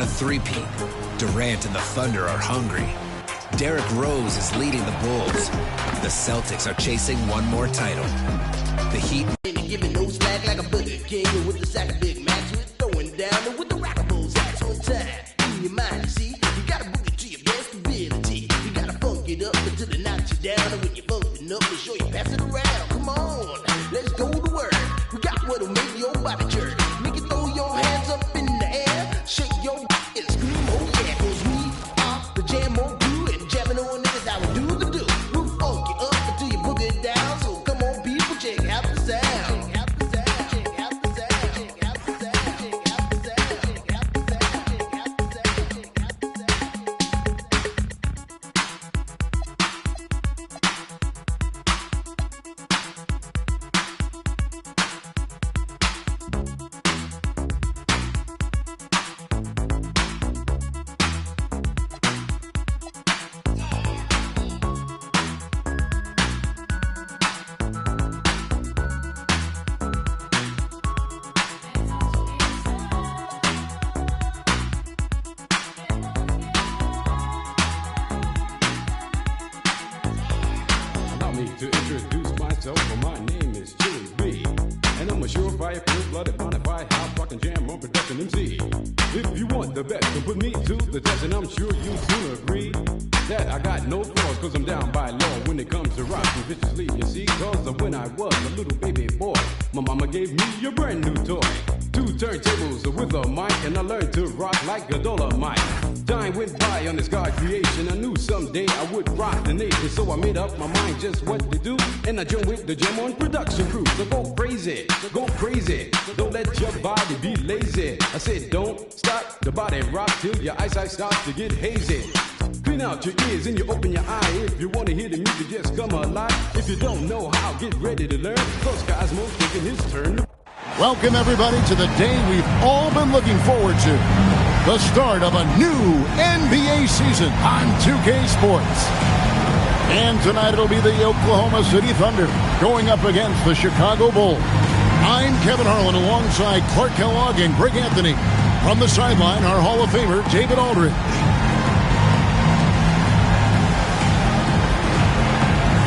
A three-peat. Durant and the Thunder are hungry. Derrick Rose is leading the Bulls. The Celtics are chasing one more title. The Heat... Giving no slack like a Burger King with the sack of Big Macs. We're throwing down with the Rockables hats on time. In your mind, you see, you gotta book it to your best ability. You gotta funk it up until it knocks you down. And when you're bumping up, make sure you pass it around. Come on, let's go to work. We got what'll make your body jerk. Make you throw your hands up in the air. Shake your and scream, oh yeah. Cause we are the jam on crew. And jamming on it is how we do the do. We'll funk you up until you book it down. So come on, people, check out the sound. To introduce myself, my name is Chili B, and I'm a surefire, full-blooded, bonafide, house rockin' jam on production MC. If you want the best, then put me to the test, and I'm sure you soon agree that I got no flaws, cause I'm down by law when it comes to rockin' viciously, you see, cause of when I was a little baby boy, my mama gave me a brand new toy. 2 turntables with a mic, and I learned to rock like a Dolomite. Time went by on this God creation. I knew someday I would rock the nation, so I made up my mind just what to do, and I joined with the Jam On production crew. So go crazy, don't let your body be lazy. I said don't stop the body rock till your eyesight starts to get hazy. Clean out your ears and you open your eye. If you want to hear the music, just come alive. If you don't know how, get ready to learn, cause Cosmo's taking his turn. Welcome, everybody, to the day we've all been looking forward to. The start of a new NBA season on 2K Sports. And tonight it'll be the Oklahoma City Thunder going up against the Chicago Bulls. I'm Kevin Harlan alongside Clark Kellogg and Greg Anthony. From the sideline, our Hall of Famer, David Aldridge.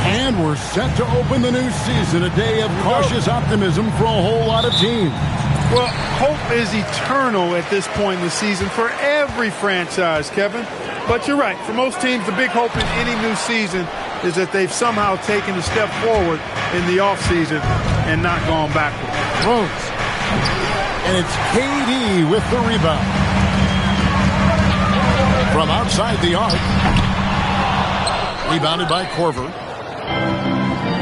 And we're set to open the new season, a day of cautious optimism for a whole lot of teams. Well, hope is eternal at this point in the season for every franchise, Kevin. But you're right. For most teams, the big hope in any new season is that they've somehow taken a step forward in the offseason and not gone backward. Rose. And it's KD with the rebound. From outside the arc. Rebounded by Korver.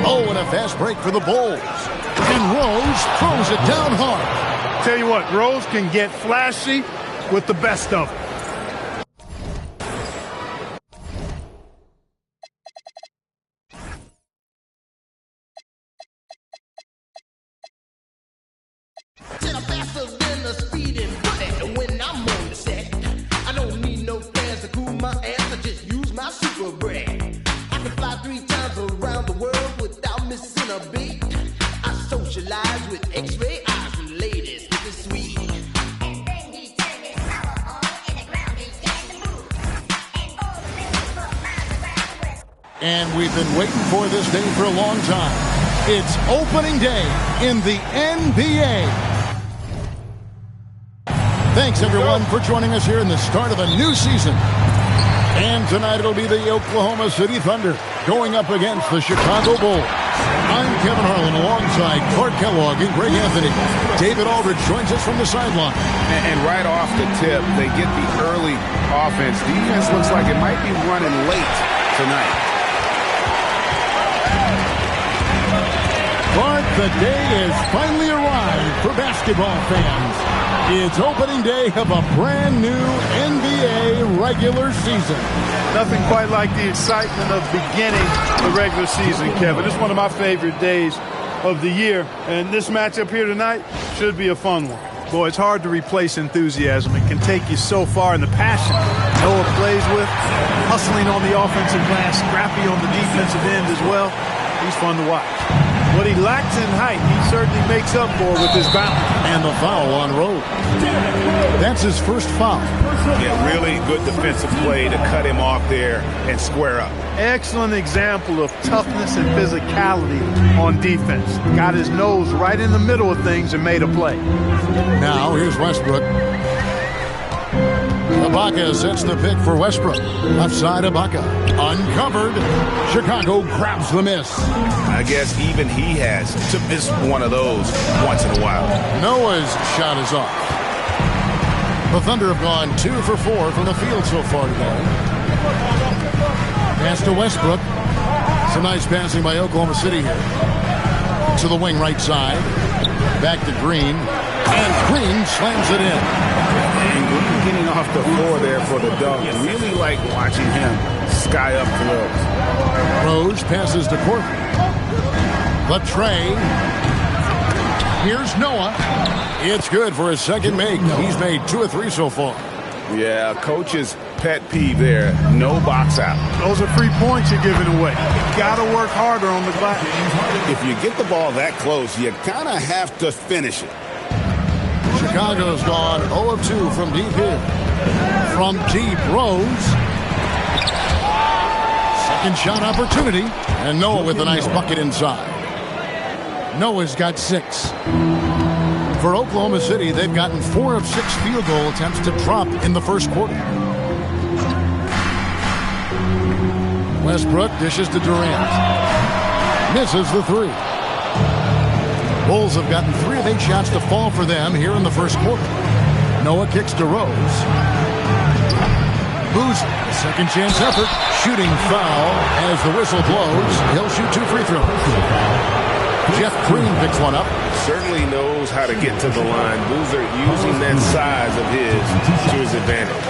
Oh, and a fast break for the Bulls. And Rose throws it down hard. Tell you what, Rose can get flashy with the best of them. Faster than a speeding bullet when I'm on the set. I don't need no fans to cool my ass. I just use my super brand. I can fly 3 times around the world without missing a beat. I socialize with X-ray eyes and ladies with the sweet. And then he turned his power on and the ground began to move. And all the ladies for miles around the west. And we've been waiting for this day for a long time. It's opening day in the NBA. Thanks, everyone, for joining us here in the start of a new season. And tonight it'll be the Oklahoma City Thunder going up against the Chicago Bulls. I'm Kevin Harlan alongside Clark Kellogg and Greg Anthony. David Aldridge joins us from the sideline. And right off the tip, they get the early offense. Defense looks like it might be running late tonight. But the day has finally arrived for basketball fans. It's opening day of a brand new NBA regular season. Nothing quite like the excitement of beginning the regular season, Kevin. It's one of my favorite days of the year. And this matchup here tonight should be a fun one. Boy, it's hard to replace enthusiasm. It can take you so far, and the passion Noah plays with, hustling on the offensive glass, scrappy on the defensive end as well. He's fun to watch. What he lacks in height, he certainly makes up for with his bounce. And the foul on Rose. That's his first foul. Yeah, really good defensive play to cut him off there and square up. Excellent example of toughness and physicality on defense. Got his nose right in the middle of things and made a play. Now here's Westbrook. Ibaka sets the pick for Westbrook. Left side Ibaka. Uncovered. Chicago grabs the miss. I guess even he has to miss one of those once in a while. Noah's shot is off. The Thunder have gone 2 for 4 from the field so far today. Pass to Westbrook. Some nice passing by Oklahoma City here. To the wing right side. Back to Green. And Green slams it in. And Green getting off the floor there for the dunk. Really like watching him sky up floors. Rose passes to Korver. Latrey. Here's Noah. It's good for his second make. He's made 2 or 3 so far. Yeah, coach's pet peeve there. No box out. Those are 3 points you're giving away. You got to work harder on the glass. If you get the ball that close, you kind of have to finish it. Chicago's gone 0 of 2 from deep here. From deep, Rose. Second shot opportunity. And Noah with a nice bucket inside. Noah's got 6. For Oklahoma City, they've gotten 4 of 6 field goal attempts to drop in the first quarter. Westbrook dishes to Durant. Misses the 3. Bulls have gotten 3 of 8 shots to fall for them here in the first quarter. Noah kicks to Rose. Boozer, a second chance effort. Shooting foul as the whistle blows. He'll shoot 2 free throws. Jeff Green picks one up. Certainly knows how to get to the line. Boozer using that size of his to his advantage.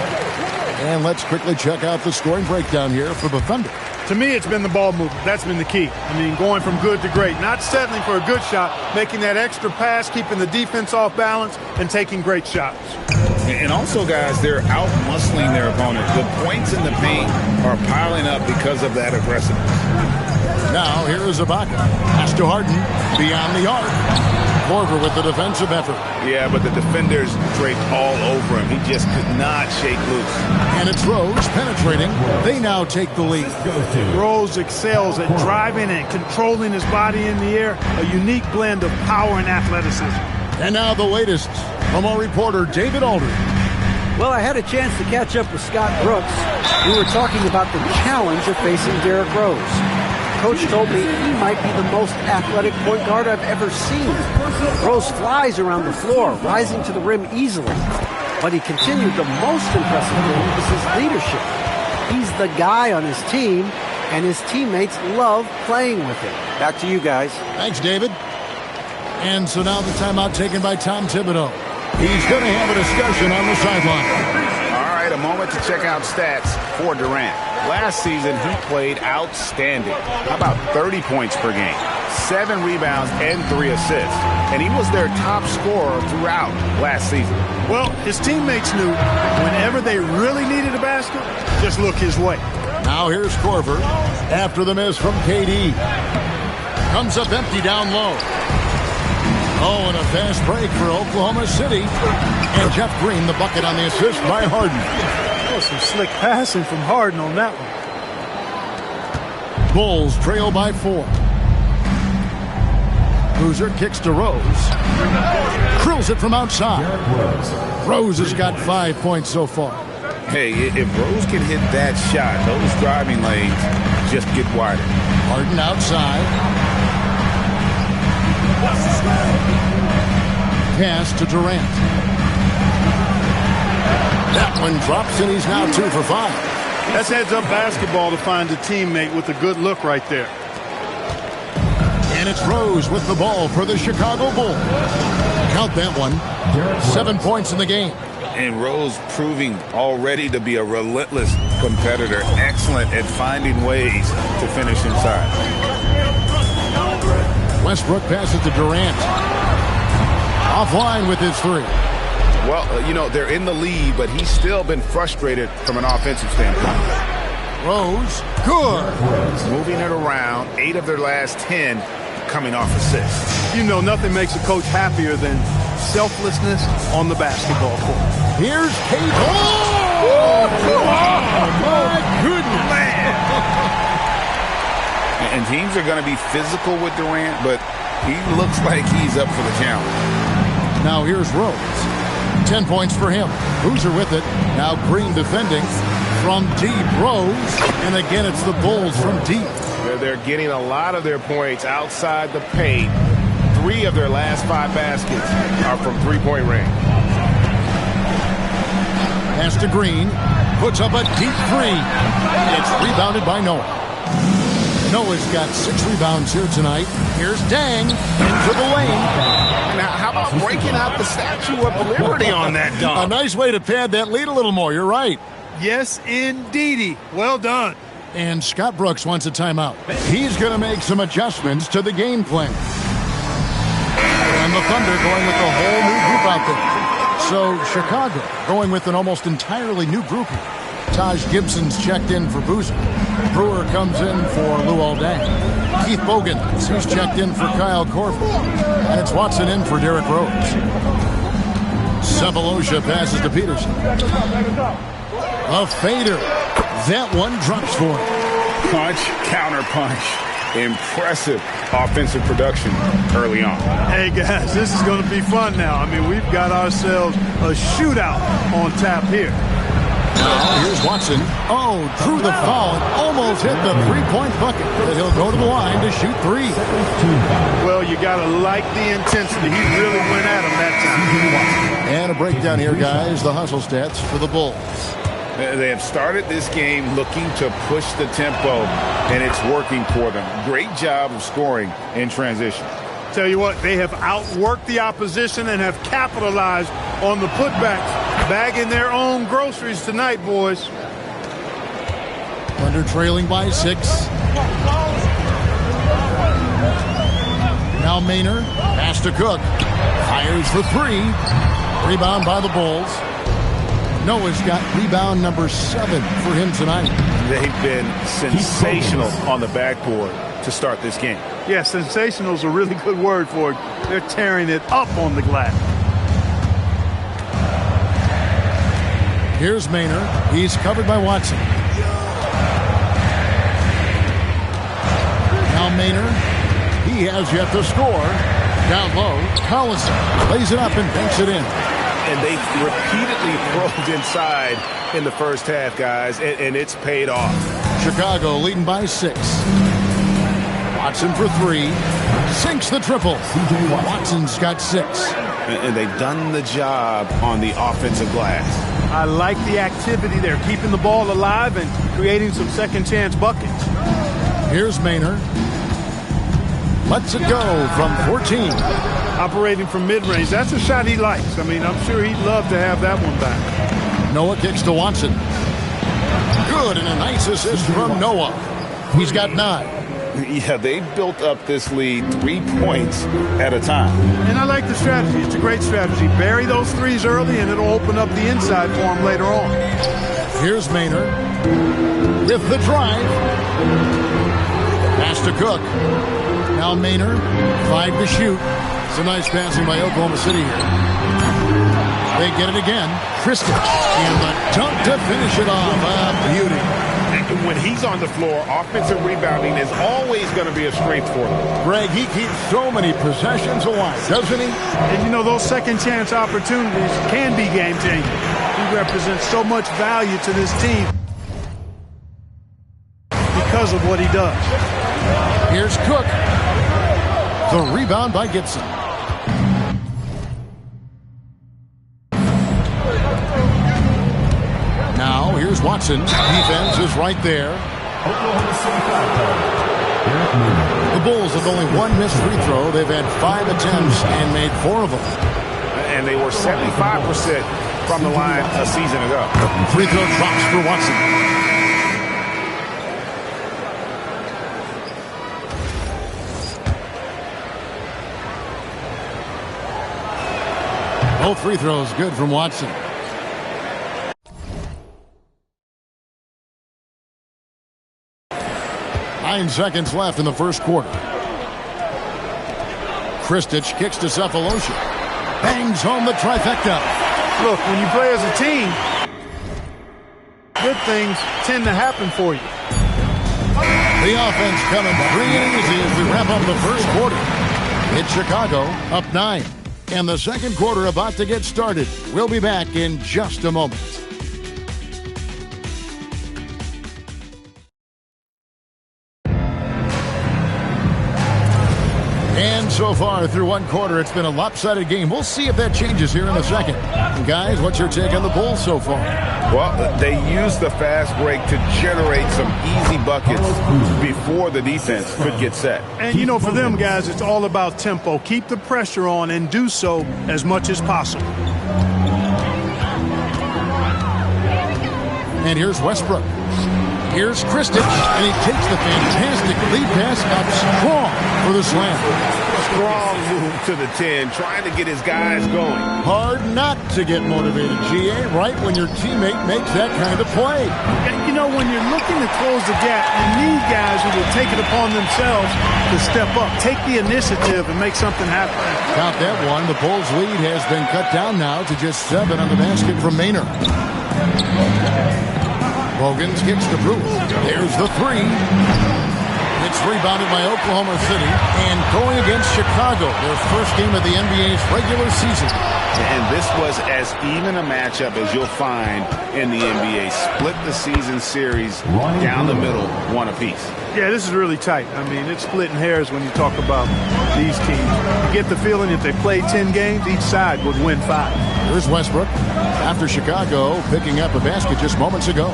And let's quickly check out the scoring breakdown here for the Thunder. To me, it's been the ball movement. That's been the key. I mean, going from good to great. Not settling for a good shot, making that extra pass, keeping the defense off balance, and taking great shots. And also, guys, they're out-muscling their opponent. The points in the paint are piling up because of that aggressiveness. Now, here is Ibaka. Pass to Harden. Beyond the arc. Korver with the defensive effort. Yeah, but the defenders draped all over him. He just could not shake loose. And it's Rose penetrating. They now take the lead. Rose excels at driving and controlling his body in the air. A unique blend of power and athleticism. And now the latest from our reporter, David Aldridge. Well, I had a chance to catch up with Scott Brooks. We were talking about the challenge of facing Derrick Rose. Coach told me he might be the most athletic point guard I've ever seen. Rose flies around the floor, rising to the rim easily. But he continued, the most impressive thing is his leadership. He's the guy on his team, and his teammates love playing with him. Back to you guys. Thanks, David. And so now the timeout taken by Tom Thibodeau. He's going to have a discussion on the sideline. All right, a moment to check out stats for Durant. Last season, he played outstanding. How about 30 points per game, 7 rebounds, and 3 assists. And he was their top scorer throughout last season. Well, his teammates knew whenever they really needed a basket, just look his way. Now here's Korver after the miss from KD. Comes up empty down low. Oh, and a fast break for Oklahoma City. And Jeff Green, the bucket on the assist by Harden. Oh, some slick passing from Harden on that one. Bulls trail by 4. Boozer kicks to Rose. Drills it from outside. Rose has got 5 points so far. Hey, if Rose can hit that shot, those driving lanes just get wider. Harden outside. Pass to Durant. That one drops, and he's now 2 for 5. That's heads-up basketball to find a teammate with a good look right there. And it's Rose with the ball for the Chicago Bulls. Count that one. 7 points in the game. And Rose proving already to be a relentless competitor. Excellent at finding ways to finish inside. Westbrook passes to Durant. Offline with his 3. Well, you know, they're in the lead, but he's still been frustrated from an offensive standpoint. Rose, good. Moving it around, 8 of their last 10 coming off assists. You know, nothing makes a coach happier than selflessness on the basketball court. Here's Kate. Oh, my goodness. Man. And teams are going to be physical with Durant, but he looks like he's up for the challenge. Now here's Rose. 10 points for him. Boozer with it. Now Green defending from deep. Rose. And again, it's the Bulls from deep. They're getting a lot of their points outside the paint. 3 of their last 5 baskets are from three-point range. Pass to Green. Puts up a deep 3. It's rebounded by Noah. Noah's got 6 rebounds here tonight. Here's Dang into the lane. Now, how about breaking out the Statue of Liberty on that dunk? A nice way to pad that lead a little more. You're right. Yes, indeedy. Well done. And Scott Brooks wants a timeout. He's going to make some adjustments to the game plan. And the Thunder going with a whole new group out there. So Chicago going with an almost entirely new group here. Taj Gibson's checked in for Boozer. Brewer comes in for Luol Deng. Keith Bogans, he's checked in for Kyle Korver. And it's Watson in for Derrick Rose. Sefolosha passes to Peterson. A fader. That one drops for him. Punch, counter punch. Impressive offensive production early on. Hey, guys, this is going to be fun now. I mean, we've got ourselves a shootout on tap here. Now, here's Watson. Oh, drew the foul and almost hit the three-point bucket. But he'll go to the line to shoot 3. Well, you got to like the intensity. He really went at him that time. And a breakdown here, guys. The hustle stats for the Bulls. They have started this game looking to push the tempo, and it's working for them. Great job of scoring in transition. Tell you what, they have outworked the opposition and have capitalized on the putbacks, bagging their own groceries tonight, boys. Thunder trailing by 6. Now Maynard, pass to Cook. Fires for 3. Rebound by the Bulls. Noah's got rebound number 7 for him tonight. They've been sensational on the backboard to start this game. Yeah, sensational is a really good word for it. They're tearing it up on the glass. Here's Maynard. He's covered by Watson. Now Maynard. He has yet to score. Down low, Collison lays it up and banks it in. And they repeatedly probed inside in the first half, guys, and it's paid off. Chicago leading by 6. Watson for 3. Sinks the triple. Watson's got 6. And they've done the job on the offensive glass. I like the activity. They're keeping the ball alive and creating some second-chance buckets. Here's Maynard. Lets it go from 14. Operating from mid-range. That's a shot he likes. I mean, I'm sure he'd love to have that one back. Noah kicks to Watson. Good, and a nice assist from Noah. He's got 9. Yeah, they've built up this lead 3 points at a time. And I like the strategy. It's a great strategy. Bury those threes early, and it'll open up the inside for him later on. Here's Maynard with the drive. Pass to Cook. Now Maynard, 5 to shoot. It's a nice passing by Oklahoma City here. They get it again. Kristich. And the dunk to finish it off. Beauty. When he's on the floor, offensive rebounding is always going to be a strength for them. Greg, he keeps so many possessions alive, doesn't he? And, you know, those second-chance opportunities can be game-changing. He represents so much value to this team because of what he does. Here's Cook. The rebound by Gibson. Now, here's Watson. Defense is right there. The Bulls have only 1 missed free throw. They've had 5 attempts and made 4 of them. And they were 75% from the line a season ago. Free throw drops for Watson. Both free throws good from Watson. Nine seconds left in the first quarter. Kristich kicks to Sefolosha. bangs home the trifecta. Look, when you play as a team, good things tend to happen for you. The offense coming free and easy as we wrap up the first quarter. It's Chicago up 9. And the second quarter about to get started. We'll be back in just a moment. And so far through one quarter, it's been a lopsided game. We'll see if that changes here in a second. And guys, what's your take on the Bulls so far? Well, they used the fast break to generate some easy buckets before the defense could get set. And, you know, for them guys, it's all about tempo. Keep the pressure on and do so as much as possible. And here's Westbrook. Here's Kristich, and he takes the fantastic lead pass up strong for the slam. Strong move to the 10, trying to get his guys going. Hard not to get motivated, GA, right when your teammate makes that kind of play. You know, when you're looking to close the gap, you need guys who will take it upon themselves to step up, take the initiative, and make something happen. Count that one. The Bulls' lead has been cut down now to just 7 on the basket from Maynard. Bogans kicks to Bruce. There's the 3. It's rebounded by Oklahoma City and going against Chicago, their first game of the NBA's regular season. And this was as even a matchup as you'll find in the NBA. Split the season series down the middle, one apiece. Yeah, this is really tight. I mean, it's splitting hairs when you talk about these teams. You get the feeling if they played 10 games, each side would win 5. Here's Westbrook after Chicago picking up a basket just moments ago.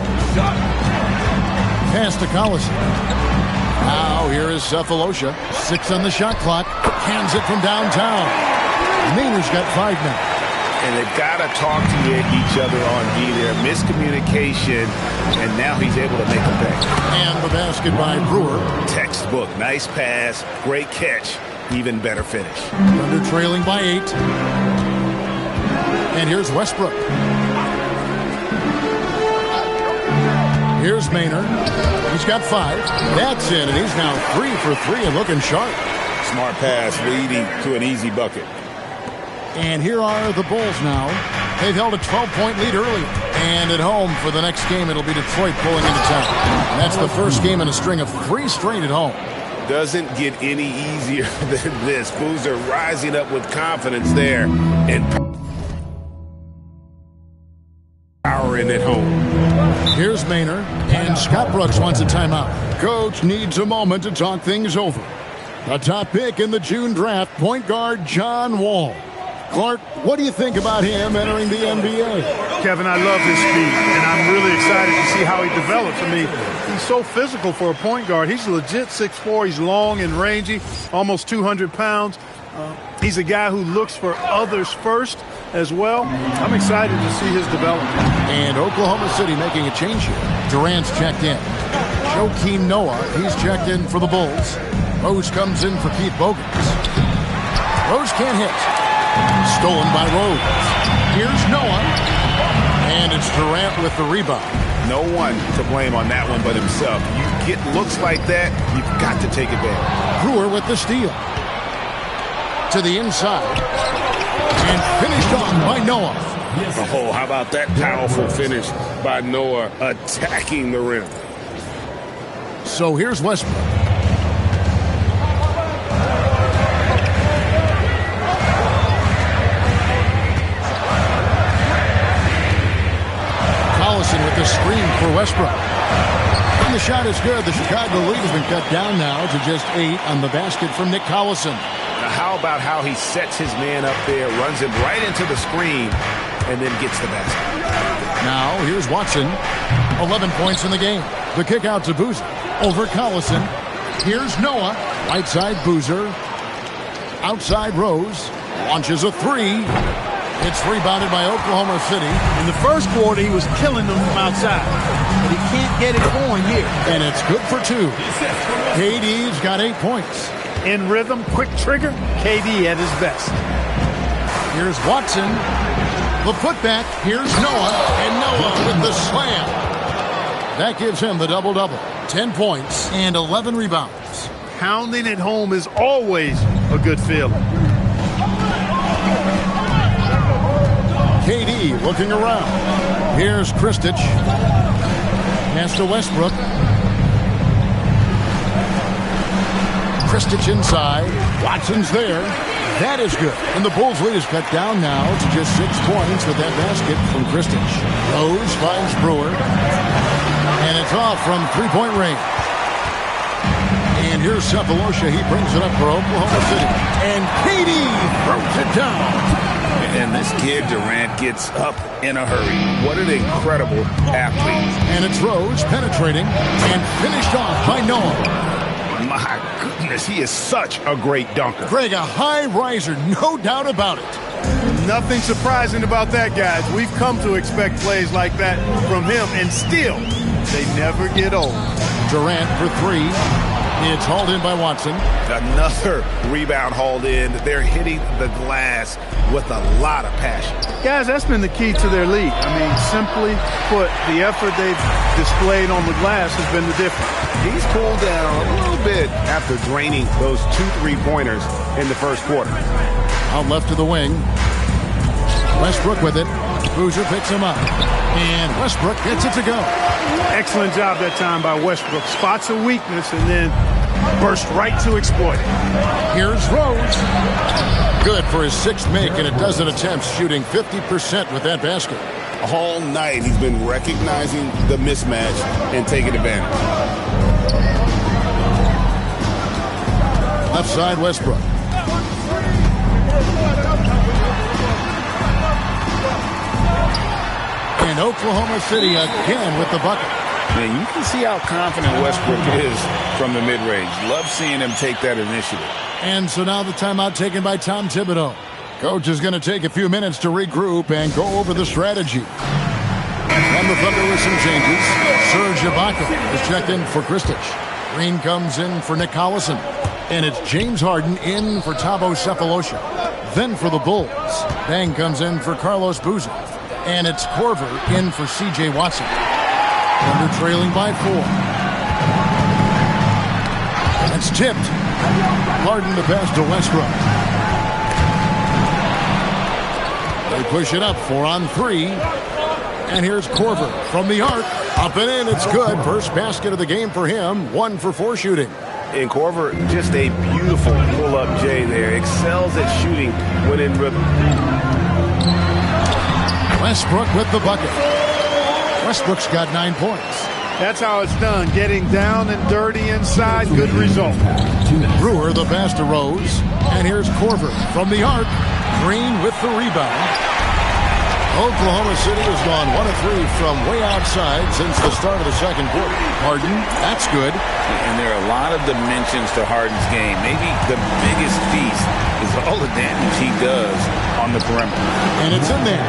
Pass to Collison. Now here is Cephalosha. 6 on the shot clock. Hands it from downtown. Maynard's got 5 now. And they've got to talk to each other on D there. Miscommunication, and now he's able to make a pay. And the basket by Brewer. Textbook. Nice pass. Great catch. Even better finish. Thunder trailing by 8. And here's Westbrook. Here's Maynard. He's got 5. That's it, and he's now 3 for 3 and looking sharp. Smart pass leading to an easy bucket. And here are the Bulls now. They've held a 12-point lead early. And at home for the next game, it'll be Detroit pulling into town. And that's the first game in a string of 3 straight at home. Doesn't get any easier than this. Boozer rising up with confidence there and powering at home. Here's Maynard, and Scott Brooks wants a timeout. Coach needs a moment to talk things over. The top pick in the June draft, point guard John Wall. Clark, what do you think about him entering the NBA? Kevin, I love his speed, and I'm really excited to see how he develops. I mean, he's so physical for a point guard. He's legit 6'4". He's long and rangy, almost 200 pounds. He's a guy who looks for others first as well. I'm excited to see his development. And Oklahoma City making a change here. Durant's checked in. Joakim Noah, he's checked in for the Bulls. Rose comes in for Keith Bogans. Rose can't hit. Stolen by Rose. Here's Noah. And it's Durant with the rebound. No one to blame on that one but himself. You get looks like that, you've got to take advantage. Brewer with the steal. To the inside. And finished off by Noah. Oh, how about that powerful finish by Noah attacking the rim. So here's Westbrook. Collison with the screen for Westbrook. And the shot is good. The Chicago lead has been cut down now to just 8 on the basket from Nick Collison. Now how about how he sets his man up there, runs him right into the screen, and then gets the basket. Now here's Watson. 11 points in the game. The kick out to Boozer. Over Collison. Here's Noah. Right side Boozer. Outside Rose. Launches a 3. It's rebounded by Oklahoma City. In the first quarter, he was killing them from outside. But he can't get it going here. And it's good for 2. KD's got 8 points. In rhythm, quick trigger, KD at his best. Here's Watson. The putback. Here's Noah. And Noah with the slam. That gives him the double-double. 10 points and 11 rebounds. Pounding it home is always a good feeling. KD looking around. Here's Kristich. Pass to Westbrook. Kristich inside. Watson's there. That is good. And the Bulls' lead is cut down now to just 6 points with that basket from Kristich. Rose finds Brewer. And it's off from three-point range. And here's Sefolosha. He brings it up for Oklahoma City. And KD throws it down. And this kid, Durant, gets up in a hurry. What an incredible athlete. And it's Rose penetrating and finished off by Noah. My goodness, he is such a great dunker. Greg, a high riser, no doubt about it. Nothing surprising about that, guys. We've come to expect plays like that from him, and still, they never get old. Durant for three. It's hauled in by Watson. Another rebound hauled in. They're hitting the glass with a lot of passion. Guys, that's been the key to their lead. I mean, simply put, the effort they've displayed on the glass has been the difference. He's cooled down a little bit after draining those 2 3-pointers in the first quarter. Out left to the wing. Westbrook with it. Boozer picks him up. And Westbrook gets it to go. Excellent job that time by Westbrook. Spots a weakness and then burst right to exploit it. Here's Rose. Good for his 6th make and a dozen attempts, shooting 50% with that basket. All night he's been recognizing the mismatch and taking advantage. Left side, Westbrook. And Oklahoma City again with the bucket. Man, you can see how confident Westbrook is from the mid-range. Love seeing him take that initiative. And so now the timeout taken by Tom Thibodeau. Coach is going to take a few minutes to regroup and go over the strategy. And the Thunder with some changes. Serge Ibaka is checked in for Kristich. Green comes in for Nick Collison. And it's James Harden in for Thabo Sefolosha. Then for the Bulls, Bang comes in for Carlos Boozer. And it's Korver in for C.J. Watson. Thunder trailing by 4. It's tipped. Harden the pass to Westbrook. They push it up 4 on 3. And here's Korver from the arc. Up and in, it's good. First basket of the game for him. 1 for 4 shooting. And Korver, just a beautiful pull-up J there. Excels at shooting when in rhythm. Westbrook with the bucket. Westbrook's got 9 points. That's how it's done. Getting down and dirty inside. Good result. Brewer the pass to Rose. And here's Korver from the arc. Green with the rebound. Oklahoma City has gone 1 of 3 from way outside since the start of the second quarter. Harden, that's good. And there are a lot of dimensions to Harden's game. Maybe the biggest piece is all the damage he does on the perimeter. And it's in there.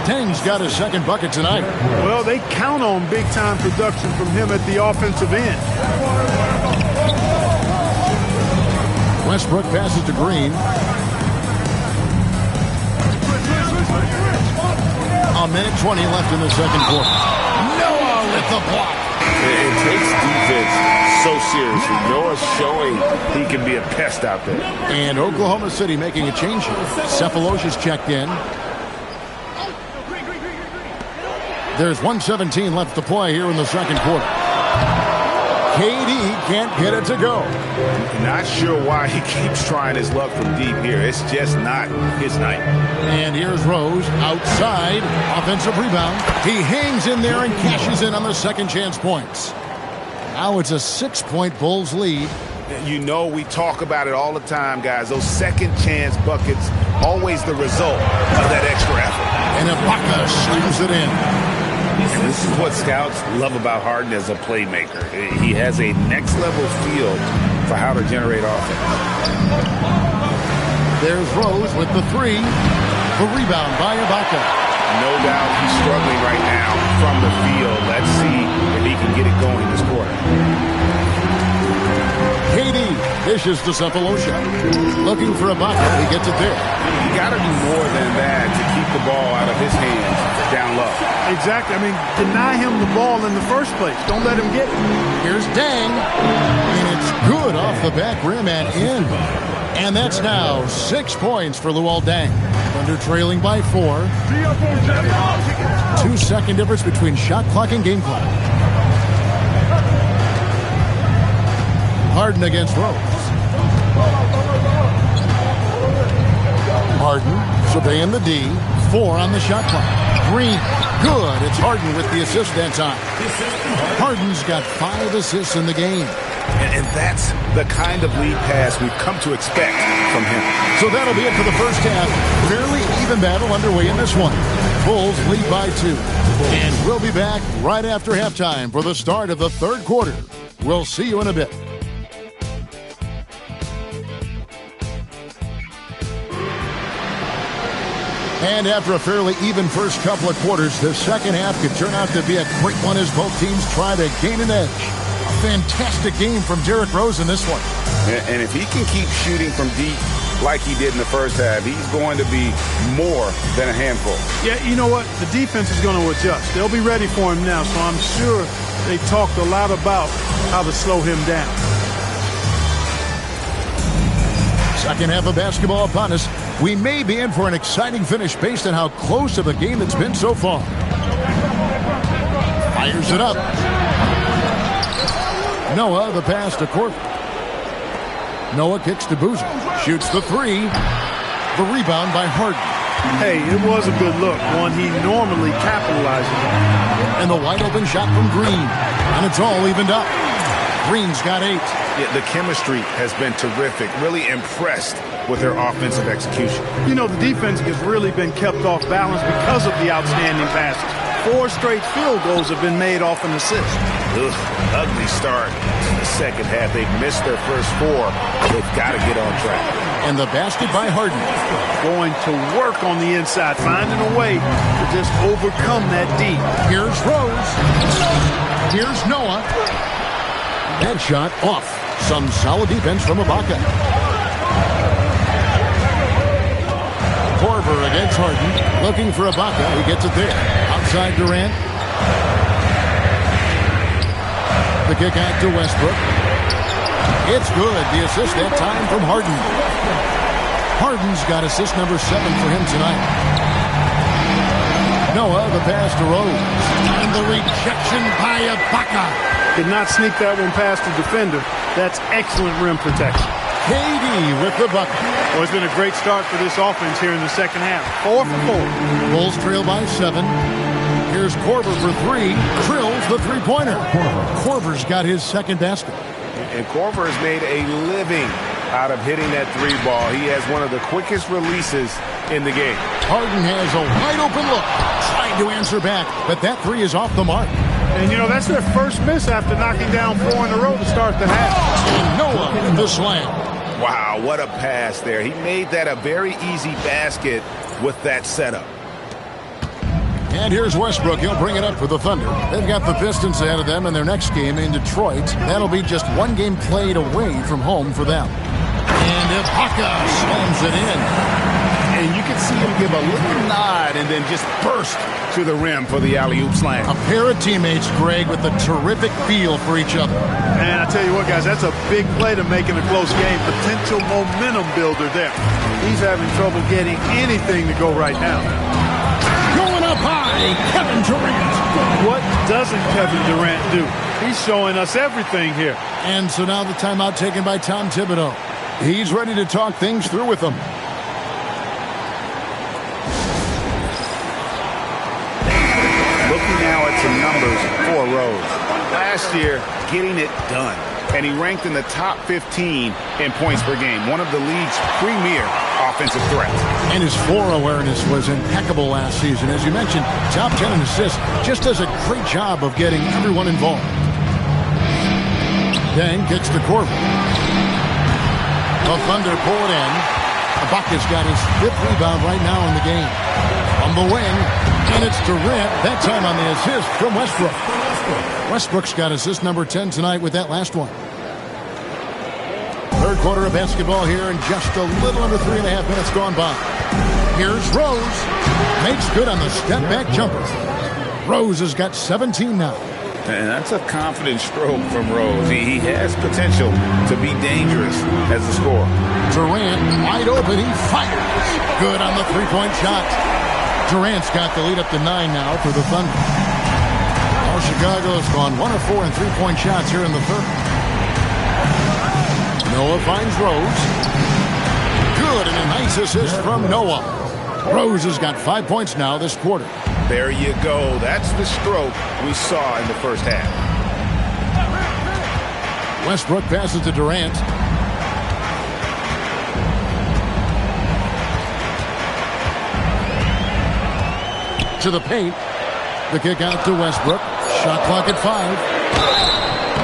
Tang's got his second bucket tonight. Well, they count on big-time production from him at the offensive end. Westbrook passes to Green. A minute 20 left in the second quarter. Noah with the block. It takes defense so seriously. Noah's showing he can be a pest out there. And Oklahoma City making a change here. Sefolosha's checked in. There's 1:17 left to play here in the second quarter. KD can't get it to go. Not sure why he keeps trying his luck from deep here. It's just not his night. And here's Rose outside. Offensive rebound. He hangs in there and cashes in on the second chance points. Now it's a 6-point Bulls lead. You know, we talk about it all the time, guys. Those second chance buckets, always the result of that extra effort. And Ibaka slams it in. And this is what scouts love about Harden as a playmaker. He has a next-level feel for how to generate offense. There's Rose with the 3. The rebound by Ibaka. No doubt he's struggling right now from the field. Let's see if he can get it going this quarter. KD dishes to Sefolosha. Looking for Ibaka. He gets it there. You got to do more than that to keep the ball out of his hands down low. Exactly. I mean, deny him the ball in the first place. Don't let him get it. Here's Dang. And it's good off the back rim and in. And that's now 6 points for Luol Deng. Thunder trailing by 4. 2-second difference between shot clock and game clock. Harden against Rose. Harden surveying the D. 4 on the shot clock. Green. Good. It's Harden with the assist that time. Harden's got 5 assists in the game. And that's the kind of lead pass we've come to expect from him. So that'll be it for the first half. Fairly even battle underway in this one. Bulls lead by 2. And we'll be back right after halftime for the start of the third quarter. We'll see you in a bit. And after a fairly even first couple of quarters, the second half could turn out to be a quick one as both teams try to gain an edge. A fantastic game from Derrick Rose in this one. And if he can keep shooting from deep like he did in the first half, he's going to be more than a handful. Yeah, you know what? The defense is going to adjust. They'll be ready for him now, so I'm sure they talked a lot about how to slow him down. Second half of basketball upon us. We may be in for an exciting finish based on how close of a game it's been so far. Fires it up. Noah, the pass to Korver. Noah kicks to Boozer. Shoots the 3. The rebound by Harden. Hey, it was a good look, one he normally capitalizes on. And the wide open shot from Green. And it's all evened up. Green's got 8. Yeah, the chemistry has been terrific. Really impressed with their offensive execution. You know, the defense has really been kept off balance because of the outstanding passes. 4 straight field goals have been made off an assist. Ugh, ugly start to the second half. They've missed their first 4. They've got to get on track. And the basket by Harden. Going to work on the inside, finding a way to just overcome that D. Here's Rose. Here's Noah. That shot off. Some solid defense from Ibaka. Korver against Harden. Looking for Ibaka. He gets it there. Outside Durant. The kick out to Westbrook. It's good. The assist that time from Harden. Harden's got assist number 7 for him tonight. Noah, the pass to Rose. And the rejection by Ibaka. Did not sneak that one past the defender. That's excellent rim protection. KD with the bucket. Well, it's been a great start for this offense here in the second half. 4 for 4. Bulls trail by 7. Here's Korver for 3. Drills the three-pointer. Korver's got his second basket. And Korver has made a living out of hitting that 3 ball. He has one of the quickest releases in the game. Harden has a wide-open look. Trying to answer back, but that 3 is off the mark. And, you know, that's their first miss after knocking down 4 in a row to start the half. And Noah with the slam. Wow, what a pass there. He made that a very easy basket with that setup. And here's Westbrook. He'll bring it up for the Thunder. They've got the Pistons ahead of them in their next game in Detroit. That'll be just 1 game played away from home for them. And Ibaka slams it in. And you can see him give a little nod and then just burst to the rim for the alley-oop slam. A pair of teammates, Greg, with a terrific feel for each other. And I tell you what, guys, that's a big play to make in a close game. Potential momentum builder there. He's having trouble getting anything to go right now. Going up high, Kevin Durant. What doesn't Kevin Durant do? He's showing us everything here. And so now the timeout taken by Tom Thibodeau. He's ready to talk things through with them. Looking now at some numbers for Rose. Last year, getting it done. And he ranked in the top 15 in points per game. One of the league's premier offensive threats. And his floor awareness was impeccable last season. As you mentioned, top 10 in assists. Just does a great job of getting everyone involved. Deng kicks to Korver. The Thunder pull it in. Ibaka's got his 5th rebound right now in the game. On the wing, and it's Durant, that time on the assist from Westbrook. Westbrook's got assist number 10 tonight with that last one. Third quarter of basketball here, and just a little under 3.5 minutes gone by. Here's Rose. Makes good on the step-back jumper. Rose has got 17 now. And that's a confident stroke from Rose. He has potential to be dangerous as a scorer. Durant wide open. He fires. Good on the three-point shot. Durant's got the lead up to 9 now for the Thunder. Well, Chicago's gone 1 of 4 in three-point shots here in the third. Noah finds Rose. Good, and a nice assist from Noah. Rose has got 5 points now this quarter. There you go. That's the stroke we saw in the first half. Westbrook passes to Durant. To the paint. The kick out to Westbrook. Shot clock at 5.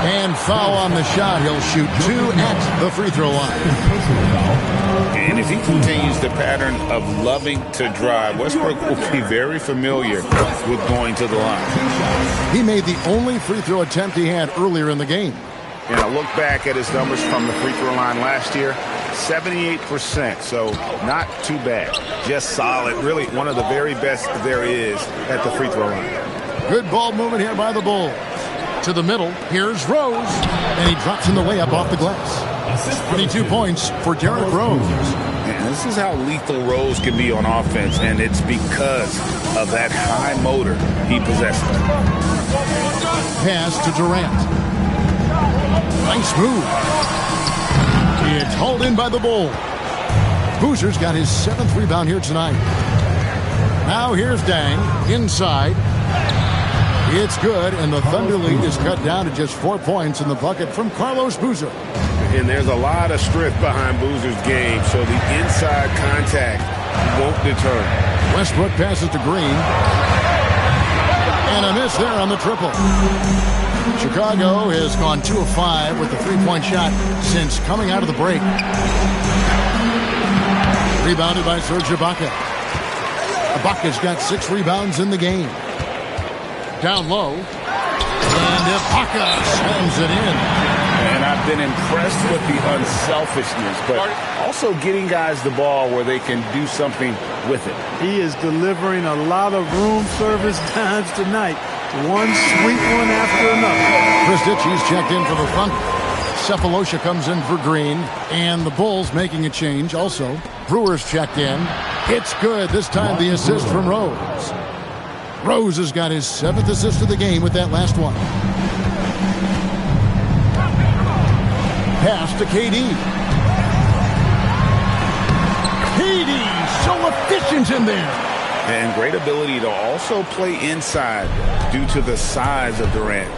And foul on the shot. He'll shoot 2 at the free throw line. And if he continues the pattern of loving to drive, Westbrook will be very familiar with going to the line. He made the only free throw attempt he had earlier in the game. And I look back at his numbers from the free throw line last year, 78%, so not too bad. Just solid, really one of the very best there is at the free throw line. Good ball movement here by the Bulls. To the middle, here's Rose, and he drops in the layup off the glass. 22 points for Derrick Rose. And this is how lethal Rose can be on offense, and it's because of that high motor he possesses. Pass to Durant. Nice move. It's hauled in by the Bulls. Boozer's got his 7th rebound here tonight. Now here's Dang inside. It's good, and the Thunder lead is cut down to just 4 points in the bucket from Carlos Boozer. And there's a lot of strength behind Boozer's game, so the inside contact won't deter him. Westbrook passes to Green. And a miss there on the triple. Chicago has gone 2 of 5 with the three-point shot since coming out of the break. Rebounded by Serge Ibaka. Ibaka's got 6 rebounds in the game. Down low. And Ibaka slams it in. And I've been impressed with the unselfishness, but also getting guys the ball where they can do something with it. He is delivering a lot of room service times tonight. One sweet one after another. Chris Ditchy's checked in for the Thunder. Cephalosha comes in for Green. And the Bulls making a change also. Brewer's checked in. It's good. This time the assist from Rose. Rose has got his 7th assist of the game with that last one. Pass to KD. KD, so efficient in there. And great ability to also play inside due to the size of Durant.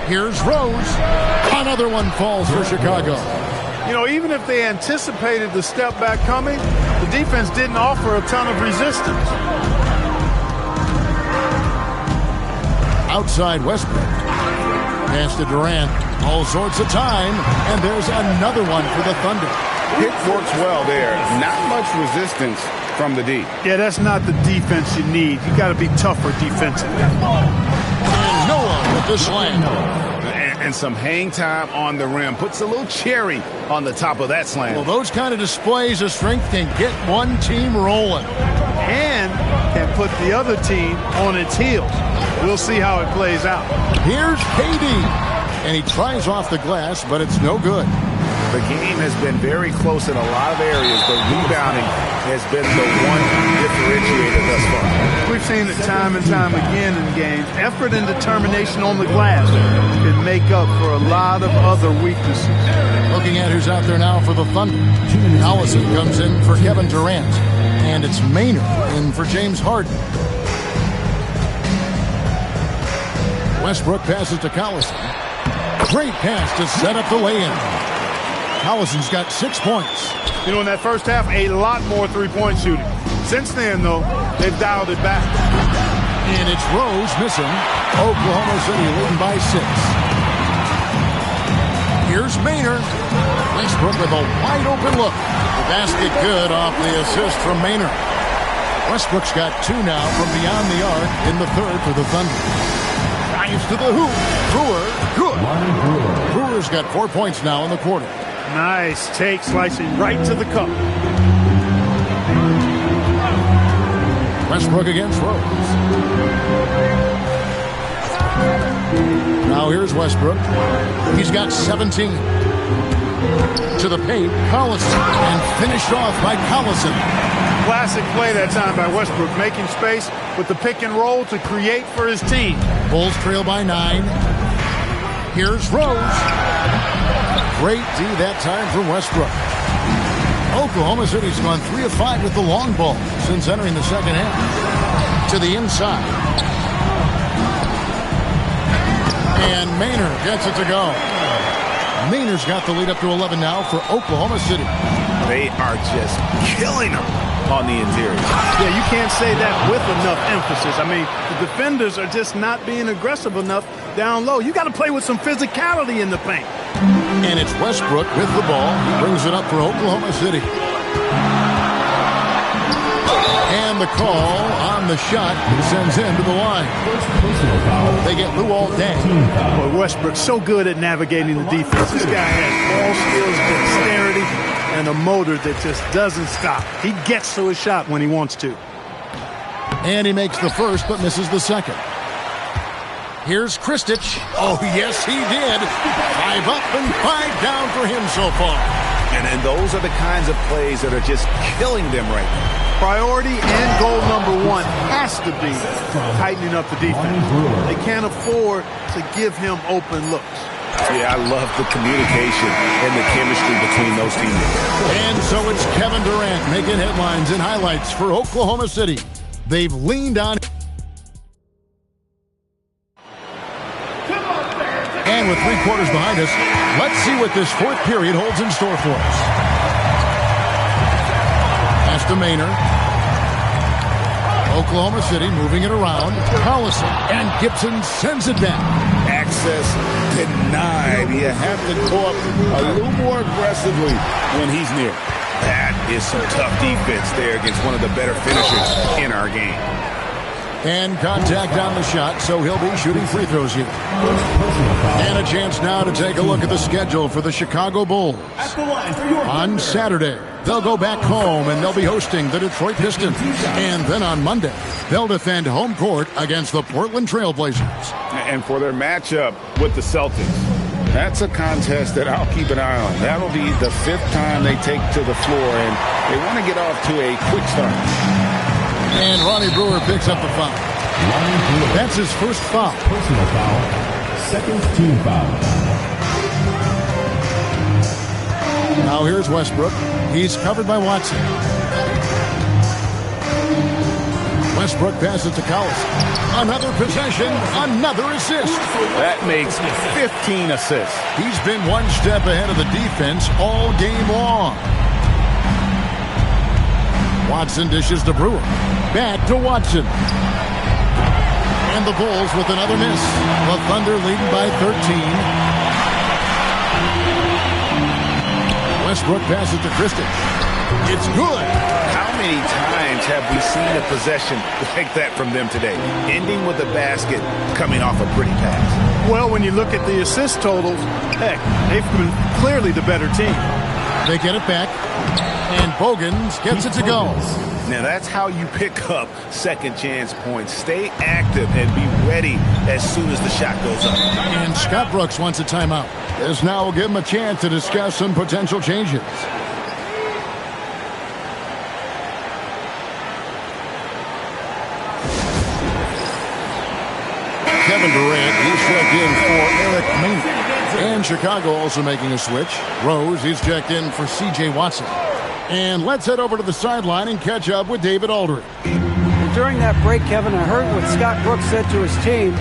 Here's Rose. Another one falls for Chicago. You know, even if they anticipated the step back coming, the defense didn't offer a ton of resistance. Outside Westbrook. Pass to Durant. All sorts of time. And there's another one for the Thunder. Pick works well there. Not much resistance from the D. Yeah, that's not the defense you need. You got to be tougher defensively. And Noah with the slam. And some hang time on the rim. Puts a little cherry on the top of that slam. Well, those kind of displays of strength can get one team rolling. And can put the other team on its heels. We'll see how it plays out. Here's KD. And he tries off the glass, but it's no good. The game has been very close in a lot of areas, but rebounding has been the one differentiator thus far. We've seen it time and time again in games. Effort and determination on the glass can make up for a lot of other weaknesses. Looking at who's out there now for the Thunder. Allison comes in for Kevin Durant. And it's Maynard in for James Harden. Westbrook passes to Collison. Great pass to set up the lay-in. Collison's got 6 points. You know, in that first half, a lot more three-point shooting. Since then, though, they've dialed it back. And it's Rose missing. Oklahoma City leading by 6. Here's Maynard. Westbrook with a wide-open look. The basket good off the assist from Maynard. Westbrook's got 2 now from beyond the arc in the third for the Thunder. Drives to the hoop. Brewer, good. Brewer's got 4 points now in the quarter. Nice take, slicing right to the cup. Westbrook against Rose. here's Westbrook. He's got 17. To the paint, Collison, and finished off by Collison. Classic play that time by Westbrook, making space with the pick and roll to create for his team. Bulls trail by 9. Here's Rose. Great D that time from Westbrook. Oklahoma City's gone 3 of 5 with the long ball since entering the second half. To the inside. And Maynard gets it to go. Maynard's got the lead up to 11 now for Oklahoma City. They are just killing them on the interior. Yeah, you can't say that with enough emphasis. I mean, the defenders are just not being aggressive enough down low. You got to play with some physicality in the paint. And it's Westbrook with the ball. He brings it up for Oklahoma City. And the call on the shot sends him to the line. They get Lou all day. Boy, Westbrook's so good at navigating the defense. This guy has ball skills, dexterity, and a motor that just doesn't stop. He gets to his shot when he wants to. And he makes the first but misses the second. Here's Kristich. Oh, yes, he did. 5 up and 5 down for him so far. And those are the kinds of plays that are just killing them right now. Priority and goal number 1 has to be tightening up the defense. They can't afford to give him open looks. Yeah, I love the communication and the chemistry between those teammates. And so it's Kevin Durant making headlines and highlights for Oklahoma City. They've leaned on. And with 3 quarters behind us, let's see what this 4th period holds in store for us. Pass to Maynard. Oklahoma City moving it around. Collison, and Gibson sends it down. Access denied. You have to go up a little more aggressively when he's near. That is some tough defense there against one of the better finishers in our game. And contact on the shot, so he'll be shooting free throws here. And a chance now to take a look at the schedule for the Chicago Bulls. On Saturday, they'll go back home and they'll be hosting the Detroit Pistons. And then on Monday, they'll defend home court against the Portland Trail Blazers. And for their matchup with the Celtics, that's a contest that I'll keep an eye on. That'll be the 5th time they take to the floor, and they want to get off to a quick start. And Ronnie Brewer picks up the foul. That's his first foul. Personal foul. Second team foul. Now here's Westbrook. He's covered by Watson. Westbrook passes to Collison. Another possession, another assist. That makes 15 assists. He's been one step ahead of the defense all game long. Watson dishes to Brewer. Back to Watson. And the Bulls with another miss. The Thunder leading by 13. Westbrook passes to Kristich. It's good. How many times have we seen a possession like that from them today? Ending with a basket, coming off a pretty pass. Well, when you look at the assist totals, heck, they've been clearly the better team. They get it back. And Bogans gets it to go. Now that's how you pick up second chance points. Stay active and be ready as soon as the shot goes up. And Scott Brooks wants a timeout. This now will give him a chance to discuss some potential changes. Kevin Durant, he's checked in for Eric Maynard. And Chicago also making a switch. Rose, he's checked in for C.J. Watson. And let's head over to the sideline and catch up with David Aldridge. During that break, Kevin, I heard what Scott Brooks said to his team.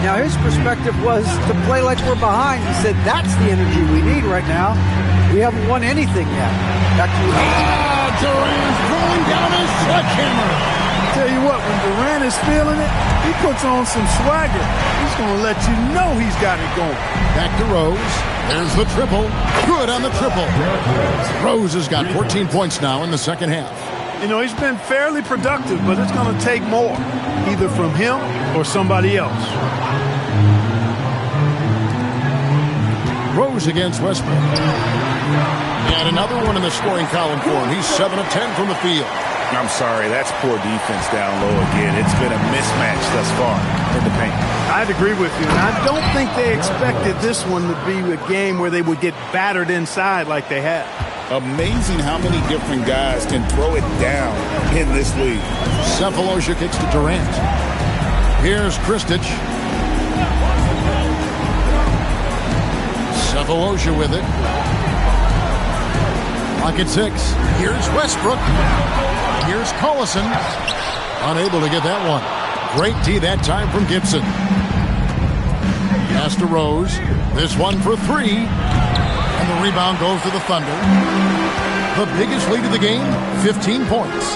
Now, his perspective was to play like we're behind. He said, that's the energy we need right now. We haven't won anything yet. Back to you. Durant's throwing down his sledgehammer. Tell you what, when Durant is feeling it, he puts on some swagger. He's going to let you know he's got it going. Back to Rose. There's the triple. Good on the triple. Rose has got 14 points now in the second half. You know, he's been fairly productive, but it's going to take more, either from him or somebody else. Rose against Westbrook. And another one in the scoring column for him. He's 7 of 10 from the field. I'm sorry, that's poor defense down low again. It's been a mismatch thus far in the paint. I'd agree with you. And I don't think they expected this one to be a game where they would get battered inside like they have. Amazing how many different guys can throw it down in this league. Sefolosha kicks to Durant. Here's Kristich. Sefolosha with it. Pocket 6. Here's Westbrook. Here's Collison. Unable to get that one. Great D that time from Gibson. Pass to Rose. This one for 3. And the rebound goes to the Thunder. The biggest lead of the game, 15 points.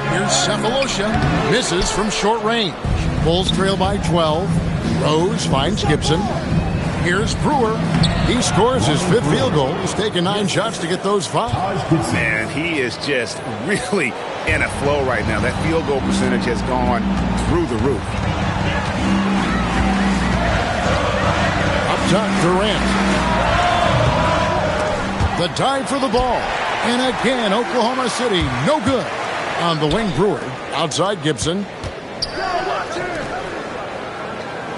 Here's Sefolosha. Misses from short range. Bulls trail by 12. Rose finds Gibson. Here's Brewer. He scores his 5th field goal. He's taken 9 shots to get those 5. Man, he is just really in a flow right now. That field goal percentage has gone through the roof. Up top, Durant. The dive for the ball. And again, Oklahoma City, no good. On the wing, Brewer. Outside, Gibson.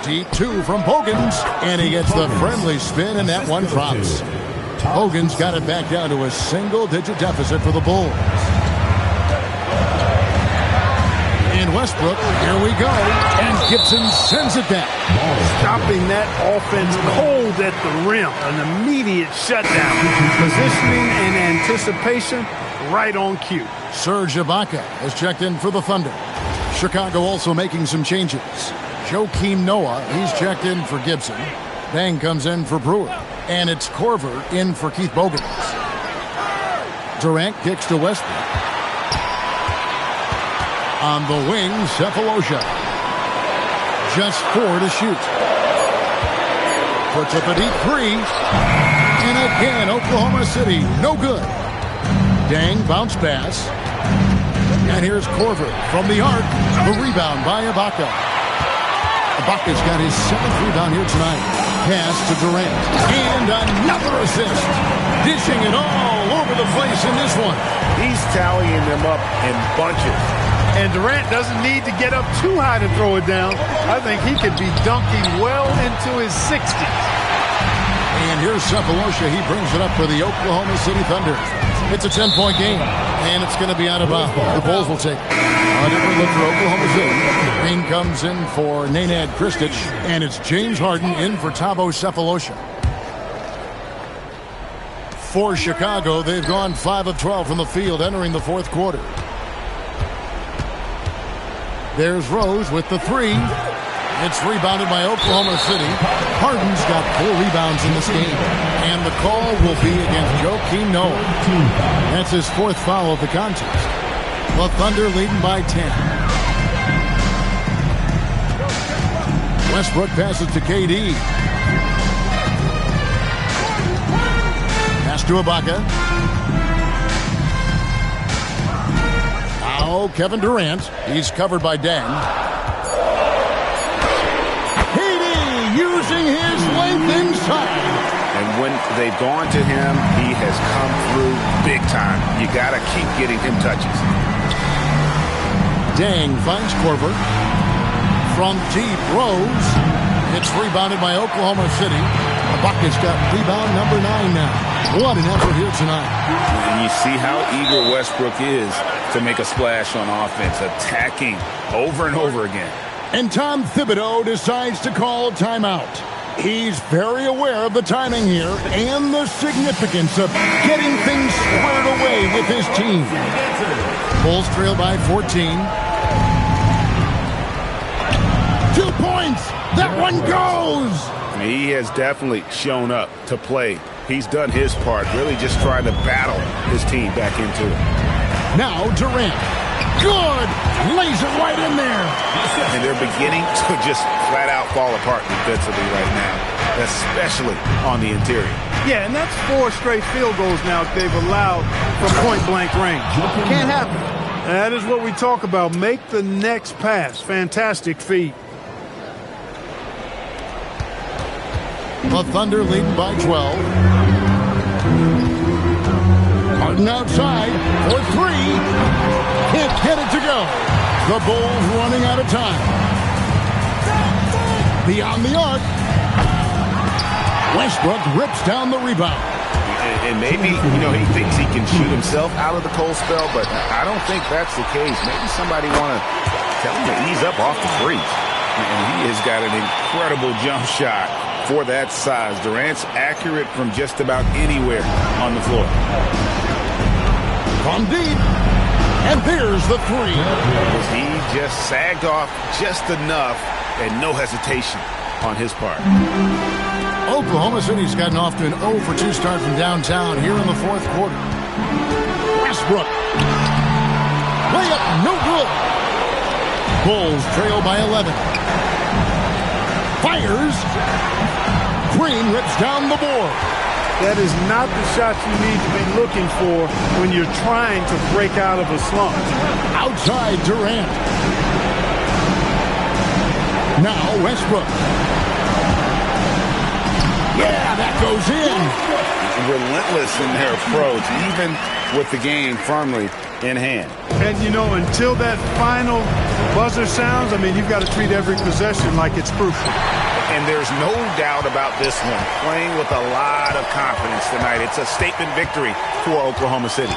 Deep 2 from Bogans. And he gets the friendly spin, and that one drops. Bogans got it back down to a single-digit deficit for the Bulls. And Westbrook, here we go. And Gibson sends it back. Stopping that offense cold at the rim. An immediate shutdown. Positioning and anticipation right on cue. Serge Ibaka has checked in for the Thunder. Chicago also making some changes. Joakim Noah, he's checked in for Gibson. Bang comes in for Brewer. And it's Korver in for Keith Bogans. Durant kicks to Westbrook. On the wing, Sefolosha. Just 4 to shoot. Puts up a deep 3. And again, Oklahoma City, no good. Dang bounce pass. And here's Korver from the arc. The rebound by Ibaka. Ibaka's got his 7th rebound here tonight. Pass to Durant. And another assist. Dishing it all over the place in this one. He's tallying them up in bunches. And Durant doesn't need to get up too high to throw it down. I think he could be dunking well into his 60s. And here's Sefolosha. He brings it up for the Oklahoma City Thunder. It's a 10-point game, and it's going to be out of bounds. The Bulls will take it. On every look for Oklahoma City. Green comes in for Nenad Kristich, and it's James Harden in for Thabo Sefolosha. For Chicago, they've gone 5 of 12 from the field entering the 4th quarter. There's Rose with the 3. It's rebounded by Oklahoma City. Harden's got 4 rebounds in this game. And the call will be against Joakim Noah. That's his 4th foul of the contest. The Thunder leading by 10. Westbrook passes to KD. Pass to Ibaka. Now Kevin Durant. He's covered by Dang. Using his length inside. And when they've gone to him, he has come through big time. You got to keep getting him touches. Dang finds Korver. From deep, Rose. It's rebounded by Oklahoma City. Ibaka's got rebound number 9 now. What an effort here tonight. And you see how eager Westbrook is to make a splash on offense, attacking over and over again. And Tom Thibodeau decides to call timeout. He's very aware of the timing here and the significance of getting things squared away with his team. Bulls trail by 14. 2 points. That one goes. He has definitely shown up to play. He's done his part, really just trying to battle his team back into it. Now Durant. Good. Lays it right in there. And they're beginning to just flat out fall apart defensively right now, especially on the interior. Yeah, and that's 4 straight field goals now they've allowed from point-blank range. Can't happen. That is what we talk about. Make the next pass. Fantastic feat. The Thunder leading by 12. Harden outside for 3. Can't get it to go. The Bulls running out of time. Beyond the arc. Westbrook rips down the rebound. And maybe, he thinks he can shoot himself out of the cold spell, but I don't think that's the case. Maybe somebody want to tell him to ease up off the free. And he has got an incredible jump shot for that size. Durant's accurate from just about anywhere on the floor. From deep. And there's the three. He just sagged off just enough and no hesitation on his part. Oklahoma City's gotten off to an 0 for 2 start from downtown here in the fourth quarter. Westbrook. Layup, no good. Bulls trail by 11. Fires. Green rips down the board. That is not the shot you need to be looking for when you're trying to break out of a slump. Outside Durant. Now Westbrook. Yeah, that goes in. Relentless in their approach, even with the game firmly in hand. And, until that final buzzer sounds, you've got to treat every possession like it's crucial. And there's no doubt about this one. Playing with a lot of confidence tonight. It's a statement victory for Oklahoma City.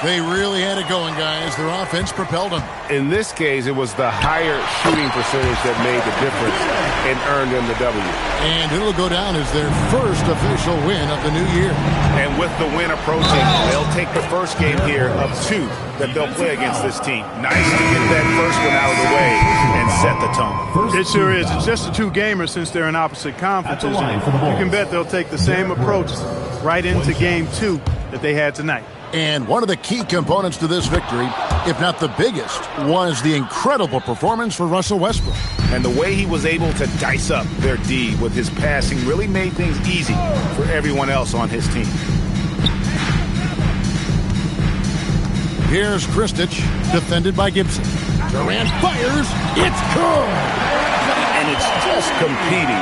They really had it going, guys. Their offense propelled them. In this case, it was the higher shooting percentage that made the difference and earned them the W. And it'll go down as their first official win of the new year. And with the win approaching, they'll take the first game here of 2 that they'll play against this team. Nice to get that first one out of the way and set the tone. It sure is. It's just a 2-gamer since they're in opposite conferences. You can bet they'll take the same approach right into game 2 that they had tonight. And one of the key components to this victory, if not the biggest, was the incredible performance for Russell Westbrook. And the way he was able to dice up their D with his passing really made things easy for everyone else on his team. Here's Kristich, defended by Gibson. Durant fires. It's good. And it's just competing,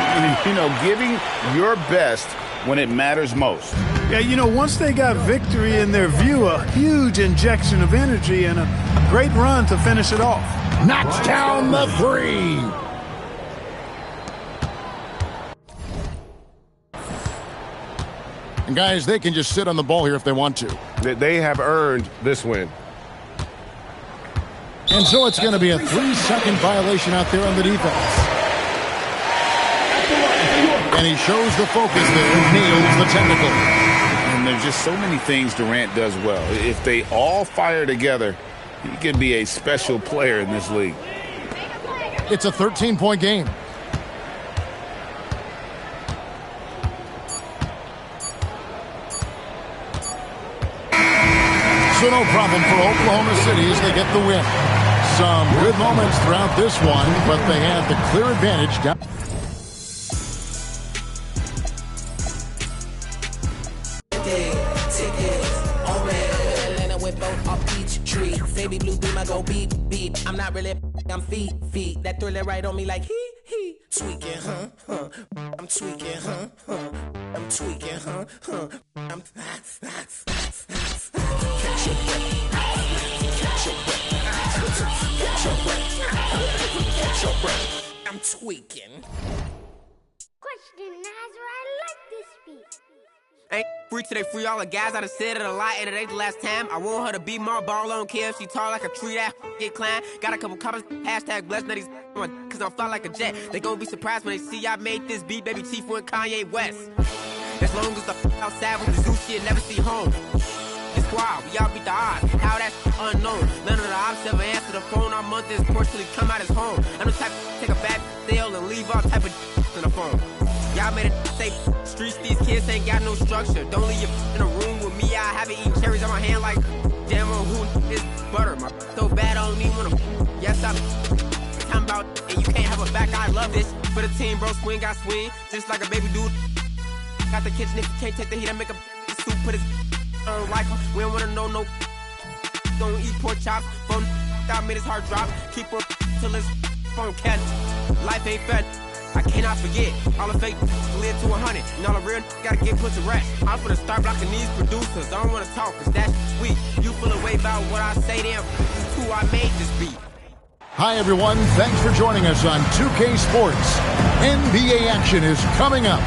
giving your best when it matters most. Yeah, once they got victory in their view, a huge injection of energy and a great run to finish it off. Knocks down the 3. And guys, they can just sit on the ball here if they want to. They have earned this win. And so it's going to be a 3-second violation out there on the defense. And he shows the focus there, nails the technical. And there's just so many things Durant does well. If they all fire together, he can be a special player in this league. It's a 13-point game. So no problem for Oklahoma City as they get the win. Some good moments throughout this one, but they have the clear advantage down. Baby blue beam, I go beep, beep. I'm not really, I'm feet. That thriller right on me like he. Tweaking, huh? I'm tweaking, huh? I'm tweaking, huh? I'm catch your breath. I'm tweaking. Question, Nazar, I like this beat. Ain't free till they free all the guys. I done said it a lot, and it ain't the last time. I want her to be more ball on care if she tall like a tree that get climbed. Got a couple comments, hashtag blessed, now these cause I'm fly like a jet. They gon' be surprised when they see I made this beat, baby Chief and Kanye West. As long as the outside with the zoo shit, never see home. It's wild, we all beat the odds. How that's unknown. None of the ops ever answer the phone. Our month is Porsche till he come out his home. I'm the type to take a bad deal and leave all type of in the phone. Y'all made it say streets, these kids ain't got no structure. Don't leave your in a room with me. I haven't eaten cherries on my hand like damn on who is butter. My so bad I don't even wanna. Yes, I'm talking about and you can't have a back. I love this for the team, bro. Swing, got swing, just like a baby dude. Got the kitchen if you can't take the heat. I make a soup, put his like him. We don't wanna know no. Don't eat pork chops. Phone I made his heart drop. Keep her till his phone catch. Life ain't fed. I cannot forget, all the fake live to 100, and all the real gotta get put to rest. I'm finna start blocking these producers, I don't wanna talk, cause that's sweet. You feel away about what I say, damn, this is who I made this beat. Hi everyone, thanks for joining us on 2K Sports. NBA action is coming up.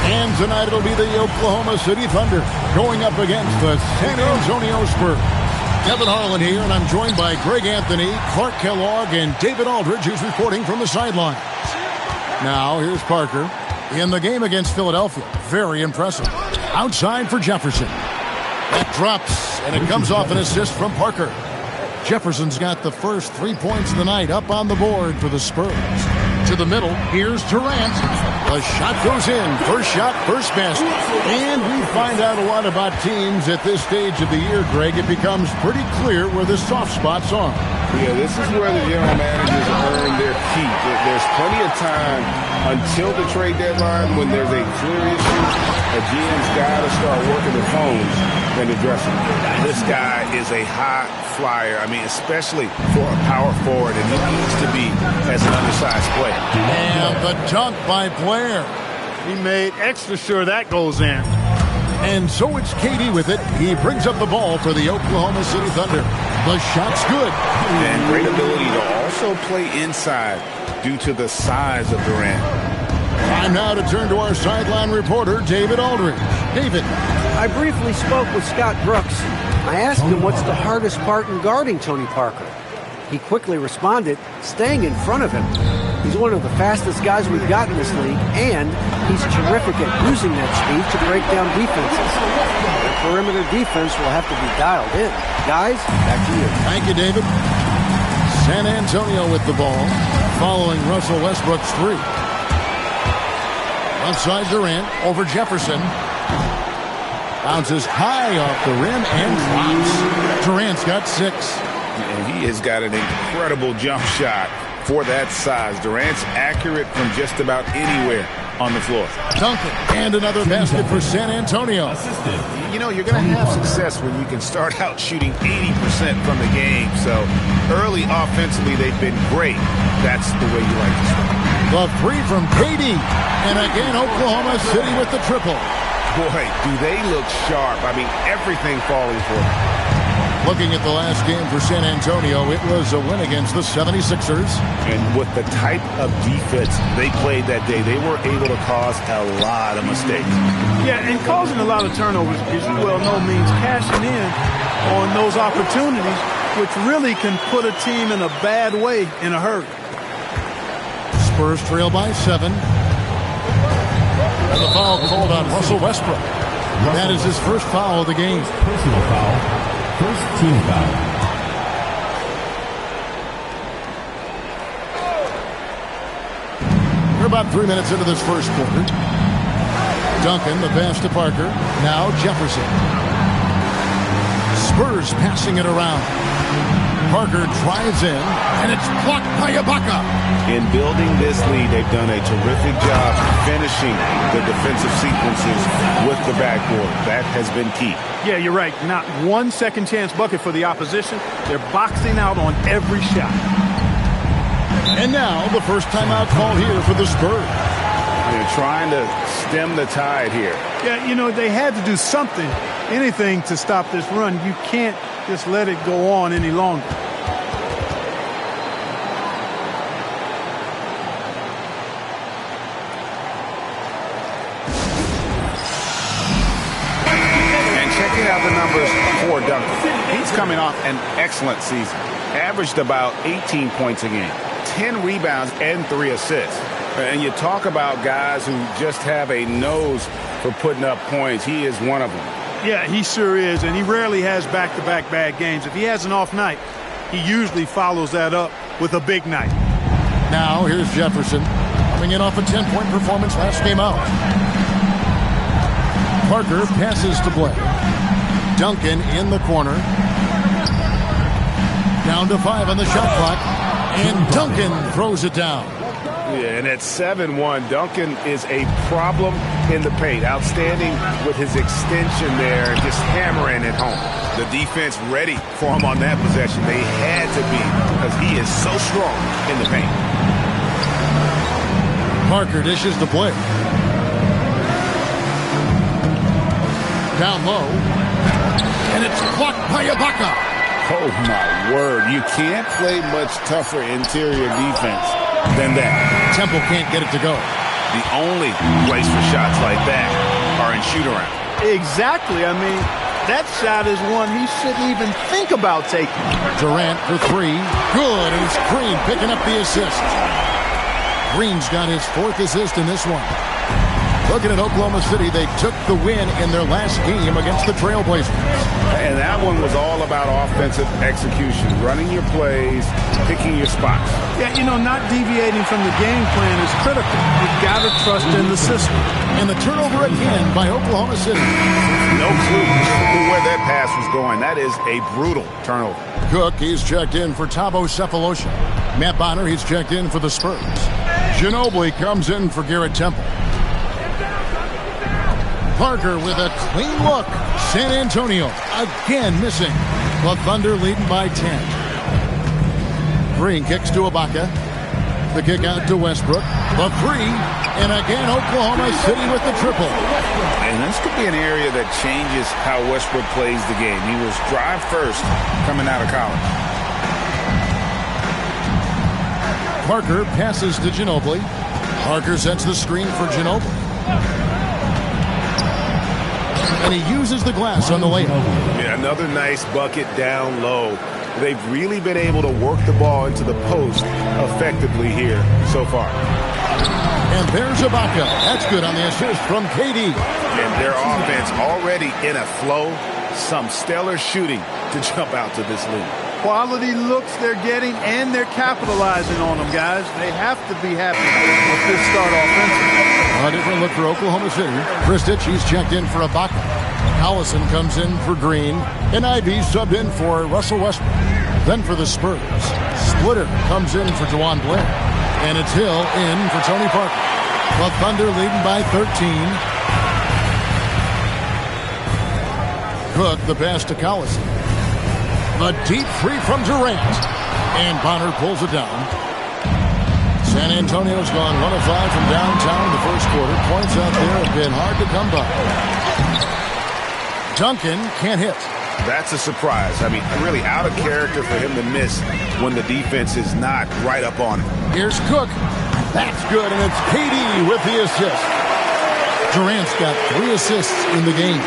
And tonight it'll be the Oklahoma City Thunder going up against the San Antonio Spurs. Kevin Harlan here, and I'm joined by Greg Anthony, Clark Kellogg, and David Aldridge, who's reporting from the sidelines. Now, here's Parker in the game against Philadelphia. Very impressive. Outside for Jefferson. That drops, and it comes off an assist from Parker. Jefferson's got the first 3 points of the night up on the board for the Spurs. To the middle, here's Durant. The shot goes in. First shot, first basket. And we find out a lot about teams at this stage of the year, Greg. It becomes pretty clear where the soft spots are. Yeah, this is where the general managers earn their keep. There's plenty of time until the trade deadline when there's a clear issue. A GM's got to start working the phones and addressing it. This guy is a high flyer. I mean, especially for a power forward, and he needs to be as an undersized player. And the dunk by Blair. He made extra sure that goes in. And so it's KD with it. He brings up the ball for the Oklahoma City Thunder. The shot's good. And great ability to also play inside due to the size of Durant. Time now to turn to our sideline reporter, David Aldridge. David. I briefly spoke with Scott Brooks. I asked him what's the hardest part in guarding Tony Parker. He quickly responded, staying in front of him. He's one of the fastest guys we've got in this league, and he's terrific at using that speed to break down defenses. The perimeter defense will have to be dialed in. Guys, back to you. Thank you, David. San Antonio with the ball, following Russell Westbrook's three. Outside Durant, over Jefferson. Bounces high off the rim and drops. Durant's got 6. And he has got an incredible jump shot for that size. Durant's accurate from just about anywhere on the floor. Duncan, and another basket for San Antonio. You know, you're going to have success when you can start out shooting 80% from the game. So early offensively, they've been great. That's the way you like to start. The three from KD. And again, Oklahoma City with the triple. Boy, do they look sharp. I mean, everything falling for them. Looking at the last game for San Antonio, it was a win against the 76ers. And with the type of defense they played that day, they were able to cause a lot of mistakes. Yeah, and causing a lot of turnovers, as you well know, means cashing in on those opportunities, which really can put a team in a bad way in a hurry. Spurs trail by 7. And the foul called on Russell Westbrook. That is his first foul of the game. Personal foul. First team foul. We're about 3 minutes into this first quarter. Duncan, the pass to Parker. Now Jefferson. Spurs passing it around. Parker drives in, and it's blocked by Ibaka. In building this lead, they've done a terrific job finishing the defensive sequences with the backboard. That has been key. Yeah, you're right. Not one second chance bucket for the opposition. They're boxing out on every shot. And now the first timeout call here for the Spurs. They're trying to stem the tide here. Yeah, you know, they had to do something, anything to stop this run. You can't just let it go on any longer. Checking out the numbers for Duncan. He's coming off an excellent season. Averaged about 18 points a game, 10 rebounds, and 3 assists. And you talk about guys who just have a nose for putting up points. He is one of them. Yeah, he sure is, and he rarely has back-to-back bad games. If he has an off night, he usually follows that up with a big night. Now here's Jefferson coming in off a 10-point performance last game out. Parker passes to Blair. Duncan in the corner. Down to 5 on the shot clock. And Duncan throws it down. Yeah, and at 7-1, Duncan is a problem in the paint. Outstanding with his extension there and just hammering it home. The defense ready for him on that possession. They had to be because he is so strong in the paint. Parker dishes to Blair. Down low. And it's blocked by Ibaka. Oh, my word. You can't play much tougher interior defense than that. Temple can't get it to go. The only place for shots like that are in shoot-around. Exactly. I mean, that shot is one he shouldn't even think about taking. Durant for three. Good, and it's Green picking up the assist. Green's got his 4th assist in this one. Looking at Oklahoma City, they took the win in their last game against the Trailblazers. And that one was all about offensive execution, running your plays, picking your spots. Yeah, you know, not deviating from the game plan is critical. You've got to trust in the system. And the turnover again by Oklahoma City. No clue where that pass was going. That is a brutal turnover. Cook, he's checked in for Thabo Sefolosha. Matt Bonner, he's checked in for the Spurs. Ginobili comes in for Garrett Temple. Parker with a clean look. San Antonio again missing. The Thunder leading by 10. Green kicks to Ibaka. The kick out to Westbrook. The three. And again, Oklahoma City with the triple. And this could be an area that changes how Westbrook plays the game. He was drive first coming out of college. Parker passes to Ginobili. Parker sets the screen for Ginobili. And he uses the glass on the layup. Yeah, another nice bucket down low. They've really been able to work the ball into the post effectively here so far. And there's Ibaka. That's good on the assist from KD. And their offense already in a flow. Some stellar shooting to jump out to this lead. Quality looks they're getting, and they're capitalizing on them, guys. They have to be happy with this start offensively. A different look for Oklahoma City. Kristich, he's checked in for Ibaka. Collison comes in for Green. And Ivey subbed in for Russell Westbrook. Then for the Spurs, Splitter comes in for Juwan Blair. And it's Hill in for Tony Parker. The Thunder leading by 13. Cook, the pass to Collison. A deep three from Durant. And Bonner pulls it down. San Antonio's gone 1 of 5 from downtown in the first quarter. Points out there have been hard to come by. Duncan can't hit. That's a surprise. I mean, really out of character for him to miss when the defense is not right up on him. Here's Cook. That's good, and it's KD with the assist. Durant's got 3 assists in the game.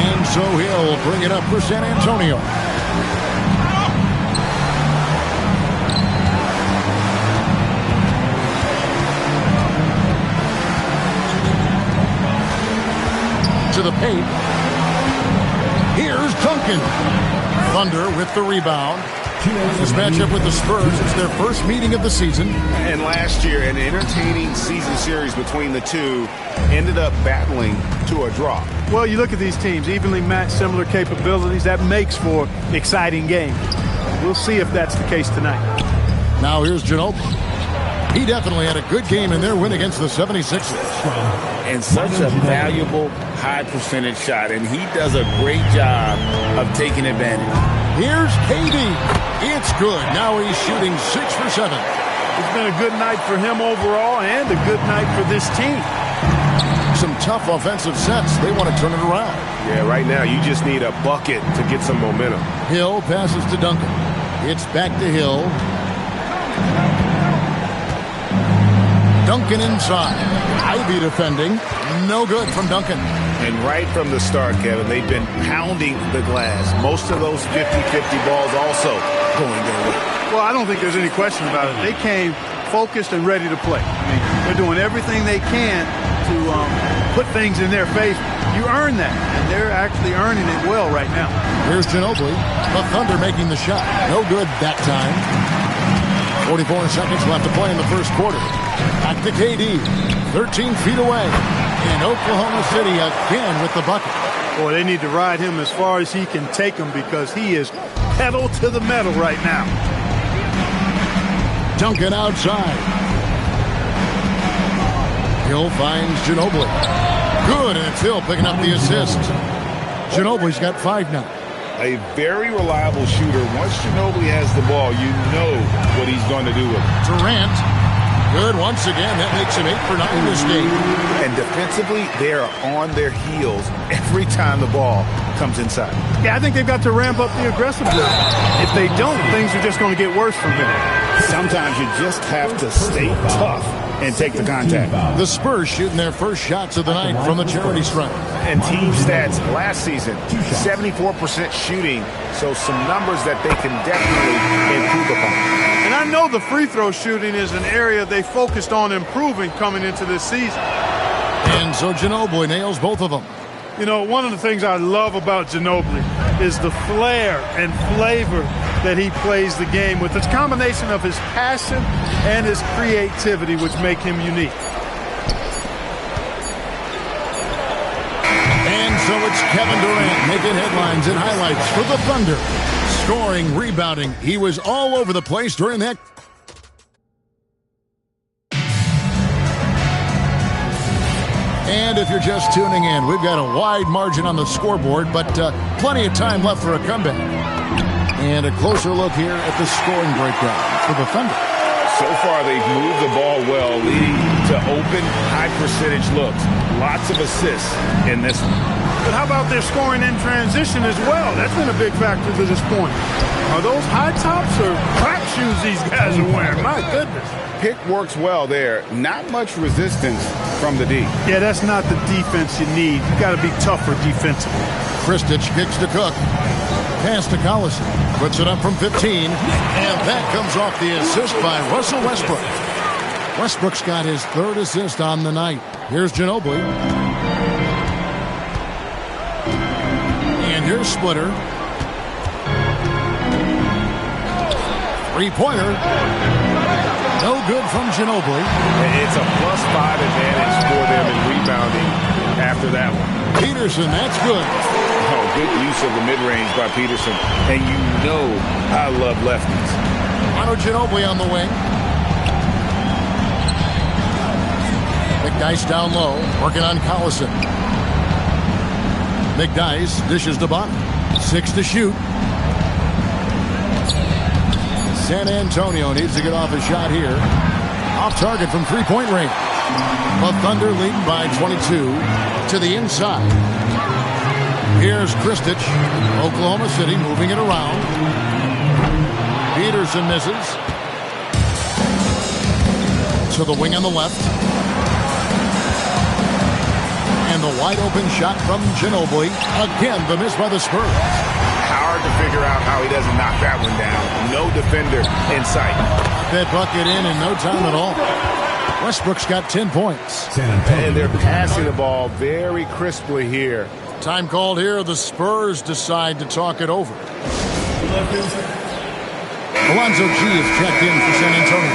And so he'll bring it up for San Antonio. To the paint. Here's Duncan. Thunder with the rebound. This matchup with the Spurs is their first meeting of the season. And last year, an entertaining season series between the two ended up battling to a draw. Well, you look at these teams, evenly matched, similar capabilities. That makes for exciting games. We'll see if that's the case tonight. Now here's Ginobili. He definitely had a good game in their win against the 76ers. And such a valuable high-percentage shot, and he does a great job of taking advantage. Here's KD. It's good. Now he's shooting 6 for 7. It's been a good night for him overall and a good night for this team. Some tough offensive sets. They want to turn it around. Yeah, right now you just need a bucket to get some momentum. Hill passes to Duncan. It's back to Hill. Duncan inside. Ivey defending. No good from Duncan. And right from the start, Kevin, they've been pounding the glass. Most of those 50-50 balls also going their way. Well, I don't think there's any question about it. They came focused and ready to play. I mean, they're doing everything they can to put things in their face. You earn that, and they're actually earning it well right now. Here's Ginobili. The Thunder making the shot. No good that time. 44 seconds left to play in the first quarter. Back to KD. 13 feet away. And Oklahoma City again with the bucket. Boy, they need to ride him as far as he can take him because he is pedal to the metal right now. Duncan outside. Hill finds Ginobili. Good, and it's Hill picking up the assist. Ginobili's got 5 now. A very reliable shooter. Once Ginobili has the ball, you know what he's going to do with it. Durant. Good once again. That makes him 8 for 9 in this game. And defensively, they are on their heels every time the ball comes inside. Yeah, I think they've got to ramp up the aggressiveness. If they don't, things are just going to get worse from here. Sometimes you just have to stay tough and take the contact. The Spurs shooting their first shots of the night from the charity stripe. And team stats last season, 74% shooting, so some numbers that they can definitely improve upon. And I know the free throw shooting is an area they focused on improving coming into this season. And so Ginobili nails both of them. You know, one of the things I love about Ginobili is the flair and flavor that he plays the game with. It's a combination of his passion and his creativity which make him unique. And so it's Kevin Durant making headlines and highlights for the Thunder. Scoring, rebounding. He was all over the place during that. And if you're just tuning in, we've got a wide margin on the scoreboard, but plenty of time left for a comeback. And a closer look here at the scoring breakdown for the Thunder. So far, they've moved the ball well, leading to open, high-percentage looks. Lots of assists in this one. But how about their scoring in transition as well? That's been a big factor to this point. Are those high tops or crack shoes these guys are wearing? My goodness. Pick works well there. Not much resistance from the D. Yeah, that's not the defense you need. You got to be tougher defensively. Kristich kicks to Cook. Pass to Collison. Puts it up from 15. And that comes off the assist by Russell Westbrook. Westbrook's got his third assist on the night. Here's Ginobili. And here's Splitter. Three-pointer. No good from Ginobili. It's a +5 advantage for them in rebounding after that one. Peterson, that's good. Oh, good use of the mid-range by Peterson. And you know I love lefties. Manu Ginobili on the wing. McDyess down low, working on Collison. McDyess dishes to bottom. 6 to shoot. San Antonio needs to get off a shot here. Off target from three-point range. The Thunder leading by 22 to the inside. Here's Kristich. Oklahoma City moving it around. Peterson misses. To the wing on the left. And the wide open shot from Ginobili. Again, the miss by the Spurs. Hard to figure out how he doesn't knock that one down. No defender in sight. That bucket in no time at all. Westbrook's got 10 points. And they're passing the ball very crisply here. Time called here. The Spurs decide to talk it over. Alonzo G is checked in for San Antonio.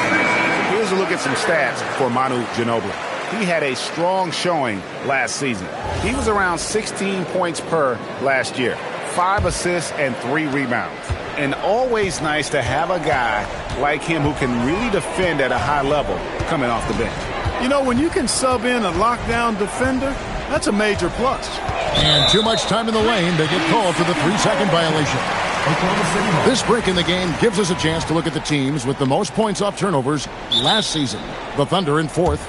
Here's a look at some stats for Manu Ginobili. He had a strong showing last season. He was around 16 points per last year. 5 assists and 3 rebounds. And always nice to have a guy like him who can really defend at a high level coming off the bench. You know, when you can sub in a lockdown defender, that's a major plus. And too much time in the lane. They get called for the 3-second violation. This break in the game gives us a chance to look at the teams with the most points off turnovers last season. The Thunder in 4th.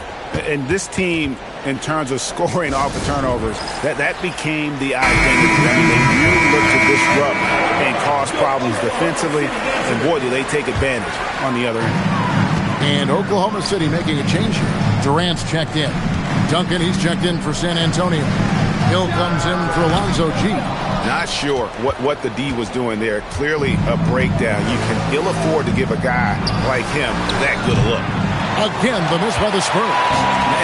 And this team, in terms of scoring off the turnovers, that became the identity. I mean, they really look to disrupt and cause problems defensively, and boy, do they take advantage on the other end. And Oklahoma City making a change here. Durant's checked in. Duncan, he's checked in for San Antonio. Hill comes in for Alonzo G. Not sure what the D was doing there. Clearly a breakdown. You can ill afford to give a guy like him that good a look. Again, the miss by the Spurs.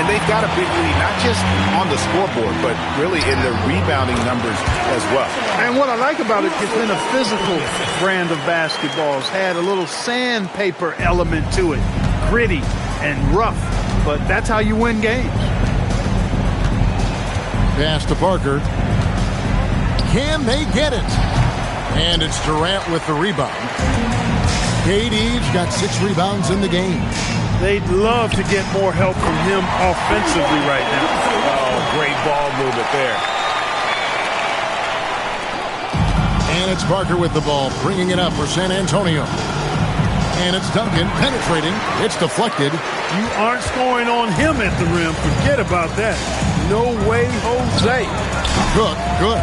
And they've got a big lead, not just on the scoreboard, but really in the rebounding numbers as well. And what I like about it, it's been a physical brand of basketball. It's had a little sandpaper element to it. Gritty and rough, but that's how you win games. Pass to Parker. Can they get it? And it's Durant with the rebound. KD's got 6 rebounds in the game. They'd love to get more help from him offensively right now. Oh, great ball movement there. And it's Parker with the ball, bringing it up for San Antonio. And it's Duncan penetrating. It's deflected. You aren't scoring on him at the rim. Forget about that. No way, Jose. Cook, good.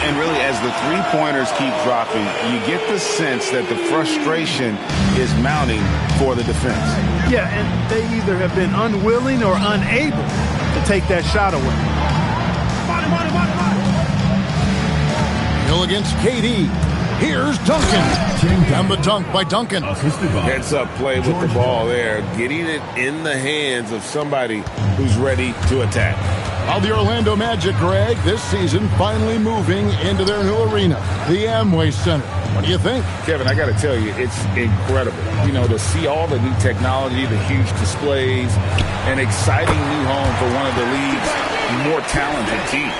And really, as the three-pointers keep dropping, you get the sense that the frustration is mounting for the defense. Yeah, and they either have been unwilling or unable to take that shot away. Hill against KD. Here's Duncan. And the dunk by Duncan. Heads-up play with the ball there, getting it in the hands of somebody who's ready to attack. While the Orlando Magic, Greg, this season finally moving into their new arena, the Amway Center. What do you think? Kevin, I got to tell you, it's incredible. You know, to see all the new technology, the huge displays, an exciting new home for one of the league's more talented teams.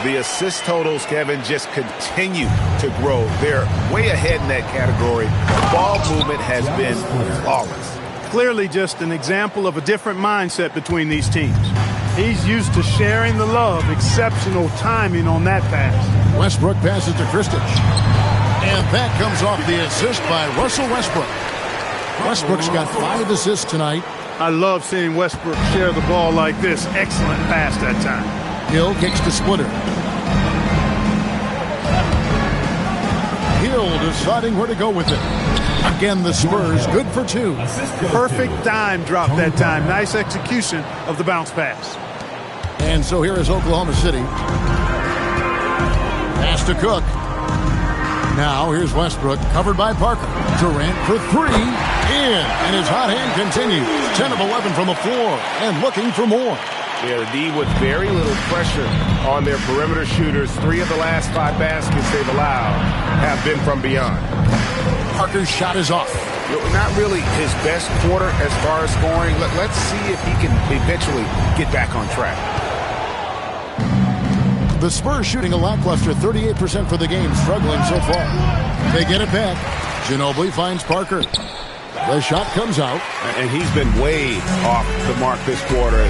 The assist totals, Kevin, just continue to grow. They're way ahead in that category. Ball movement has been flawless. Clearly just an example of a different mindset between these teams. He's used to sharing the love. Exceptional timing on that pass. Westbrook passes to Kristich. And that comes off the assist by Russell Westbrook. Westbrook's got 5 assists tonight. I love seeing Westbrook share the ball like this. Excellent pass that time. Hill kicks to Splitter. Hill deciding where to go with it. Again, the Spurs good for 2. Perfect dime drop that time. Nice execution of the bounce pass. And so here is Oklahoma City. Pass to Cook. Now here's Westbrook, covered by Parker. Durant for 3. In. And his hot hand continues. 10 of 11 from the floor. And looking for more. Yeah, the D with very little pressure on their perimeter shooters. 3 of the last 5 baskets they've allowed have been from beyond. Parker's shot is off. Not really his best quarter as far as scoring. Let's see if he can eventually get back on track. The Spurs shooting a lackluster 38% for the game, struggling so far. They get it back. Ginobili finds Parker. The shot comes out. And he's been way off the mark this quarter.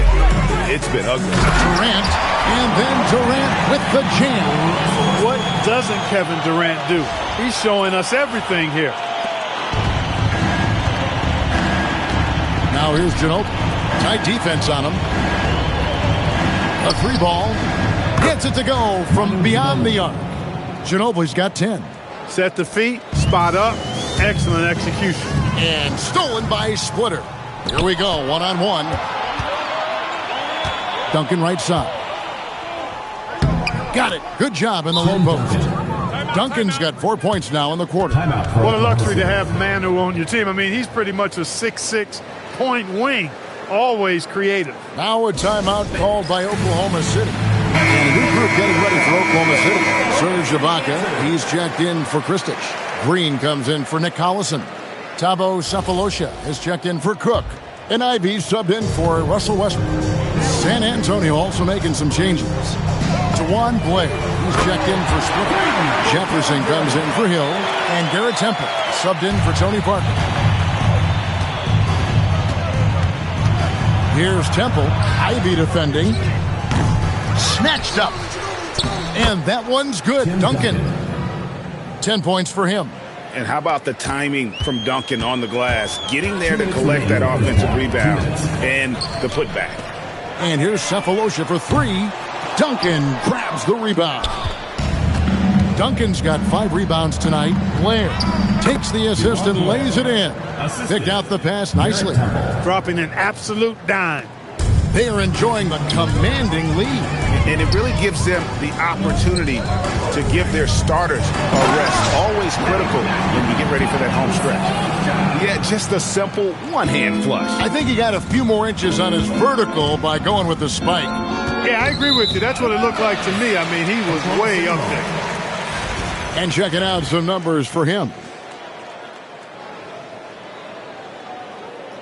It's been ugly. Durant, and then Durant with the jam. What doesn't Kevin Durant do? He's showing us everything here. Now here's Ginobili. Tight defense on him. A 3-ball. Gets it to go from beyond the arc. Ginobili's got 10. Set the feet, spot up, excellent execution. And stolen by Splitter. Here we go, one-on-one. Duncan right side. Got it. Good job in the low post. Duncan's got 4 points now in the quarter. What a luxury to have Manu on your team. I mean, he's pretty much a 6'6" point wing. Always creative. Now a timeout called by Oklahoma City. And a new group getting ready for Oklahoma City. Serge Ibaka, he's checked in for Kristich. Green comes in for Nick Collison. Thabo Sefolosha has checked in for Cook. And Ivy subbed in for Russell Westbrook. San Antonio also making some changes. Tawan Blair, he's checked in for Splitter. Jefferson comes in for Hill. And Garrett Temple subbed in for Tony Parker. Here's Temple. Ivy defending. Snatched up. And that one's good. Duncan. 10 points for him. And how about the timing from Duncan on the glass? Getting there to collect that offensive rebound and the putback. And here's Sefolosha for 3. Duncan grabs the rebound. Duncan's got 5 rebounds tonight. Blair takes the assist and lays it in. Picked out the pass nicely. Dropping an absolute dime. They are enjoying the commanding lead. And it really gives them the opportunity to give their starters a rest. Always critical when you get ready for that home stretch. Yeah, just a simple one-hand flush. I think he got a few more inches on his vertical by going with the spike. Yeah, I agree with you. That's what it looked like to me. I mean, he was way up there. And checking out some numbers for him.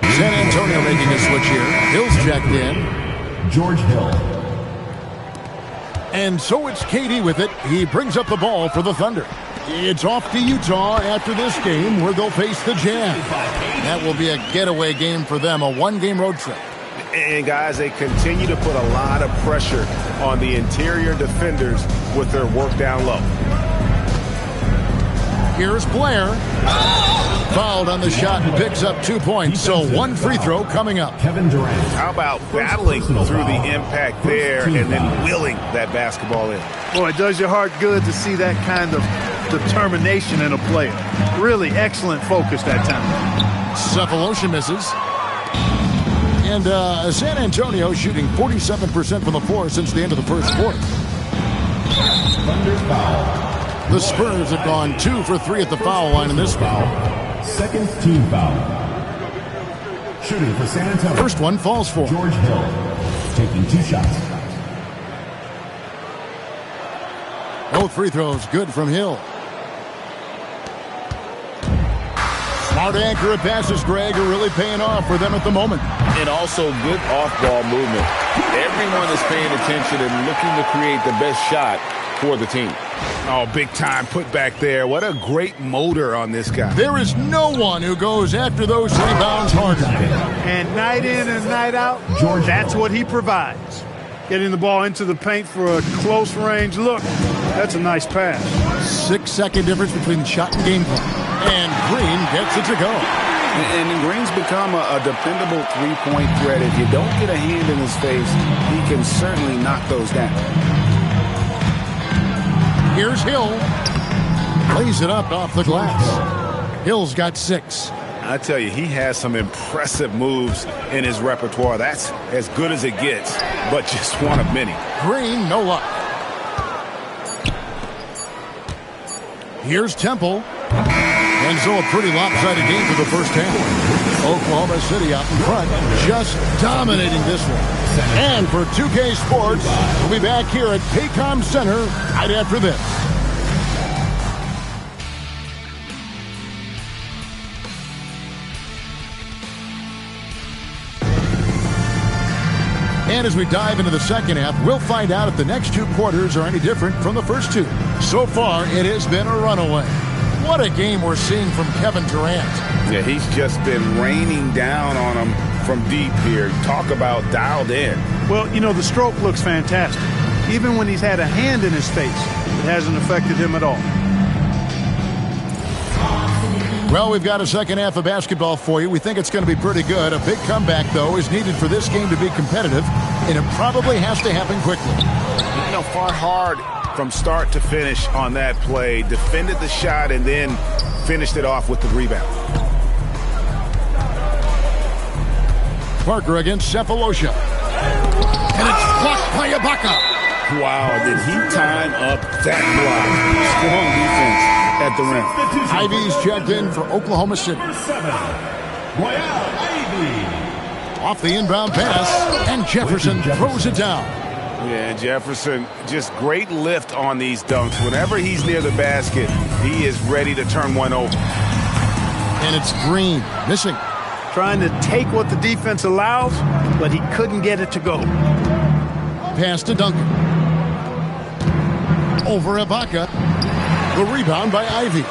San Antonio making a switch here. Hill's checked in. George Hill. And so it's KD with it. He brings up the ball for the Thunder. It's off to Utah after this game where they'll face the Jazz. That will be a getaway game for them, a 1-game road trip. And guys, they continue to put a lot of pressure on the interior defenders with their work down low. Here's Blair. fouled on the shot and picks up 2 points. So one free throw coming up. Kevin Durant. How about battling through the impact there and then willing that basketball in? Boy, it does your heart good to see that kind of determination in a player. Really excellent focus that time. Cephalosha misses. And San Antonio shooting 47% from the floor since the end of the first quarter. Thunder foul. The Spurs have gone 2 for 3 at the foul line in this foul. Second team foul. Shooting for San Antonio. First one falls for George Hill. Taking 2 shots. Both free throws good from Hill. Smart accurate passes, Greg, are really paying off for them at the moment. And also good off-ball movement. Everyone is paying attention and looking to create the best shot for the team. Oh, big time put back there. What a great motor on this guy. There is no one who goes after those rebounds harder. And night in and night out, that's what he provides. Getting the ball into the paint for a close range look. That's a nice pass. 6-second difference between shot and game plan. And Green gets it to go. And Green's become a dependable three-point threat. If you don't get a hand in his face, he can certainly knock those down. Here's Hill. Lays it up off the glass. Hill's got 6. I tell you, he has some impressive moves in his repertoire. That's as good as it gets, but just one of many. Green, no luck. Here's Temple. And so a pretty lopsided game for the first half. Oklahoma City out in front, just dominating this one. And for 2K Sports, we'll be back here at Paycom Center right after this. And as we dive into the second half, we'll find out if the next 2 quarters are any different from the first 2. So far, it has been a runaway. What a game we're seeing from Kevin Durant. Yeah, he's just been raining down on him from deep here. Talk about dialed in. Well, you know, the stroke looks fantastic. Even when he's had a hand in his face, it hasn't affected him at all. Well, we've got a second half of basketball for you. We think it's going to be pretty good. A big comeback, though, is needed for this game to be competitive, and it probably has to happen quickly. You know, fought hard from start to finish on that play. Defended the shot and then finished it off with the rebound. Parker against Cephalosha. And it's blocked by Ibaka. Wow, did he time up that block? Strong defense at the rim. Ivy's checked in for Oklahoma City. Off the inbound pass, and Jefferson throws it down. Yeah, Jefferson, just great lift on these dunks. Whenever he's near the basket, he is ready to turn one over. And it's Green, missing. Trying to take what the defense allows, but he couldn't get it to go. Pass to Duncan. Over Ibaka. The rebound by Ivy.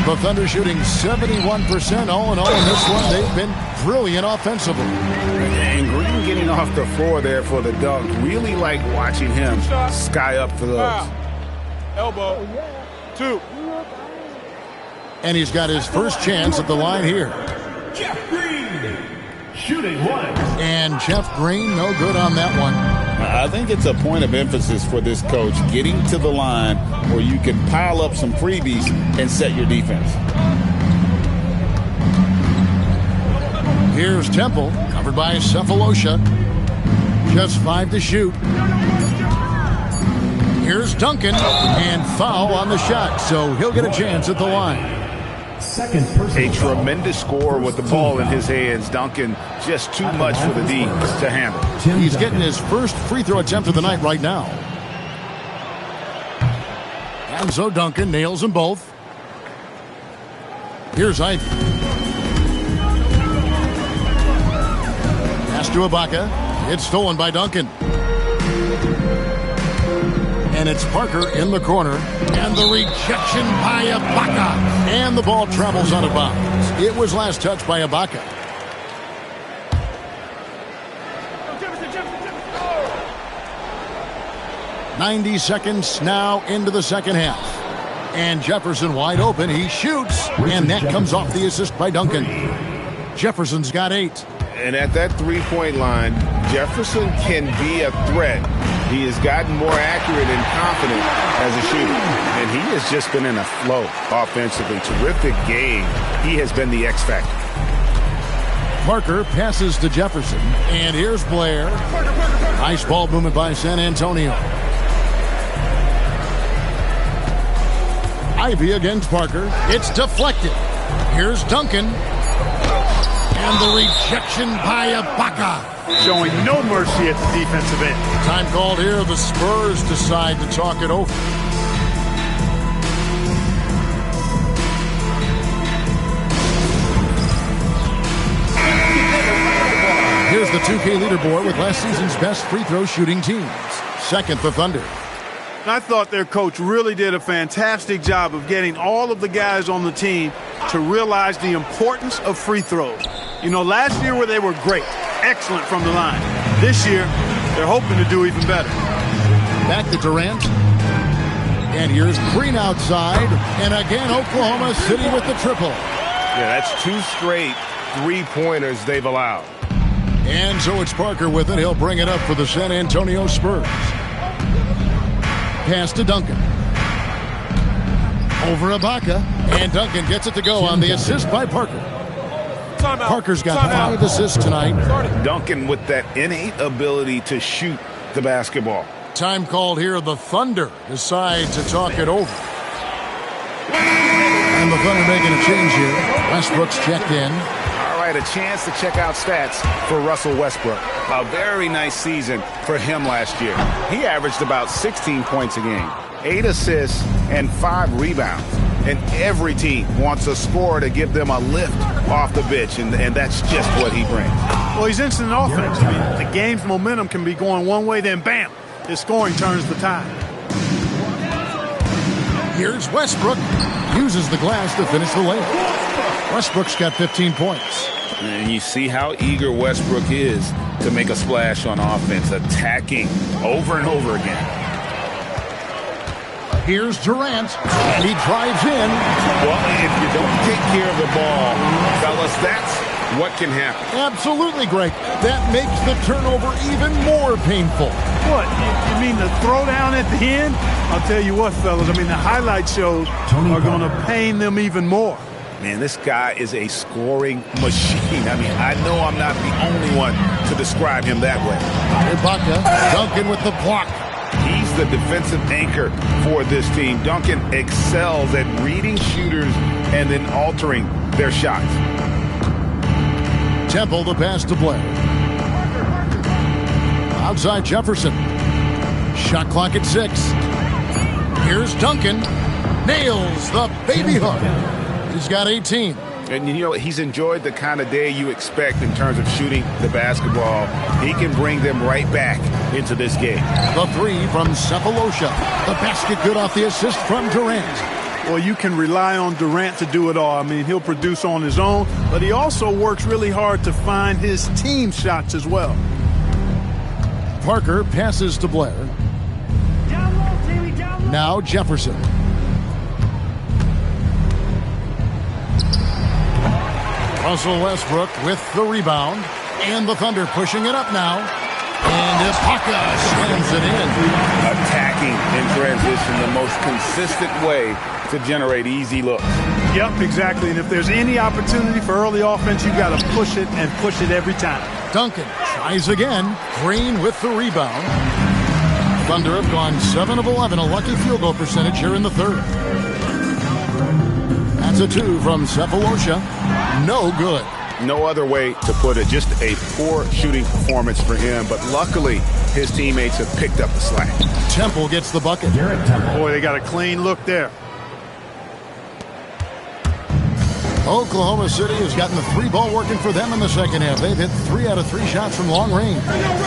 The Thunder shooting 71% all in all in this one. They've been brilliant offensively. And Green getting off the floor there for the dunk. Really like watching him sky up for those. Elbow. 2. And he's got his first chance at the line here. Jeff Green, shooting 1. And Jeff Green, no good on that one. I think it's a point of emphasis for this coach, getting to the line where you can pile up some freebies and set your defense. Here's Temple, covered by Cephalosha. Just 5 to shoot. Here's Duncan, and foul on the shot, so he'll get a chance at the line. A tremendous score with the ball in his hands. Duncan, just too much for the D to handle. He's getting his first free throw attempt of the night right now. And so Duncan nails them both. Here's Ivy. Pass to Ibaka. It's stolen by Duncan. And it's Parker in the corner. And the rejection by Ibaka. And the ball travels out of bounds. It was last touched by Ibaka. Jefferson. 90 seconds now into the second half. And Jefferson wide open. He shoots. And that comes off the assist by Duncan. Jefferson's got 8. And at that three-point line, Jefferson can be a threat. He has gotten more accurate and confident as a shooter. And he has just been in a flow offensively. Terrific game. He has been the X factor. Parker passes to Jefferson. And here's Blair. Nice ball movement by San Antonio. Ivy against Parker. It's deflected. Here's Duncan. And the rejection by Ibaka. Showing no mercy at the defensive end. Time called here. The Spurs decide to talk it over. Here's the 2K leaderboard with last season's best free throw shooting teams. Second, the Thunder. I thought their coach really did a fantastic job of getting all of the guys on the team to realize the importance of free throws. You know, last year where they were great, excellent from the line. This year, they're hoping to do even better. Back to Durant. And here's Green outside. And again, Oklahoma City with the triple. Yeah, that's 2 straight three-pointers they've allowed. And so it's Parker with it. He'll bring it up for the San Antonio Spurs. Pass to Duncan. Over Ibaka. And Duncan gets it to go on the assist by Parker. Parker's got 5 assists tonight. Duncan with that innate ability to shoot the basketball. Time called here. The Thunder decide to talk it over. And the Thunder making a change here. Westbrook's checked in. All right, a chance to check out stats for Russell Westbrook. A very nice season for him last year. He averaged about 16 points a game, 8 assists, and 5 rebounds. And every team wants a scorer to give them a lift off the bench, and that's just what he brings. Well, he's instant offense. I mean, the game's momentum can be going one way, then bam, his scoring turns the tide. Here's Westbrook. Uses the glass to finish the layup. Westbrook's got 15 points. And you see how eager Westbrook is to make a splash on offense, attacking over and over again. Here's Durant, and he drives in. Well, if you don't take care of the ball, fellas, that's what can happen. Absolutely, Greg. That makes the turnover even more painful. What? You mean the throwdown at the end? I'll tell you what, fellas. I mean, the highlight shows are going to pain them even more. Man, this guy is a scoring machine. I mean, I know I'm not the only one to describe him that way. Ibaka, Duncan with the block. He's the defensive anchor for this team. Duncan excels at reading shooters and then altering their shots. Temple the pass to Blair. Outside Jefferson. Shot clock at 6. Here's Duncan. Nails the baby hook. He's got 18. And, you know, he's enjoyed the kind of day you expect in terms of shooting the basketball. He can bring them right back into this game. The 3 from Cephalosha. The basket good off the assist from Durant. Well, you can rely on Durant to do it all. I mean, he'll produce on his own, but he also works really hard to find his team shots as well. Parker passes to Blair. Now Jefferson. Russell Westbrook with the rebound. And the Thunder pushing it up now. And Ibaka slams it in. Attacking in transition, the most consistent way to generate easy looks. Yep, exactly. And if there's any opportunity for early offense, you got to push it and push it every time. Duncan tries again. Green with the rebound. Thunder have gone 7 of 11, a lucky field goal percentage here in the third. That's a 2 from Cephalosha. No good. No other way to put it. Just a poor shooting performance for him. But luckily, his teammates have picked up the slack. Temple gets the bucket. Boy, they got a clean look there. Oklahoma City has gotten the 3-ball working for them in the second half. They've hit 3 out of 3 shots from long range.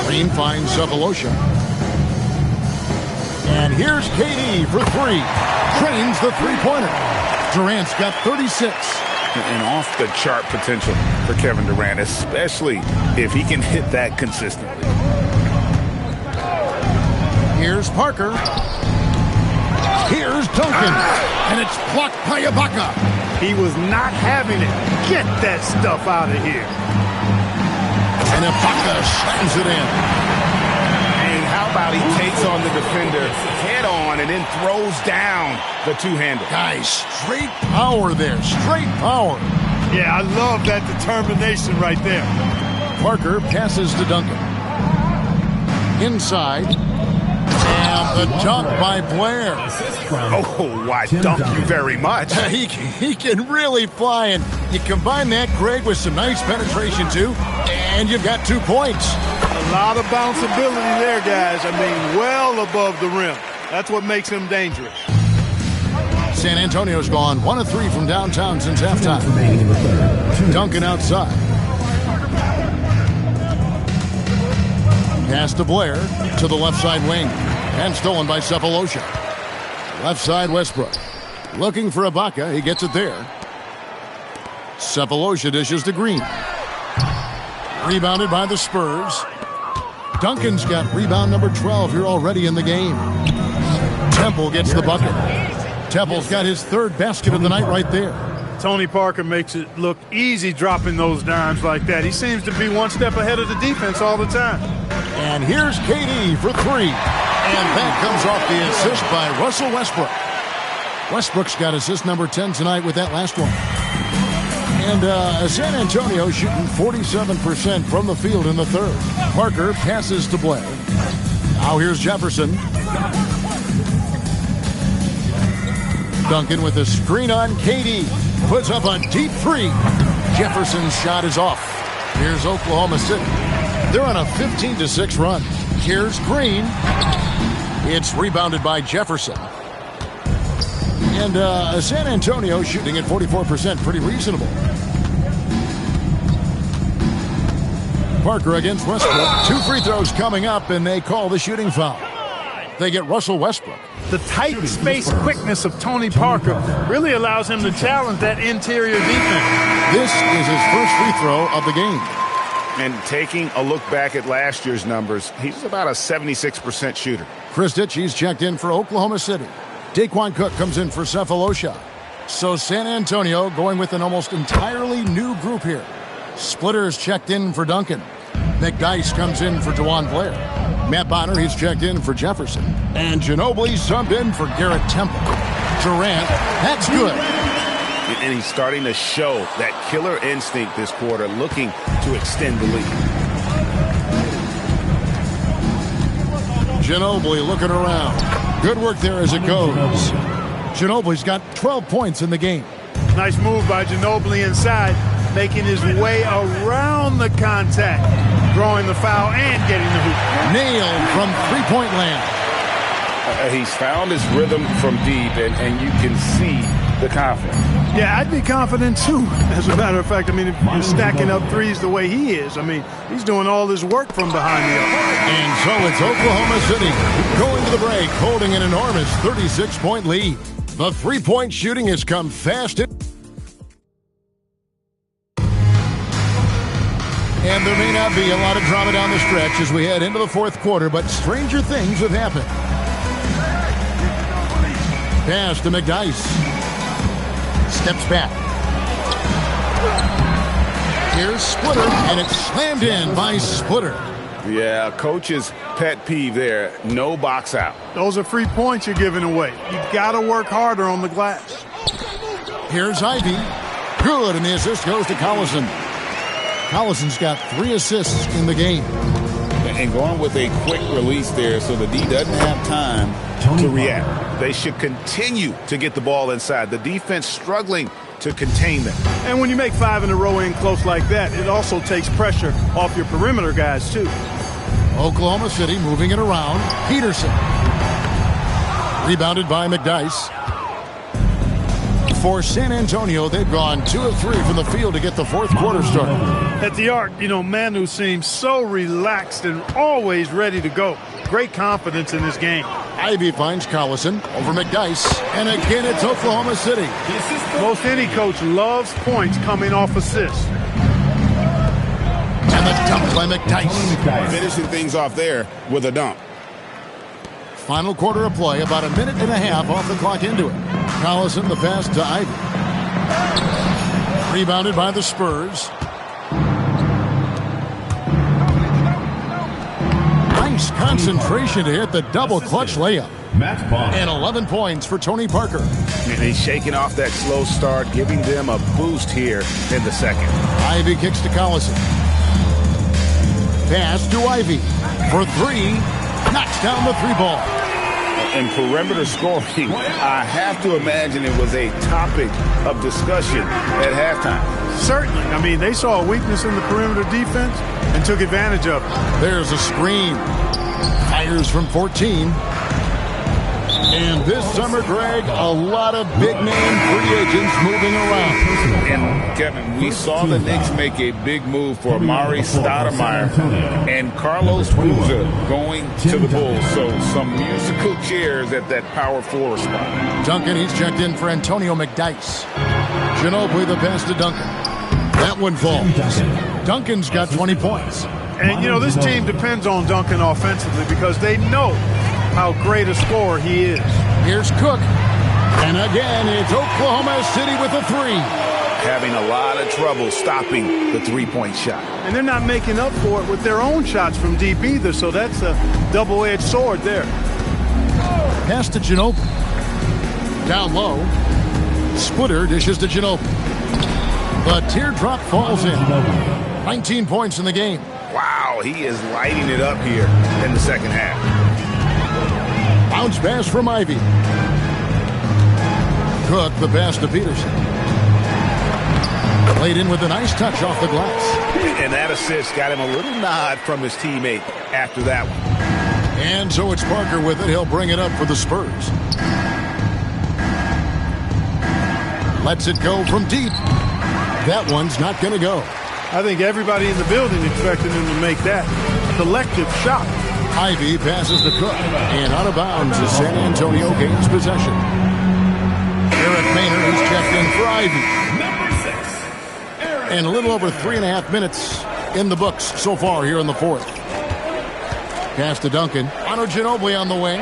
Green finds Cephalosha. And here's KD for 3. Trains the three-pointer. Durant's got 36. And off-the-chart potential for Kevin Durant, especially if he can hit that consistently. Here's Parker. Here's Duncan, and it's blocked by Ibaka. He was not having it. Get that stuff out of here. And Ibaka slams it in. And how about he takes on the defender head on and then throws down the two-hander. Guys, straight power there. Straight power. Yeah, I love that determination right there. Parker passes to Duncan. Inside. And the dunk by Blair. Oh, why, thank you very much. He can really fly, and you combine that, Greg, with some nice penetration, too, and you've got 2 points. A lot of bounceability there, guys. I mean, well above the rim. That's what makes him dangerous. San Antonio's gone 1 of 3 from downtown since halftime. Duncan outside. Pass to Blair to the left side wing. And stolen by Sefolosha. Left side Westbrook. Looking for Ibaka. He gets it there. Sefolosha dishes to Green. Rebounded by the Spurs. Duncan's got rebound number 12 here already in the game. Temple gets the bucket. Temple's got his 3rd basket of the night right there. Tony Parker makes it look easy dropping those dimes like that. He seems to be 1 step ahead of the defense all the time. And here's KD for 3. And that comes off the assist by Russell Westbrook. Westbrook's got assist number 10 tonight with that last one. And San Antonio shooting 47% from the field in the 3rd. Parker passes to Blair. Now here's Jefferson. Duncan with a screen on KD. Puts up a deep 3. Jefferson's shot is off. Here's Oklahoma City. They're on a 15-6 run. Here's Green. It's rebounded by Jefferson. And San Antonio shooting at 44%, pretty reasonable. Parker against Westbrook. 2 free throws coming up, and they call the shooting foul. They get Russell Westbrook. The tight space quickness of Tony Parker really allows him to challenge that interior defense. This is his first free throw of the game. And taking a look back at last year's numbers, he's about a 76% shooter. Chris Ditchie's checked in for Oklahoma City. Daquan Cook comes in for Sefolosha. So San Antonio going with an almost entirely new group here. Splitter's checked in for Duncan. McDyess comes in for DeJuan Blair. Matt Bonner, he's checked in for Jefferson. And Ginobili subbed in for Garrett Temple. Durant, that's good. And he's starting to show that killer instinct this quarter, looking to extend the lead. Ginobili looking around. Good work there as it goes. Ginobili's got 12 points in the game. Nice move by Ginobili inside, making his way around the contact, drawing the foul and getting the hoop. Nailed from three-point land. He's found his rhythm from deep, and you can see the confidence. Yeah, I'd be confident too. As a matter of fact, I mean, if you're stacking up threes the way he is, I mean, he's doing all this work from behind the arc. And so it's Oklahoma City going to the break, holding an enormous 36-point lead. The three-point shooting has come fast. And there may not be a lot of drama down the stretch as we head into the fourth quarter, but stranger things have happened. Pass to McDyess. Steps back. Here's Splitter, and it's slammed in by Splitter. Yeah, coach's pet peeve there. No box out. Those are free points you're giving away. You got to work harder on the glass. Here's Ivy. Good, and the assist goes to Collison. Collison's got 3 assists in the game. And going with a quick release there so the D doesn't have time to react. They should continue to get the ball inside. The defense struggling to contain them. And when you make 5 in a row in close like that, it also takes pressure off your perimeter guys, too. Oklahoma City moving it around. Peterson. Rebounded by McDyess. For San Antonio, they've gone 2 of 3 from the field to get the fourth quarter started. At the arc, you know, Manu seems so relaxed and always ready to go. Great confidence in this game. Ivy finds Collison over McDyess. And again, it's Oklahoma City. Most any coach loves points coming off assists. And the dunk by McDyess. Finishing things off there with a dunk. Final quarter of play, about a minute and a half off the clock into it. Collison the pass to Ivey. Rebounded by the Spurs. Nice concentration to hit the double clutch layup. And 11 points for Tony Parker. And he's shaking off that slow start, giving them a boost here in the second. Ivey kicks to Collison. Pass to Ivey for three. Knocks down the three ball. And perimeter scoring, I have to imagine it was a topic of discussion at halftime. Certainly. I mean, they saw a weakness in the perimeter defense and took advantage of it. There's a screen. Fires from 14. And this summer, Greg, a lot of big-name free agents moving around. And, Kevin, we saw the Knicks make a big move for Amari Stoudemire and Carlos Boozer going to the Bulls. So some musical chairs at that power forward spot. Duncan, he's checked in for Antonio McDyess. Ginobili the pass to Duncan. That one falls. Duncan's got 20 points. And, you know, this team depends on Duncan offensively because they know how great a scorer he is. Here's Cook. And again, it's Oklahoma City with a three. Having a lot of trouble stopping the three-point shot. And they're not making up for it with their own shots from deep either, so that's a double-edged sword there. Pass to Ginobili. Down low. Splitter dishes to Ginobili. The teardrop falls in. 19 points in the game. Wow, he is lighting it up here in the second half. Bounce pass from Ivey. Cook the pass to Peterson. Played in with a nice touch off the glass. And that assist got him a little nod from his teammate after that one. And so it's Parker with it. He'll bring it up for the Spurs. Lets it go from deep. That one's not going to go. I think everybody in the building expected him to make that collective shot. Ivey passes to Cook, and out of bounds as San Antonio gains possession. Eric Maynard is checked in for Ivey. And a little over 3.5 minutes in the books so far here in the fourth. Pass to Duncan. Manu Ginobili on the wing.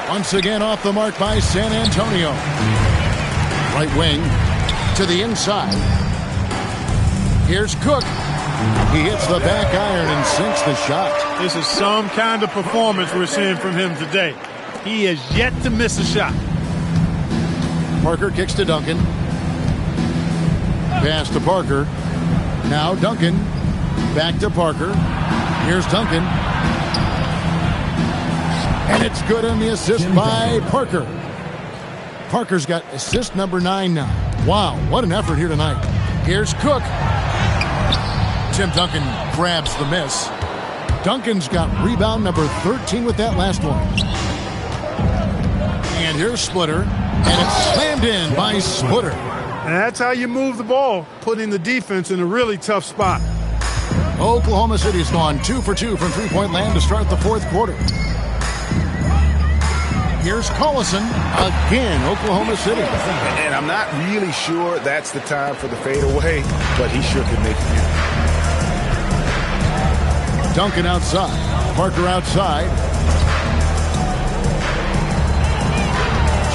Once again off the mark by San Antonio. Right wing to the inside. Here's Cook. He hits the back iron and sinks the shot. This is some kind of performance we're seeing from him today. He has yet to miss a shot. Parker kicks to Duncan. Pass to Parker. Now Duncan. Back to Parker. Here's Duncan. And it's good on the assist by Parker. Parker's got assist number 9 now. Wow, what an effort here tonight. Here's Cook. Tim Duncan grabs the miss. Duncan's got rebound number 13 with that last one. And here's Splitter. And it's slammed in by Splitter. And that's how you move the ball, putting the defense in a really tough spot. Oklahoma City's gone 2 for 2 from three-point land to start the fourth quarter. Here's Collison again, Oklahoma City. And I'm not really sure that's the time for the fadeaway, but he sure can make it. Duncan outside. Parker outside.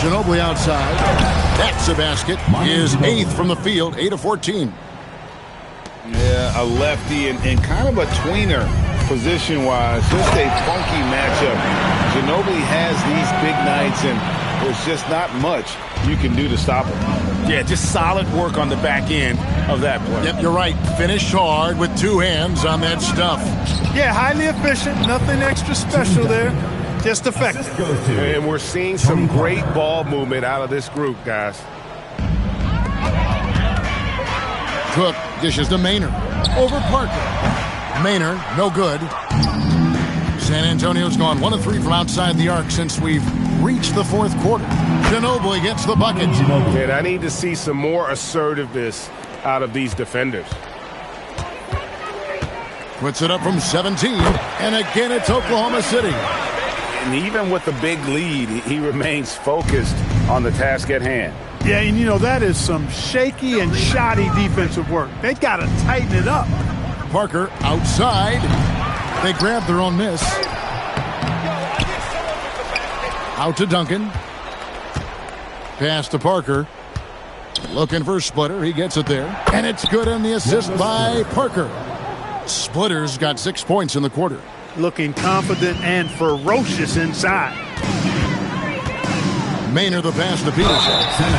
Ginobili outside. That's a basket. His 8th from the field, 8 of 14. Yeah, a lefty and kind of a tweener position-wise. Just a funky matchup. Ginobili has these big nights, and there's just not much you can do to stop him. Yeah, just solid work on the back end of that play. Yep, you're right. Finish hard with 2 hands on that stuff. Yeah, highly efficient. Nothing extra special there. Just effective. And we're seeing some great ball movement out of this group, guys. Cook dishes to Maynard. Over Parker. Maynard, no good. San Antonio's gone 1 of 3 from outside the arc since we've reached the fourth quarter. Ginobili gets the bucket. And I need to see some more assertiveness out of these defenders. Puts it up from 17. And again, it's Oklahoma City. And even with the big lead, he remains focused on the task at hand. Yeah, and you know, that is some shaky and shoddy defensive work. They got to tighten it up. Parker outside. They grab their own miss. Out to Duncan. Pass to Parker. Looking for Splitter. He gets it there. And it's good on the assist by Parker. Splitter's got 6 points in the quarter. Looking confident and ferocious inside. Maynard the pass to Peterson.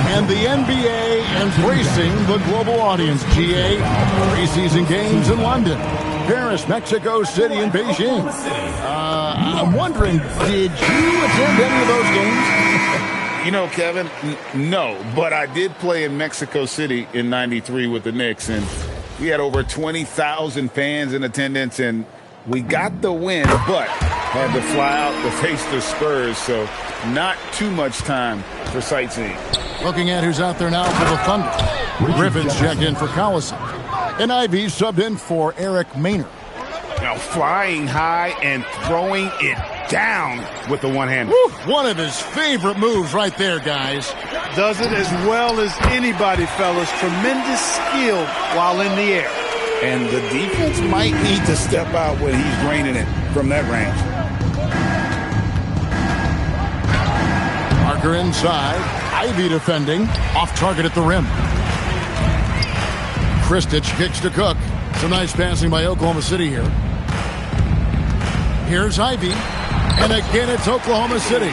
And the NBA embracing the global audience. GA, preseason games in London, Paris, Mexico City, and Beijing. I'm wondering, did you attend any of those games? You know, Kevin, no, but I did play in Mexico City in '93 with the Knicks, and we had over 20,000 fans in attendance, and we got the win, but had to fly out to face the Spurs, so not too much time for sightseeing. Looking at who's out there now for the Thunder. Griffin's checked in for Collison. And Ivy subbed in for Eric Maynard. Now flying high and throwing it down with the one-hander. One of his favorite moves right there, guys. Does it as well as anybody, fellas. Tremendous skill while in the air. And the defense might need to step out when he's draining it from that range. Parker inside. Ivy defending. Off target at the rim. Kristich kicks to Cook. Some nice passing by Oklahoma City here. Here's Ivy. And again, it's Oklahoma City.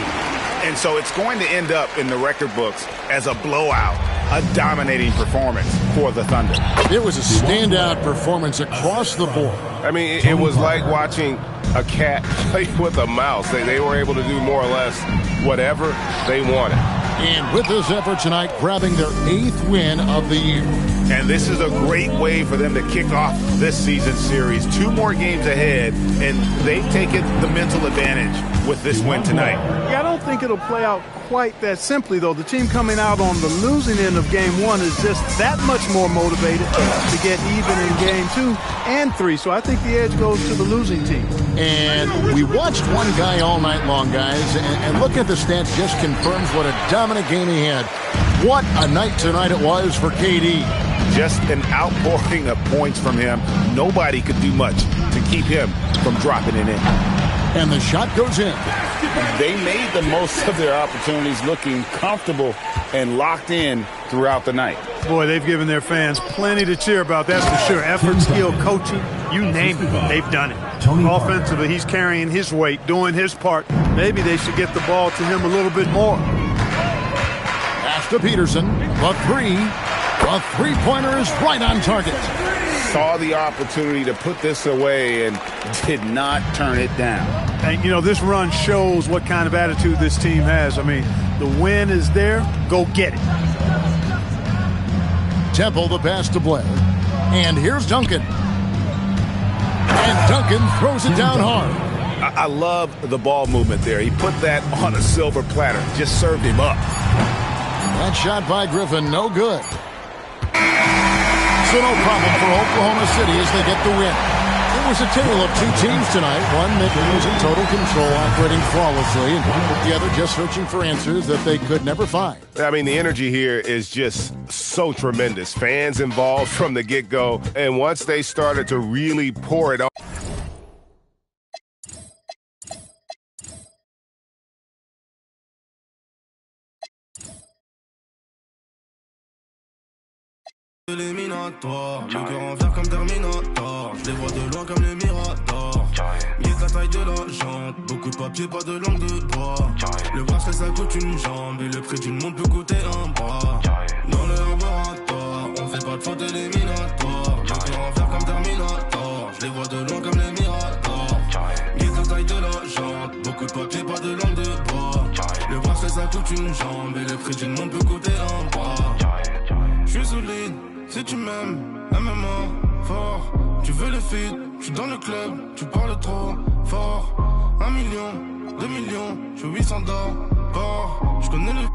And so it's going to end up in the record books as a blowout, a dominating performance for the Thunder. It was a standout performance across the board. I mean, it was like watching a cat play with a mouse. They were able to do more or less whatever they wanted. And with this effort tonight, grabbing their 8th win of the year. And this is a great way for them to kick off this season series. 2 more games ahead, and they've taken the mental advantage with this win tonight. Yeah, I don't think it'll play out quite that simply, though. The team coming out on the losing end of Game 1 is just that much more motivated to get even in Game 2 and 3. So I think the edge goes to the losing team. And we watched one guy all night long, guys, and look at the stats just confirms what a dominant game he had. What a night tonight it was for KD. Just an outpouring of points from him. Nobody could do much to keep him from dropping it in. And the shot goes in. They made the most of their opportunities, looking comfortable and locked in throughout the night. Boy, they've given their fans plenty to cheer about, that's for sure. Effort, skill, coaching, you name it, they've done it. Offensively, he's carrying his weight, doing his part. Maybe they should get the ball to him a little bit more. Pass to Peterson. A three-pointer is right on target. Saw the opportunity to put this away and did not turn it down. And, you know, this run shows what kind of attitude this team has. I mean, the win is there. Go get it. Temple the pass to Blair. And here's Duncan. And Duncan throws it down hard. I love the ball movement there. He put that on a silver platter. Just served him up. That shot by Griffin, no good. So no problem for Oklahoma City as they get the win. It was a tale of 2 teams tonight. One that was in total control, operating flawlessly, and the other just searching for answers that they could never find. I mean, the energy here is just so tremendous. Fans involved from the get-go, and once they started to really pour it on. Éliminatoire, le cœur en fer comme Terminator. Je les vois de loin comme le Mirador. Guise la taille de la jante, beaucoup de papier, pas de langue de bois. Le bracelet ça coûte une jambe et le prix d'une montre peut coûter un bras. Dans le laboratoire, on fait pas de faute éliminatoire. Le cœur en fer comme Terminator. Je les vois de loin comme le Mirador. Guise la taille de la jante, beaucoup de papier, pas de langue de bois. Le bracelet ça coûte une jambe et le prix d'une montre peut coûter un bras. J'suis solide. Si tu m'aimes, MMA, fort. Tu veux le feed, j'suis dans le club, tu parles trop fort. 1 million, 2 millions, j'fais 800 d'or. J'connais le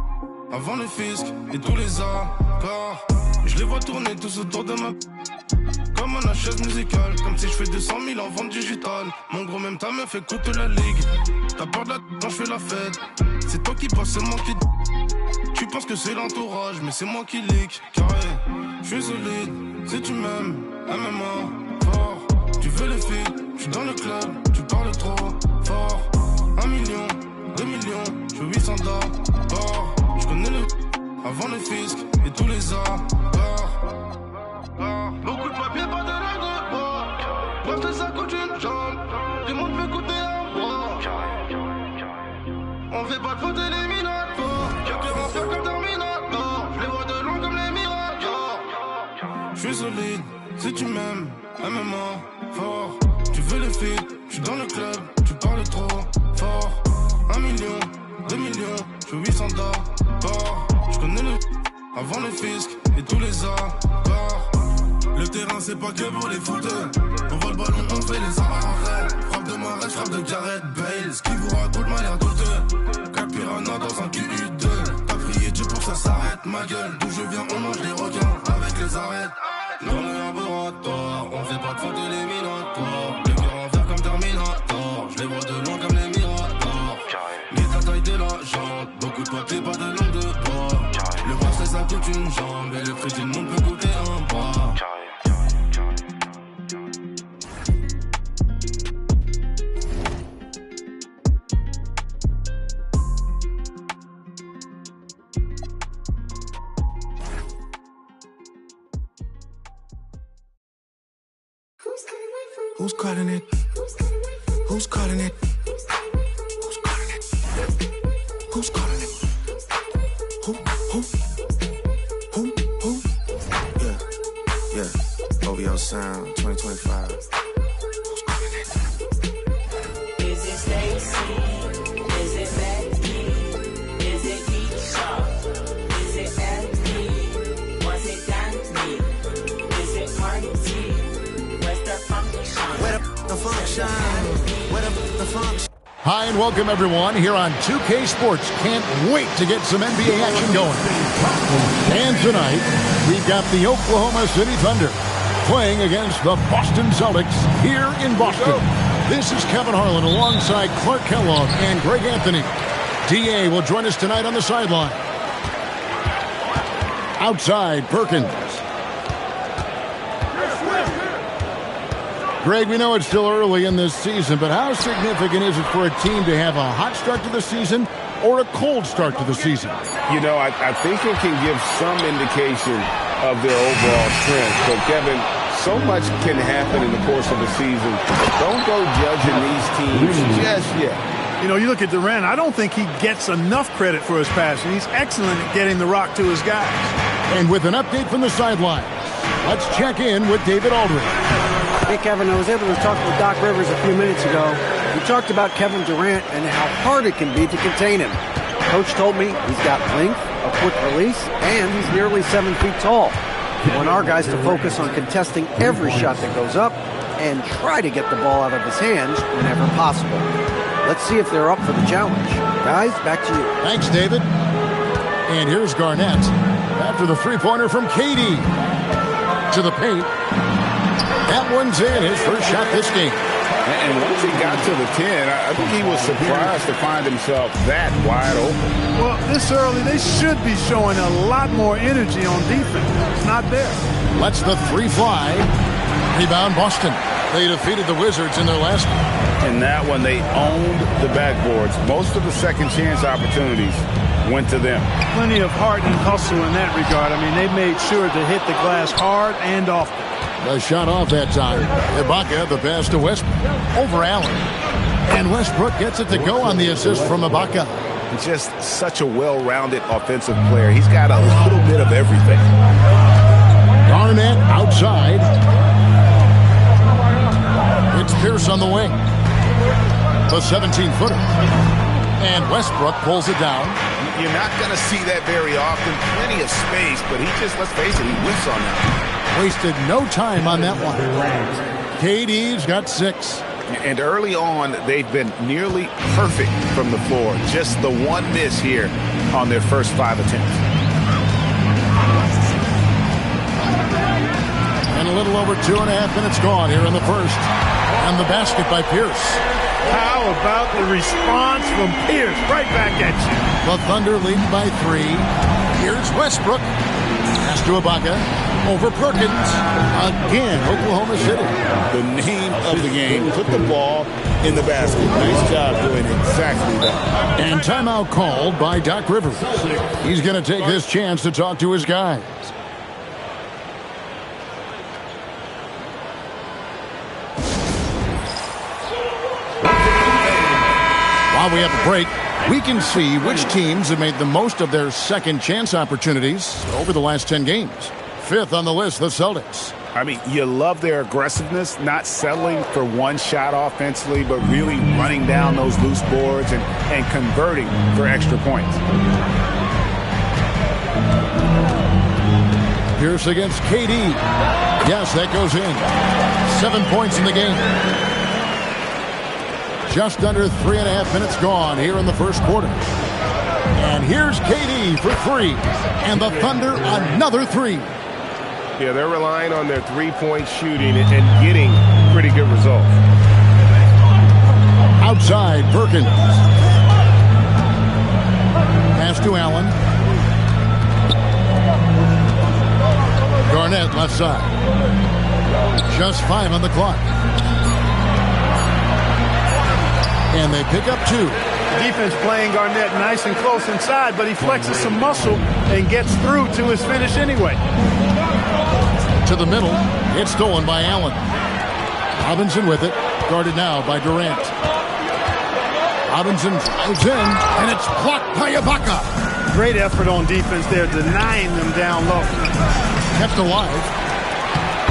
avant le fisc et tous les accords. J'les vois tourner tous autour de ma comme un chaise musicale. Comme si j'fais 200 000 en vente digitale. Mon gros même ta meuf écoute la ligue. T'as peur de la quand j'fais la fête. C'est toi qui passe, c'est moi qui. Tu penses que c'est l'entourage, mais c'est moi qui leak. Carré, j'suis solide, si tu m'aimes, MMA, fort. Tu veux les filles, j'suis dans le club, tu parles trop fort. 1 million, 2 millions, j'fais je veux 800 d'or. Je connais le avant le fisc et tous les arts. Beaucoup de papier, pas de langue de bois. Parce que ça coûte une jambe. Tout le monde veut coûter un bois. On fait pas de faute éliminatoire. J'ai que en faire comme Terminator. Je les vois de loin comme les miracles. Je suis solide, si tu m'aimes, MMA, fort. Tu veux le feat, je suis dans le club, tu parles trop fort. 1 million, 2 millions, je veux 800 d'or. Je connais le avant le fisc et tous les arts. Le terrain c'est pas que pour les footers. On voit le ballon, on fait les arrêts. Frappe de Marais, frappe de Gareth Bale. Ce qui vous raconte m'a l'air douteux. 4 piranhas dans un QU2. T'as prié Dieu pour que ça s'arrête, ma gueule. D'où je viens, on mange les requins avec les arêtes. Dans le laboratoire, on fait pas de faute éliminatoire. Le cœur en fer comme Terminator. Je les vois de loin comme les miradors. Guette la taille de la jante. Beaucoup de papier, pas de langue de bois. Le bracelet ça coûte une jambe. Et le prix d'une montre peut coûter un bras. Who's calling it? Who's calling it? Who's calling it? Who's calling it? Who? Yeah. OVO Sound 2025. Who's calling it? Is it Stacy? Is it Becky? Is it Keisha? Is it Andy? Was it Danny? Is it Marty? Where's the function? Where the function? Where the function? Hi and welcome everyone here on 2K Sports. Can't wait to get some NBA action going. And tonight, we've got the Oklahoma City Thunder playing against the Boston Celtics here in Boston. This is Kevin Harlan alongside Clark Kellogg and Greg Anthony. DA will join us tonight on the sideline. Outside, Perkins. Greg, we know it's still early in this season, but how significant is it for a team to have a hot start to the season or a cold start to the season? You know, I think it can give some indication of their overall strength. But, Kevin, so much can happen in the course of the season. Don't go judging these teams just yet. You know, you look at Durant, I don't think he gets enough credit for his passing. He's excellent at getting the rock to his guys. And with an update from the sideline, let's check in with David Aldridge. Hey, Kevin, I was able to talk with Doc Rivers a few minutes ago. We talked about Kevin Durant and how hard it can be to contain him. Coach told me he's got length, a quick release, and he's nearly 7 feet tall. We want our guys to focus on contesting every shot that goes up and try to get the ball out of his hands whenever possible. Let's see if they're up for the challenge. Guys, back to you. Thanks, David. And here's Garnett after the three-pointer from KD to the paint. That one's in, his first shot this game. And once he got to the 10, I think he was surprised to find himself that wide open. Well, this early, they should be showing a lot more energy on defense. It's not there. Lets the three fly. Rebound Boston. They defeated the Wizards in their last one. In that one, they owned the backboards. Most of the second chance opportunities went to them. Plenty of heart and hustle in that regard. I mean, they made sure to hit the glass hard and often. The shot off that time. Ibaka, the pass to Westbrook. Over Allen. And Westbrook gets it to go on the assist from Ibaka. Just such a well-rounded offensive player. He's got a little bit of everything. Garnett outside. It's Pierce on the wing. The 17-footer. And Westbrook pulls it down. You're not going to see that very often. Plenty of space, but he just, let's face it, he whiffs on that. Wasted no time on that one. KD's got 6. And early on, they've been nearly perfect from the floor. Just the one miss here on their first 5 attempts. And a little over 2.5 minutes gone here in the first. And the basket by Pierce. How about the response from Pierce? Right back at you. The Thunder lead by 3. Here's Westbrook. Pass to Ibaka. Over Perkins. Again, Oklahoma City. The name of the game. Put the ball in the basket. Nice job doing exactly that. And timeout called by Doc Rivers. He's going to take this chance to talk to his guys. While we have a break, we can see which teams have made the most of their second chance opportunities over the last 10 games. Fifth on the list, the Celtics. I mean, you love their aggressiveness, not settling for one shot offensively, but really running down those loose boards and converting for extra points. Pierce against KD. Yes, that goes in. 7 points in the game. Just under 3.5 minutes gone here in the first quarter. And here's KD for three. And the Thunder, another three. Yeah, they're relying on their three-point shooting and getting pretty good results. Outside, Perkins. Pass to Allen. Garnett left side. Just 5 on the clock. And they pick up 2. Defense playing Garnett nice and close inside, but he flexes some muscle and gets through to his finish anyway. To the middle. It's stolen by Allen. Robinson with it. Guarded now by Durant. Robinson drives in, and it's blocked by Ibaka. Great effort on defense there, denying them down low. Kept alive.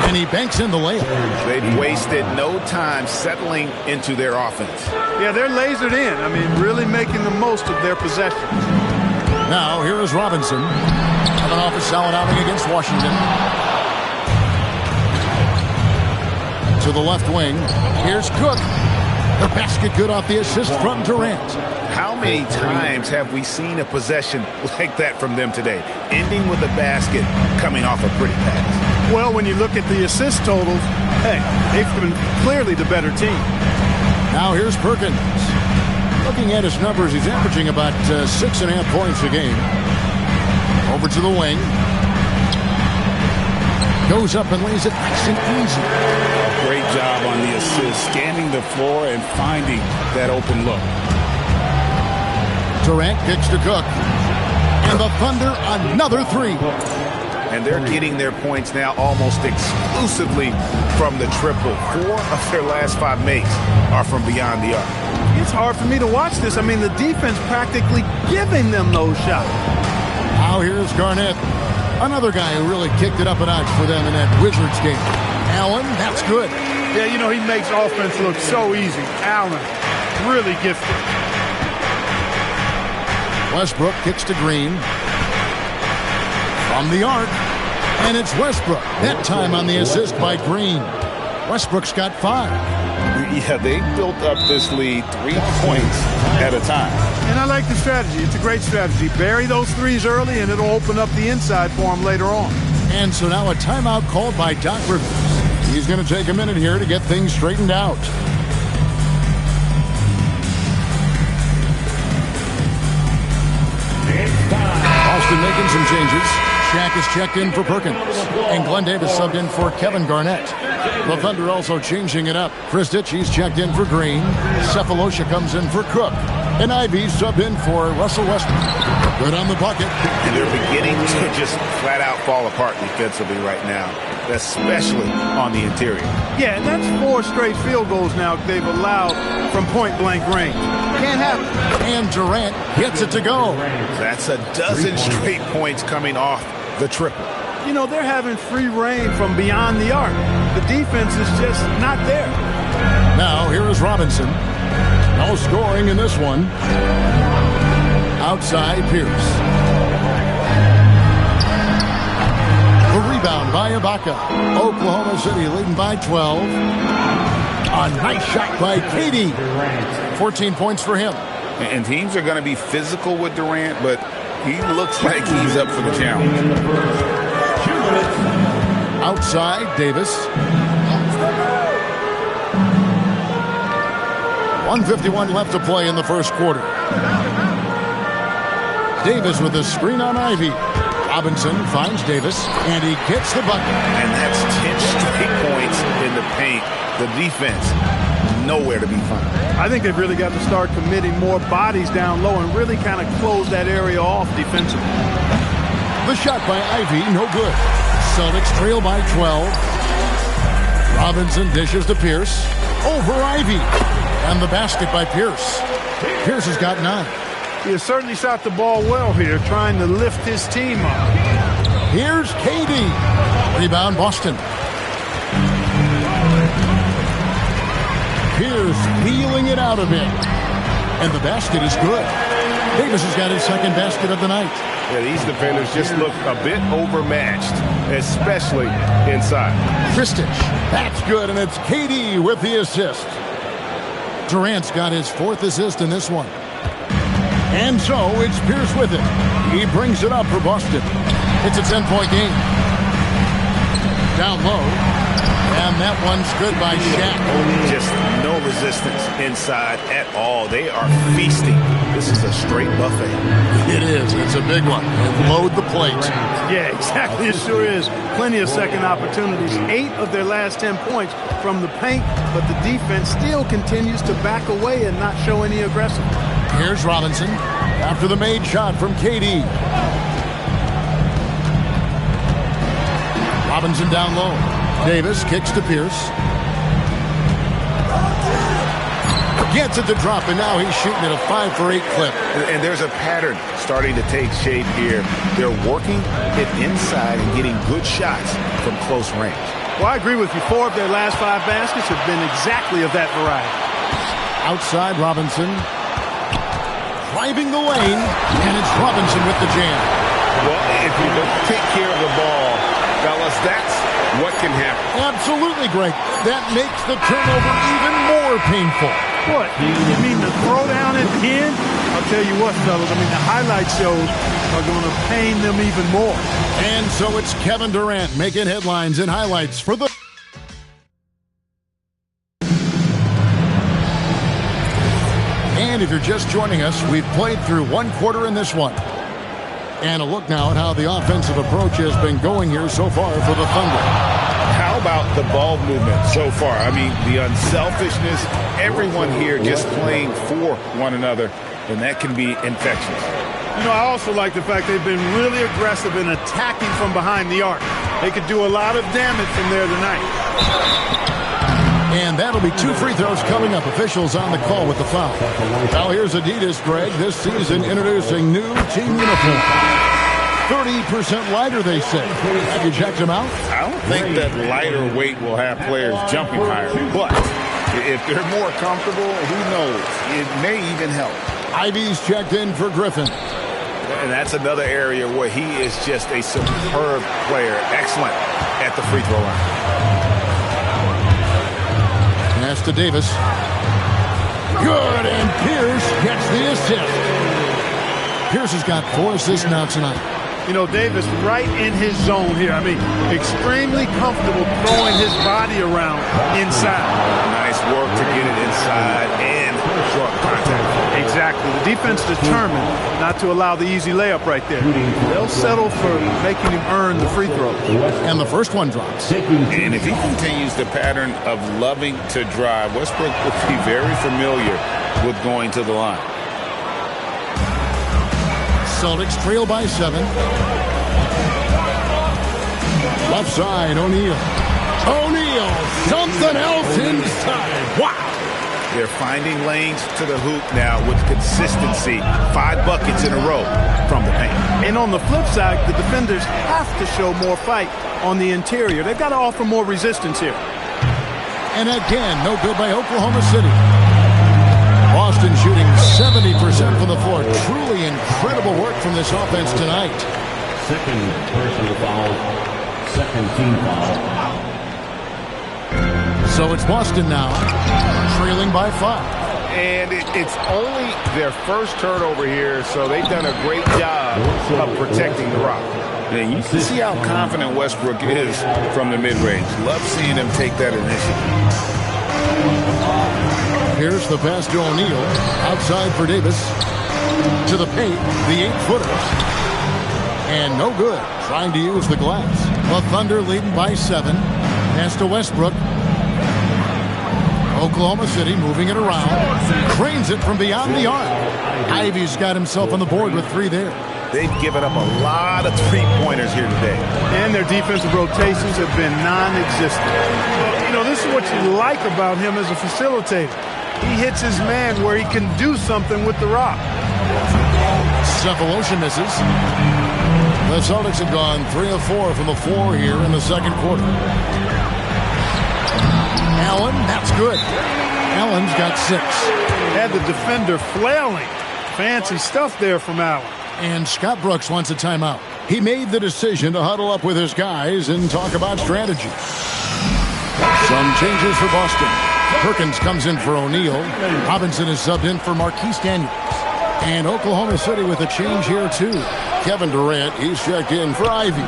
And he banks in the layup. They've wasted no time settling into their offense. Yeah, they're lasered in. I mean, really making the most of their possession. Now, here is Robinson. Coming off a solid outing against Washington. To the left wing. Here's Cook. The basket good off the assist from Durant. How many times have we seen a possession like that from them today? Ending with a basket, coming off a pretty pass. Well, when you look at the assist totals, hey, they've been clearly the better team. Now here's Perkins. Looking at his numbers, he's averaging about 6.5 points a game. Over to the wing. Goes up and lays it nice and easy. Great job on the assist, scanning the floor and finding that open look. Durant kicks to Cook. And the Thunder, another three. And they're getting their points now almost exclusively from the triple. 4 of their last 5 makes are from beyond the arc. It's hard for me to watch this. I mean, the defense practically giving them those shots. Now here's Garnett. Another guy who really kicked it up a notch for them in that Wizards game. Allen, that's good. Yeah, you know, he makes offense look so easy. Allen, really gifted. Westbrook kicks to Green. From the arc. And it's Westbrook. That time on the assist by Green. Westbrook's got 5. Yeah, they built up this lead 3 points at a time. And I like the strategy. It's a great strategy. Bury those threes early, and it'll open up the inside for him later on. And so now a timeout called by Doc Rivers. He's going to take a minute here to get things straightened out. Austin making some changes. Shaq is checked in for Perkins. And Glenn Davis subbed in for Kevin Garnett. The Thunder also changing it up. Chris Ditchy's checked in for Green. Cephalosha comes in for Cook. And Ivy subbed in for Russell Westbrook. Good on the bucket. And they're beginning to just flat out fall apart defensively right now, especially on the interior. Yeah, and that's 4 straight field goals now they've allowed from point-blank range. Can't happen. And Durant gets it to go. That's a dozen straight points coming off the triple. You know, they're having free reign from beyond the arc. The defense is just not there. Now, here is Robinson. No scoring in this one. Outside, Pierce. The rebound by Ibaka. Oklahoma City leading by 12. A nice shot by KD. 14 points for him. And teams are going to be physical with Durant, but he looks like he's up for the challenge. Outside, Davis. 1:51 left to play in the first quarter. Davis with a screen on Ivy. Robinson finds Davis, and he gets the bucket. And that's 10 straight points in the paint. The defense, nowhere to be found. I think they've really got to start committing more bodies down low and really kind of close that area off defensively. The shot by Ivy, no good. Celtics trail by 12. Robinson dishes to Pierce. Over Ivy. And the basket by Pierce. Pierce has got 9. He has certainly shot the ball well here, trying to lift his team up. Here's KD. Rebound Boston. Pierce wheeling it out of him. And the basket is good. Davis has got his second basket of the night. Yeah, these defenders just look a bit overmatched, especially inside. Kristich. That's good, and it's KD with the assist. Durant's got his 4th assist in this one. And so it's Pierce with it. He brings it up for Boston. It's a 10-point game. Down low. And that one's good by Shaq. Just no resistance inside at all. They are feasting. This is a straight buffet. It is. It's a big one. And load the plate. Yeah, exactly. It sure is. Plenty of second opportunities. 8 of their last 10 points from the paint, but the defense still continues to back away and not show any aggressiveness. Here's Robinson after the made shot from KD. Robinson down low. Davis kicks to Pierce. Gets it to drop, and now he's shooting at a 5-for-8 clip. And there's a pattern starting to take shape here. They're working it inside and getting good shots from close range. Well, I agree with you. 4 of their last 5 baskets have been exactly of that variety. Outside Robinson. Driving the lane, and it's Robinson with the jam. Well, if you don't take care of the ball, fellas, that's what can happen. Absolutely, Greg. That makes the turnover even more painful. What? You mean the throwdown at the end? I'll tell you what, fellas. I mean, the highlight shows are going to pain them even more. And so it's Kevin Durant making headlines and highlights for the... And if you're just joining us, we've played through 1 quarter in this one. And a look now at how the offensive approach has been going here so far for the Thunder. How about the ball movement so far? I mean, the unselfishness, everyone here just playing for one another, and that can be infectious. You know, I also like the fact they've been really aggressive in attacking from behind the arc. They could do a lot of damage from there tonight. And that'll be 2 free throws coming up. Officials on the call with the foul. Now here's Adidas, Greg, this season introducing new team uniform. 30% lighter, they say. Have you checked them out? I don't think that lighter weight will have players jumping higher. But if they're more comfortable, who knows? It may even help. Ivy's checked in for Griffin. And that's another area where he is just a superb player. Excellent at the free throw line. Pass to Davis. Good, and Pierce gets the assist. Pierce has got 4 assists now tonight. You know, Davis right in his zone here. I mean, extremely comfortable throwing his body around inside. Nice work to get it inside and draw contact. Exactly. The defense determined not to allow the easy layup right there. They'll settle for making him earn the free throws. And the first one drops. And if he continues the pattern of loving to drive, Westbrook will be very familiar with going to the line. Celtics trail by 7. Left side, O'Neal. O'Neal, something else inside. Wow. They're finding lanes to the hoop now with consistency. 5 buckets in a row from the paint. And on the flip side, the defenders have to show more fight on the interior. They've got to offer more resistance here. And again, no good by Oklahoma City. Boston shooting 70% from the floor. Truly incredible work from this offense tonight. Second personal foul. Second team foul. So it's Boston now, trailing by 5. And it's only their first turnover here, so they've done a great job of protecting the rock. And you can see how confident Westbrook is from the mid-range. Love seeing him take that initiative. Here's the pass to O'Neal, outside for Davis. To the paint, the 8-footers. And no good. Trying to use the glass. The Thunder leading by 7. Pass to Westbrook. Oklahoma City moving it around. Cranes it from beyond the arc. Ivy's got himself on the board with 3 there. They've given up a lot of three-pointers here today. And their defensive rotations have been non-existent. You know, this is what you like about him as a facilitator. He hits his man where he can do something with the rock. Cephalosha misses. The Celtics have gone 3 of 4 from the floor here in the second quarter. Allen, that's good. Allen's got 6. Had the defender flailing. Fancy stuff there from Allen. And Scott Brooks wants a timeout. He made the decision to huddle up with his guys and talk about strategy. Some changes for Boston. Perkins comes in for O'Neal. Robinson is subbed in for Marquise Daniels. And Oklahoma City with a change here, too. Kevin Durant, he's checked in for Ivy.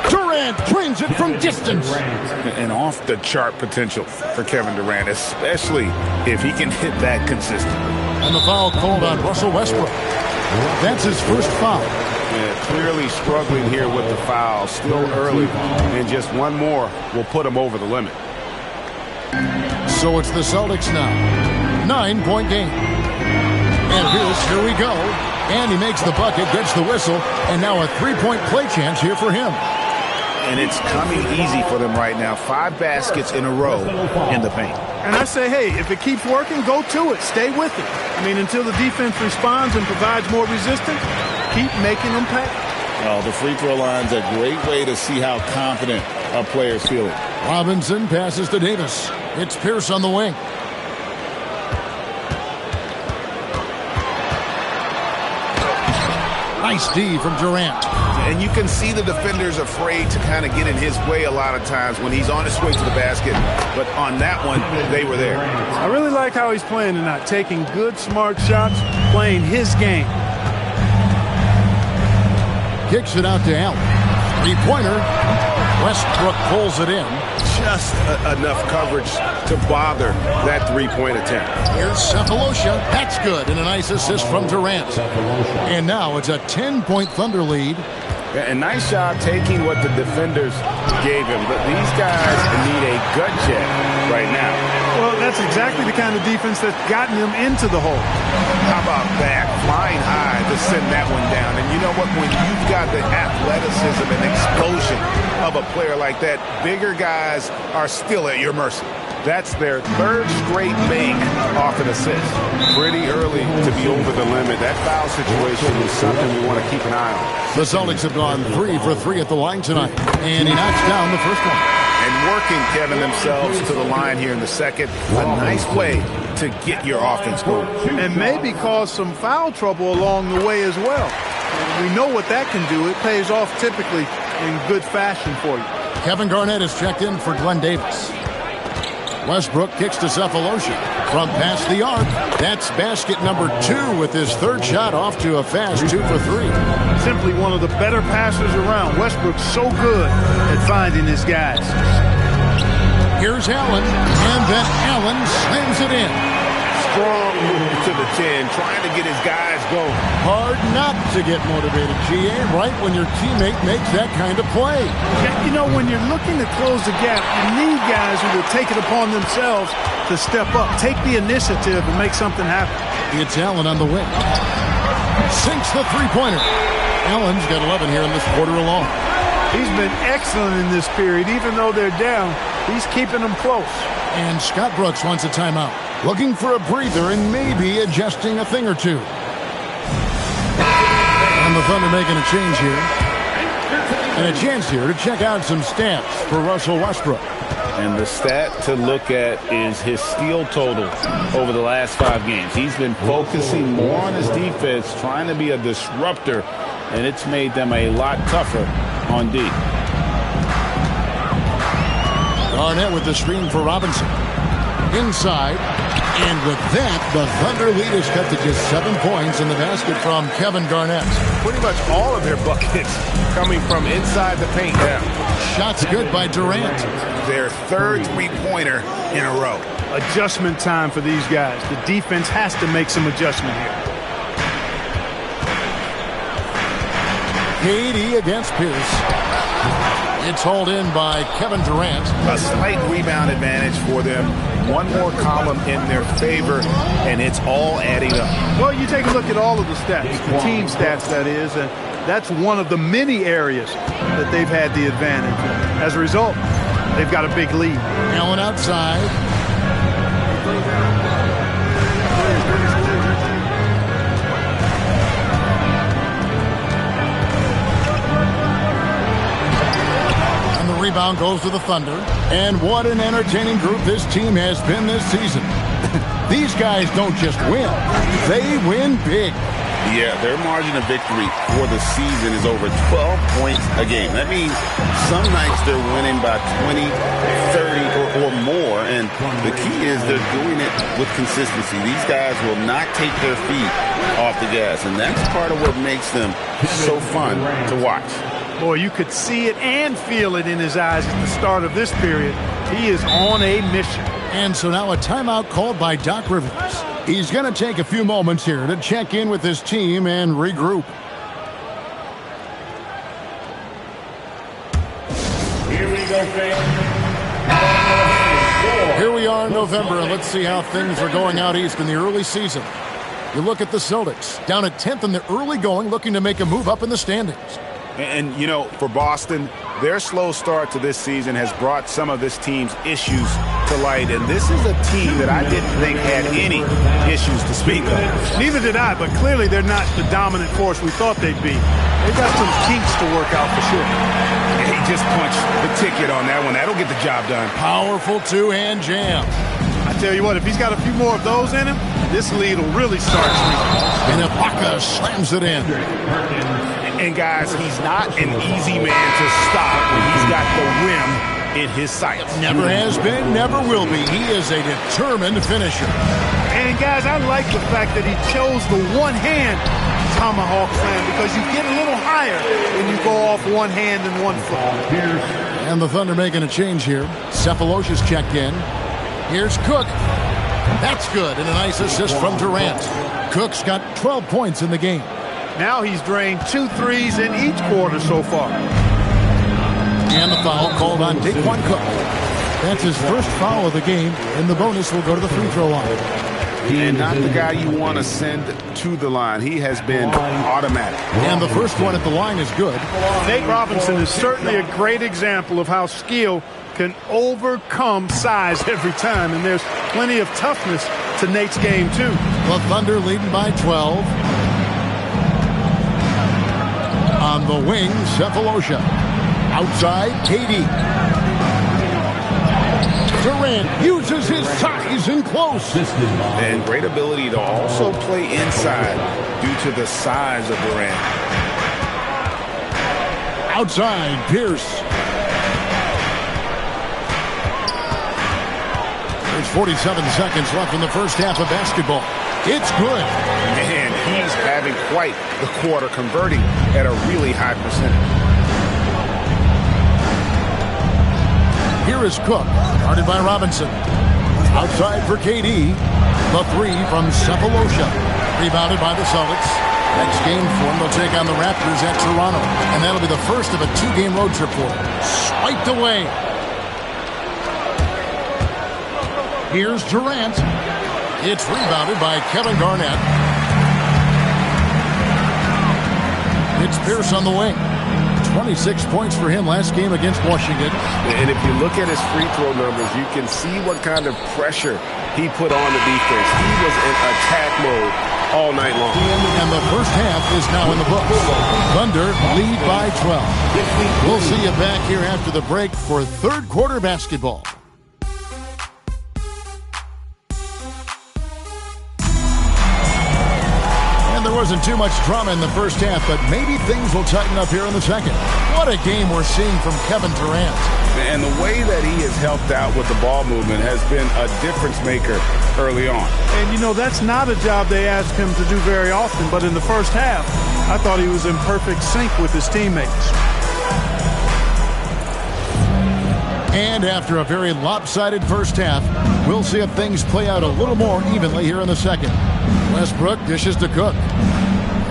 Durant drains it from distance. And off-the-chart potential for Kevin Durant, especially if he can hit that consistently. And the foul called on Russell Westbrook. That's his first foul. Yeah, clearly struggling here with the foul. Still early. And just one more will put him over the limit. So it's the Celtics now. 9-point game. And here we go. And he makes the bucket, gets the whistle, and now a 3-point play chance here for him. And it's coming easy for them right now. 5 baskets in a row in the paint. And I say, hey, if it keeps working, go to it. Stay with it. I mean, until the defense responds and provides more resistance, keep making them pay. Oh, the free throw line's a great way to see how confident our players feeling. Robinson passes to Davis. It's Pierce on the wing. Nice D from Durant. And you can see the defenders afraid to kind of get in his way a lot of times when he's on his way to the basket. But on that one, they were there. I really like how he's playing tonight, taking good, smart shots, playing his game. Kicks it out to Allen. 3-pointer. Westbrook pulls it in. Just enough coverage to bother that 3-point attempt. Here's Cephalosha. That's good. And a nice assist from Durant. And now it's a 10-point Thunder lead. And nice job taking what the defenders gave him. But these guys need a gut check right now. Well, that's exactly the kind of defense that's gotten them into the hole. How about that? Flying high to send that one down. And you know what? When you've got the athleticism and explosion of a player like that, bigger guys are still at your mercy. That's their 3rd straight make off an assist. Pretty early to be over the limit. That foul situation is something we want to keep an eye on. The Celtics have gone 3 for 3 at the line tonight. And he knocks down the first one. And working, Kevin, themselves to the line here in the second. A nice way to get your offense going. And maybe cause some foul trouble along the way as well. We know what that can do. It pays off typically in good fashion for you. Kevin Garnett is checked in for Glenn Davis. Westbrook kicks to Cephalosha from past the arc. That's basket number 2 with his 3rd shot off to a fast 2 for 3. Simply one of the better passers around. Westbrook's so good at finding his guys. Here's Allen, and then Allen slams it in. Strong move to the 10, trying to get his guys going. Hard not to get motivated, GA, right when your teammate makes that kind of play. You know, when you're looking to close the gap, you need guys who will take it upon themselves to step up, take the initiative, and make something happen. It's Allen on the wing. Sinks the 3-pointer. Allen's got 11 here in this quarter alone. He's been excellent in this period. Even though they're down, he's keeping them close. And Scott Brooks wants a timeout. Looking for a breather and maybe adjusting a thing or two. And the Thunder making a change here. And a chance here to check out some stats for Russell Westbrook. And the stat to look at is his steal total over the last 5 games. He's been focusing more on his defense, trying to be a disruptor, and it's made them a lot tougher on D. Garnett with the screen for Robinson. Inside. And with that, the Thunder lead is cut to just 7 points in the basket from Kevin Garnett. Pretty much all of their buckets coming from inside the paint now. Shots good by Durant. Their 3rd 3-pointer in a row. Adjustment time for these guys. The defense has to make some adjustment here. KD against Pierce. It's hauled in by Kevin Durant. A slight rebound advantage for them. One more column in their favor, and it's all adding up. Well, you take a look at all of the stats, the team stats, that is, and that's one of the many areas that they've had the advantage. As a result, they've got a big lead. Allen outside. And the rebound goes to the Thunder. And what an entertaining group this team has been this season. These guys don't just win, they win big. Yeah, their margin of victory for the season is over 12 points a game. That means some nights they're winning by 20, 30, or more. And the key is they're doing it with consistency. These guys will not take their feet off the gas. And that's part of what makes them so fun to watch. Boy, you could see it and feel it in his eyes at the start of this period. He is on a mission. And so now a timeout called by Doc Rivers. He's going to take a few moments here to check in with his team and regroup. Here we go, fans. Here we are in November, and let's see how things are going out east in the early season. You look at the Celtics, down at 10th in the early going, looking to make a move up in the standings. And, you know, for Boston, their slow start to this season has brought some of this team's issues to light. And this is a team that I didn't think had any issues to speak of. Neither did I, but clearly they're not the dominant force we thought they'd be. They've got some kinks to work out for sure. And he just punched the ticket on that one. That'll get the job done. Powerful two-hand jam. I tell you what, if he's got a few more of those in him, this lead will really start swinging. And Ibaka slams it in. And guys, he's not an easy man to stop when he's got the rim in his sights. Never has been, never will be. He is a determined finisher. And guys, I like the fact that he chose the one-hand tomahawk slam because you get a little higher when you go off one hand and one foot. And the Thunder making a change here. Cephalosha's checked in. Here's Cook. That's good, and a nice assist from Durant. Cook's got 12 points in the game. Now he's drained 2 threes in each quarter so far. And the foul called on Daquan Cook. That's his first foul of the game, and the bonus will go to the free throw line. And not the guy you want to send to the line. He has been automatic. And the first one at the line is good. Nate Robinson is certainly a great example of how skill can overcome size every time, and there's plenty of toughness to Nate's game, too. The Thunder leading by 12. On the wing, Cephalosha. Outside, KD. Durant uses his size and close. And great ability to also play inside due to the size of Durant. Outside, Pierce. There's 47 seconds left in the first half of basketball. It's good. Man, he's having quite the quarter, converting at a really high percentage. Here is Cook, guarded by Robinson. Outside for KD. The three from Cephalosha. Rebounded by the Celtics. Next game for them, they'll take on the Raptors at Toronto. And that'll be the first of a 2-game road trip for them. Swiped away. Here's Durant. It's rebounded by Kevin Garnett. It's Pierce on the wing. 26 points for him last game against Washington. And if you look at his free throw numbers, you can see what kind of pressure he put on the defense. He was in attack mode all night long. And the first half is now in the books. Thunder lead by 12. We'll see you back here after the break for third quarter basketball. There wasn't too much drama in the first half, but maybe things will tighten up here in the second. What a game we're seeing from Kevin Durant. And the way that he has helped out with the ball movement has been a difference maker early on. And, you know, that's not a job they ask him to do very often, but in the first half, I thought he was in perfect sync with his teammates. And after a very lopsided first half, we'll see if things play out a little more evenly here in the second. Westbrook dishes to Cook.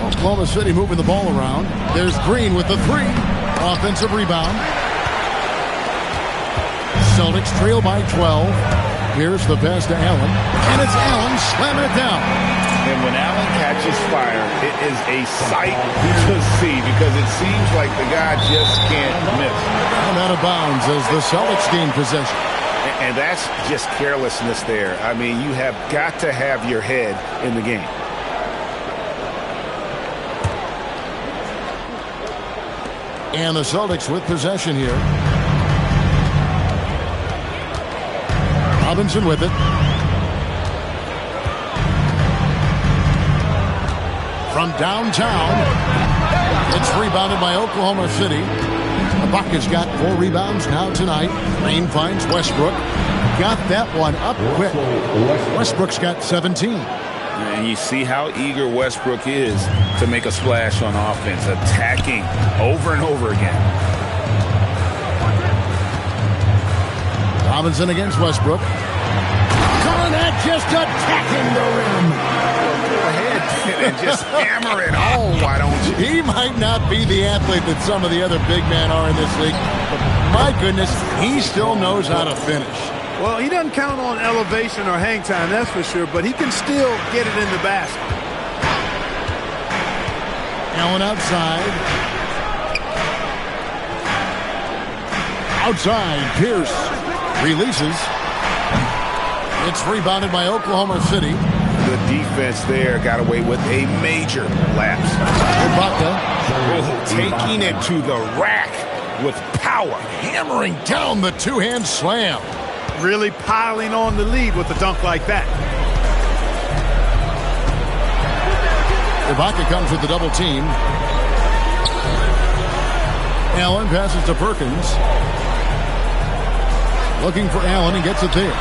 Oklahoma City moving the ball around. There's Green with the 3. Offensive rebound. Celtics trail by 12. Here's the pass to Allen. And it's Allen slamming it down. And when Allen catches fire, it is a sight to see because it seems like the guy just can't miss. And out of bounds as the Celtics gain possession. And that's just carelessness there. I mean, you have got to have your head in the game. And the Celtics with possession here. Robinson with it. From downtown, it's rebounded by Oklahoma City. Ibaka's got 4 rebounds now tonight. Green finds Westbrook. Got that one up quick. Westbrook's got 17. And you see how eager Westbrook is to make a splash on offense, attacking over and over again. Robinson against Westbrook. Garnett just attacking the rim. Go ahead and just hammer it home, why don't you? He might not be the athlete that some of the other big men are in this league, but my goodness, he still knows how to finish. Well, he doesn't count on elevation or hang time, that's for sure, but he can still get it in the basket. Allen outside. Outside, Pierce releases. It's rebounded by Oklahoma City. The defense there got away with a major lapse. Ibaka taking it to the rack with power. Hammering down the two-hand slam. Really piling on the lead with a dunk like that. Ibaka comes with the double team. Allen passes to Perkins. Looking for Allen and gets it there.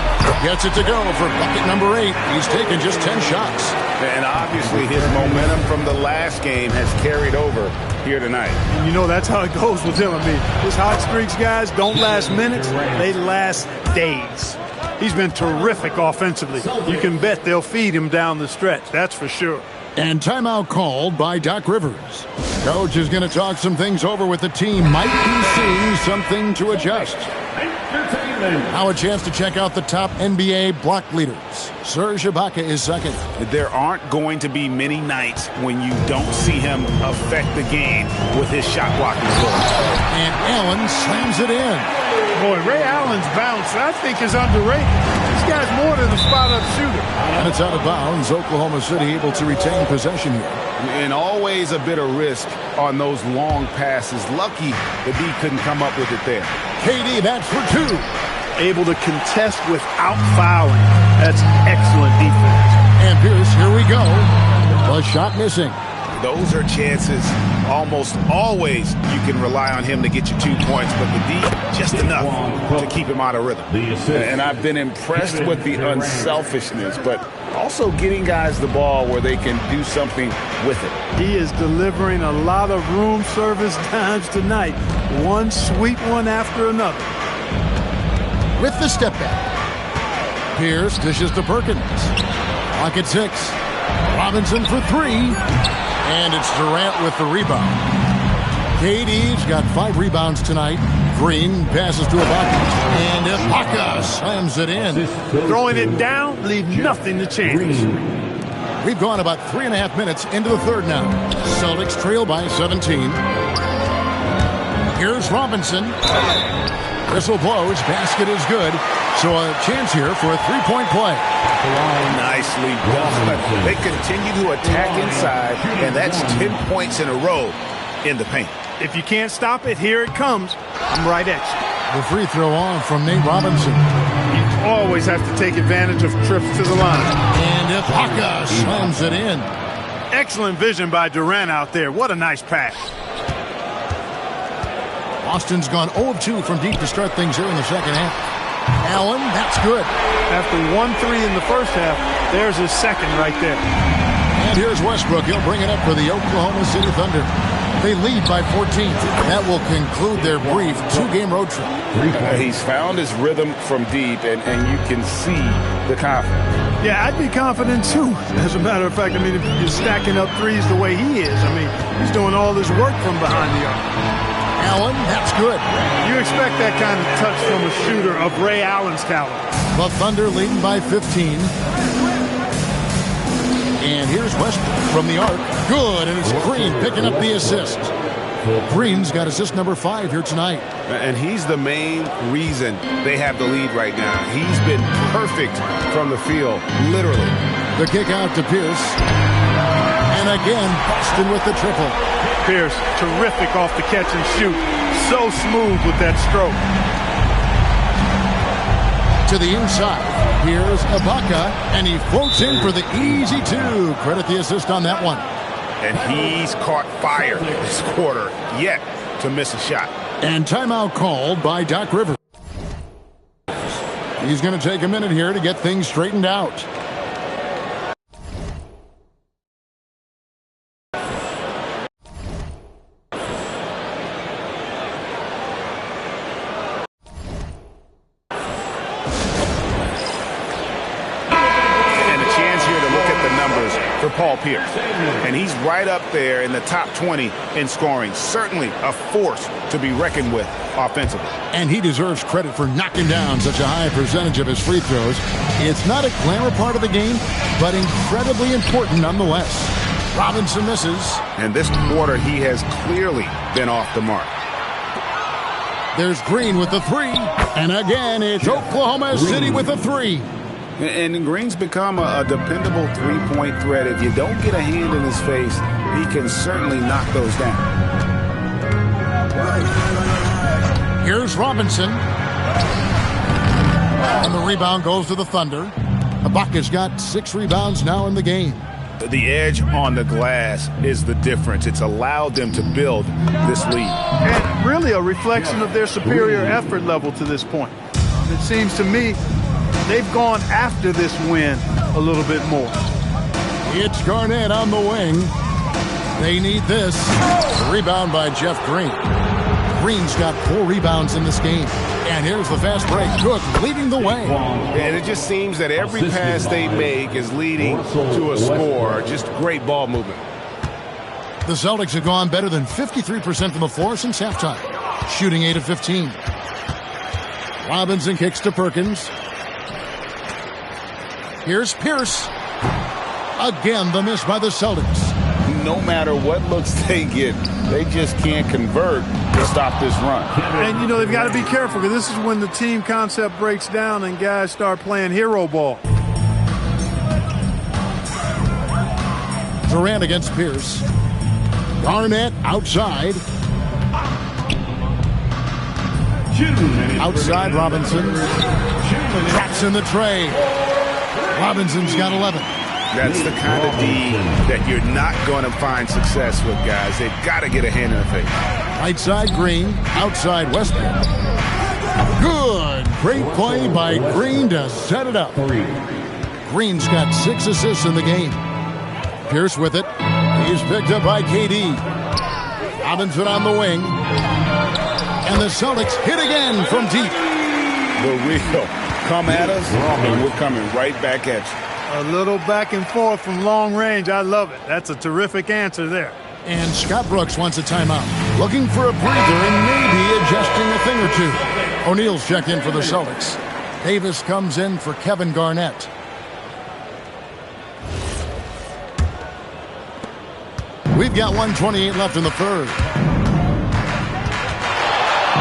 Gets it to go for bucket number 8. He's taken just 10 shots. And obviously his momentum from the last game has carried over here tonight. And you know that's how it goes with him. I mean, his hot streaks, guys, don't last minutes. They last days. He's been terrific offensively. You can bet they'll feed him down the stretch. That's for sure. And timeout called by Doc Rivers. Coach is going to talk some things over with the team. Might be seeing something to adjust. Now a chance to check out the top NBA block leaders. Serge Ibaka is second. There aren't going to be many nights when you don't see him affect the game with his shot blocking ability. And Allen slams it in. Boy, Ray Allen's bounce, I think, is underrated. This guy's more than a spot-up shooter. And it's out of bounds. Oklahoma City able to retain possession here. And always a bit of risk on those long passes. Lucky the D couldn't come up with it there. KD, that's for 2. Able to contest without fouling. That's excellent defense. And Pierce, here we go. A shot missing. Those are chances. Almost always you can rely on him to get you 2 points, but the D, just enough to keep him out of rhythm. And I've been impressed with the unselfishness, but also getting guys the ball where they can do something with it. He is delivering a lot of room service times tonight. One sweet one after another. With the step back. Pierce dishes to Perkins. Clock at 6. Robinson for 3. And it's Durant with the rebound. KD's got 5 rebounds tonight. Green passes to Ibaka. And Ibaka slams it in. Throwing it down, leave nothing to chance. We've gone about 3.5 minutes into the third now. Celtics trail by 17. Here's Robinson. Whistle blows. Basket is good. So a chance here for a 3-point play. Nicely done. They continue to attack inside, and that's 10 points in a row in the paint. If you can't stop it, here it comes. I'm right at you. The free throw on from Nate Robinson. You always have to take advantage of trips to the line. And Ibaka slams it in. Excellent vision by Durant out there. What a nice pass. Boston's gone 0 of 2 from deep to start things here in the second half. Allen, that's good. After 1-3 in the first half, there's his second right there. And here's Westbrook. He'll bring it up for the Oklahoma City Thunder. They lead by 14. That will conclude their brief 2-game road trip. He's found his rhythm from deep, and you can see the confidence. Yeah, I'd be confident too. As a matter of fact, I mean, if you're stacking up threes the way he is, I mean, he's doing all this work from behind the arc. Allen, that's good. You expect that kind of touch from a shooter of Ray Allen's caliber. The Thunder leading by 15. And here's Westbrook from the arc. Good, and it's Green picking up the assist. Green's got assist number 5 here tonight. And he's the main reason they have the lead right now. He's been perfect from the field, literally. The kick out to Pierce. And again, Boston with the triple. Pierce, terrific off the catch and shoot. So smooth with that stroke. To the inside. Here's Ibaka, and he floats in for the easy 2. Credit the assist on that one. And he's caught fire this quarter, yet to miss a shot. And timeout called by Doc Rivers. He's going to take a minute here to get things straightened out. For Paul Pierce. And he's right up there in the top 20 in scoring. Certainly a force to be reckoned with offensively. And he deserves credit for knocking down such a high percentage of his free throws. It's not a glamour part of the game, but incredibly important nonetheless. Robinson misses. And this quarter, he has clearly been off the mark. There's Green with the 3. And again, it's Oklahoma City with a 3. And Green's become a dependable three-point threat. If you don't get a hand in his face, he can certainly knock those down. Here's Robinson. And the rebound goes to the Thunder. Ibaka's got 6 rebounds now in the game. The edge on the glass is the difference. It's allowed them to build this lead. And really a reflection of their superior effort level to this point. It seems to me they've gone after this win a little bit more. It's Garnett on the wing. They need this. Rebound by Jeff Green. Green's got 4 rebounds in this game. And here's the fast break. Cook leading the way. And it just seems that every pass they make is leading to a score. Just great ball movement. The Celtics have gone better than 53% from the floor since halftime. Shooting 8 of 15. Robinson kicks to Perkins. Here's Pierce. Again, the miss by the Celtics. No matter what looks they get, they just can't convert to stop this run. And, you know, they've got to be careful because this is when the team concept breaks down and guys start playing hero ball. Durant against Pierce. Garnett outside. Outside Robinson. Traps in the tray. Robinson's got 11. That's the kind of D that you're not going to find success with, guys. They've got to get a hand in the face. Right side Green, outside Westbrook. Good. Great play by Green to set it up. Green's got 6 assists in the game. Pierce with it. He's picked up by KD. Robinson on the wing. And the Celtics hit again from deep. The real come at us, and we're coming right back at you. A little back and forth from long range. I love it. That's a terrific answer there. And Scott Brooks wants a timeout. Looking for a breather and maybe adjusting a thing or two. O'Neal's checked in for the Celtics. Davis comes in for Kevin Garnett. We've got 1:28 left in the third.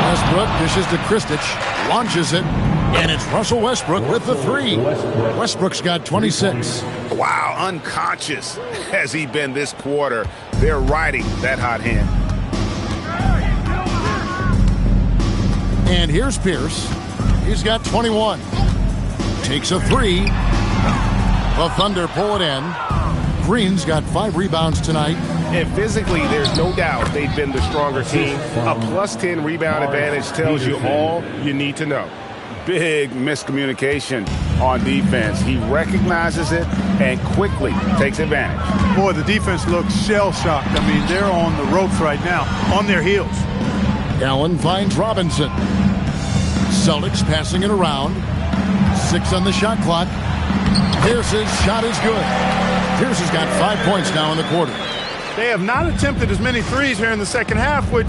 Westbrook dishes to Kristich, launches it, and it's Russell Westbrook with the 3. Westbrook's got 26. Wow, unconscious has he been this quarter. They're riding that hot hand. And here's Pierce. He's got 21. Takes a 3. The Thunder pull it in. Green's got 5 rebounds tonight. And physically, there's no doubt they've been the stronger team. A +10 rebound advantage tells you all you need to know. Big miscommunication on defense. He recognizes it and quickly takes advantage. Boy, the defense looks shell-shocked. I mean, they're on the ropes right now, on their heels. Allen finds Robinson. Celtics passing it around. 6 on the shot clock. Pierce's shot is good. Pierce has got 5 points now in the quarter. They have not attempted as many threes here in the second half, which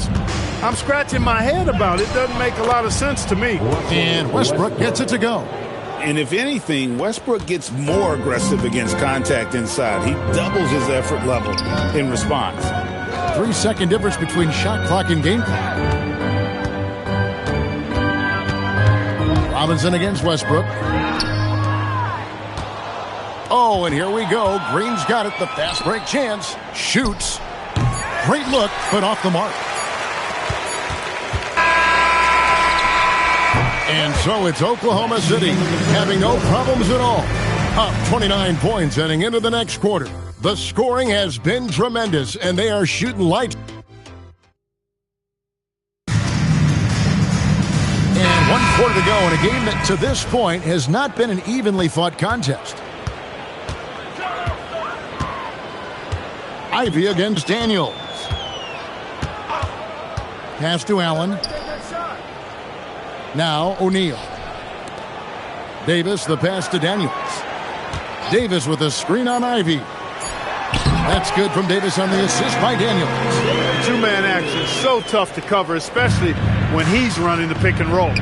I'm scratching my head about. It doesn't make a lot of sense to me. And Westbrook gets it to go. And if anything, Westbrook gets more aggressive against contact inside. He doubles his effort level in response. 3-second difference between shot clock and game clock. Robinson against Westbrook. Oh, and here we go. Green's got it. The fast break chance. Shoots. Great look, but off the mark. And so it's Oklahoma City having no problems at all. Up 29 points heading into the next quarter. The scoring has been tremendous, and they are shooting lights. And 1 quarter to go in a game that to this point has not been an evenly fought contest. Ivy against Daniels. Pass to Allen. Now O'Neal. Davis, the pass to Daniels. Davis with a screen on Ivy. That's good from Davis on the assist by Daniels. Two-man action is so tough to cover, especially when he's running the pick and roll.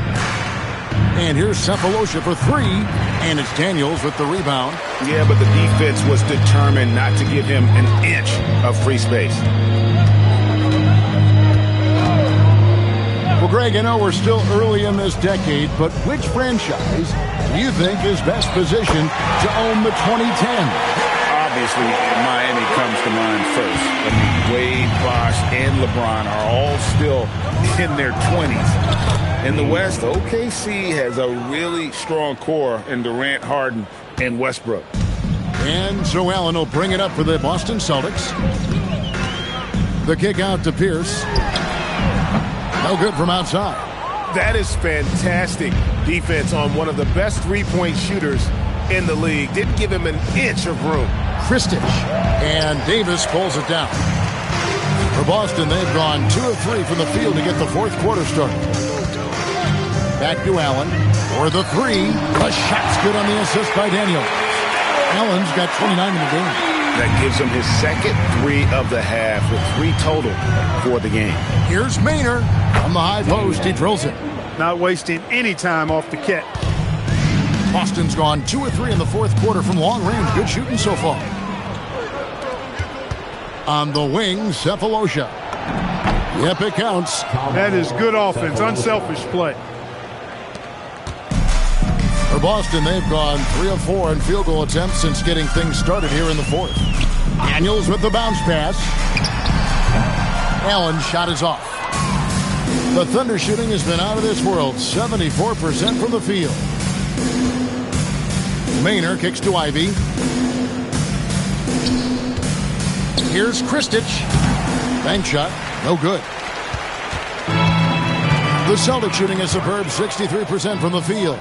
And here's Cephalosha for 3, and it's Daniels with the rebound. Yeah, but the defense was determined not to give him an inch of free space. Well, Greg, I know we're still early in this decade, but which franchise do you think is best positioned to own the 2010? Obviously, Miami comes to mind first. I mean, Wade, Bosh, and LeBron are all still in their 20s. In the West, OKC has a really strong core in Durant, Harden, and Westbrook. And so Allen will bring it up for the Boston Celtics. The kick out to Pierce. No good from outside. That is fantastic defense on one of the best three-point shooters in the league. Didn't give him an inch of room. Kristich. And Davis pulls it down. For Boston, they've gone 2 of 3 from the field to get the fourth quarter started. Back to Allen for the 3. The shot's good on the assist by Daniels. Allen's got 29 in the game. That gives him his second 3 of the half with 3 total for the game. Here's Maynard on the high post. He drills it. Not wasting any time off the catch. Boston's gone 2 of 3 in the fourth quarter from long range. Good shooting so far. On the wing, Cephalosha. Yep, it counts. That is good offense, unselfish play. For Boston, they've gone 3 of 4 in field goal attempts since getting things started here in the fourth. Daniels with the bounce pass. Allen's shot is off. The Thunder shooting has been out of this world, 74% from the field. Maynard kicks to Ivy. Here's Kristich. Bank shot, no good. The Celtics shooting a superb 63% from the field.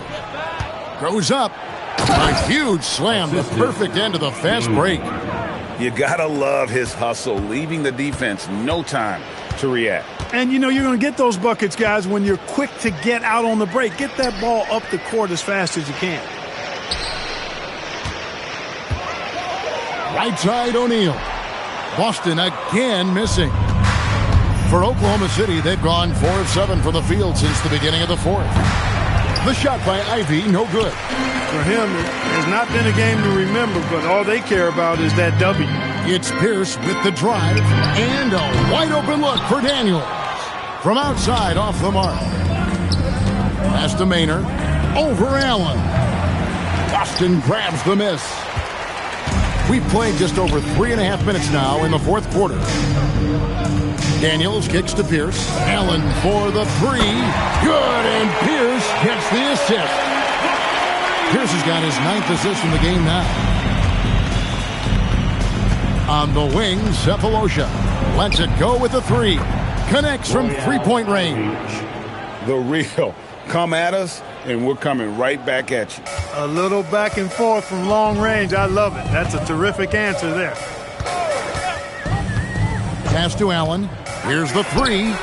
Goes up. A huge slam, the perfect end of the fast break. You gotta love his hustle, leaving the defense no time to react. And you know you're going to get those buckets, guys, when you're quick to get out on the break. Get that ball up the court as fast as you can. Right side O'Neal. Boston again missing. For Oklahoma City, they've gone 4 of 7 from the field since the beginning of the fourth. The shot by Ivy, no good. For him, it has not been a game to remember, but all they care about is that W. It's Pierce with the drive, and a wide open look for Daniels. From outside, off the mark. Pass to Maynard. Over Allen. Boston grabs the miss. We've played just over 3.5 minutes now in the fourth quarter. Daniels kicks to Pierce. Allen for the 3. Good, and Pierce gets the assist. Pierce has got his 9th assist in the game now. On the wing, Cephalosha lets it go with the 3. Connects from 3-point range. The real come at us and we're coming right back at you. A little back and forth from long range. I love it. That's a terrific answer there. Pass to Allen. Here's the three.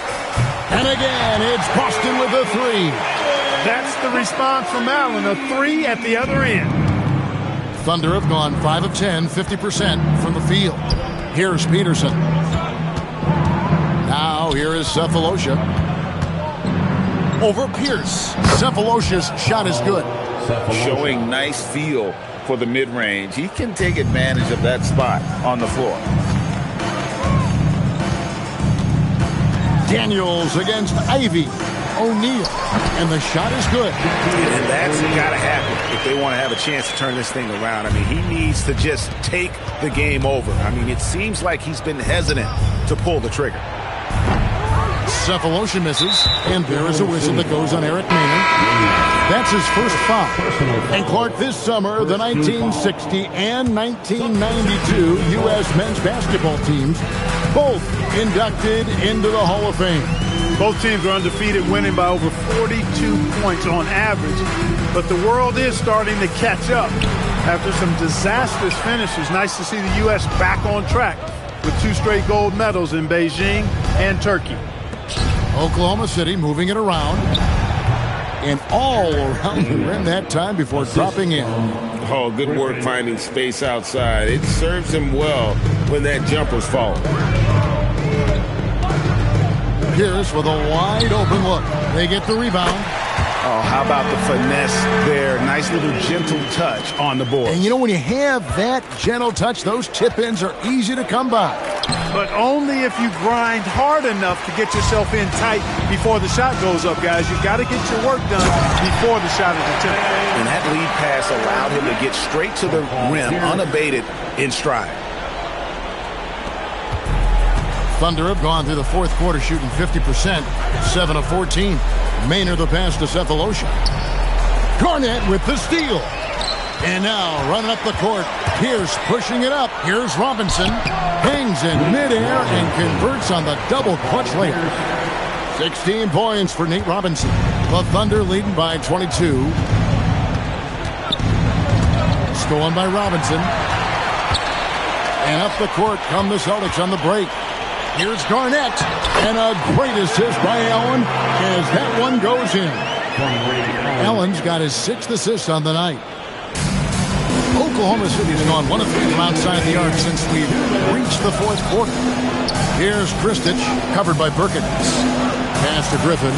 And again, it's Boston with the three. That's the response from Allen, a three at the other end. Thunder have gone 5 of 10, 50% from the field. Here's Peterson. Now here is Cephalosha. Over Pierce. Cephalosha's shot is good. Showing nice feel for the mid-range. He can take advantage of that spot on the floor. Daniels against Ivy. O'Neal. And the shot is good. And that's got to happen if they want to have a chance to turn this thing around. I mean, he needs to just take the game over. I mean, it seems like he's been hesitant to pull the trigger. Cephalosha misses, and there is a whistle that goes on Eric Maynard. That's his first foul. And Clark, this summer, the 1960 and 1992 U.S. men's basketball teams both inducted into the Hall of Fame. Both teams are undefeated, winning by over 42 points on average. But the world is starting to catch up after some disastrous finishes. Nice to see the U.S. back on track with 2 straight gold medals in Beijing and Turkey. Oklahoma City moving it around. And all around the rim that time before dropping in. Oh, good work finding space outside. It serves him well when that jumper's falling. Pierce with a wide open look. They get the rebound. Oh, how about the finesse there? Nice little gentle touch on the board. And you know, when you have that gentle touch, those tip-ins are easy to come by. But only if you grind hard enough to get yourself in tight before the shot goes up, guys. You've got to get your work done before the shot is attempted. And that lead pass allowed him to get straight to the rim, unabated, in stride. Thunder have gone through the fourth quarter shooting 50%, 7 of 14. Maynard the pass to Cephalosha. Garnett with the steal. And now running up the court, Pierce pushing it up. Here's Robinson. Hangs in midair and converts on the double clutch layup. 16 points for Nate Robinson. The Thunder leading by 22. Stolen by Robinson. And up the court come the Celtics on the break. Here's Garnett, and a great assist by Allen as that one goes in. Allen's got his 6th assist on the night. Oklahoma City's gone 1 of 3 from outside the arc since we've reached the fourth quarter. Here's Kristich, covered by Perkins. Pass to Griffin,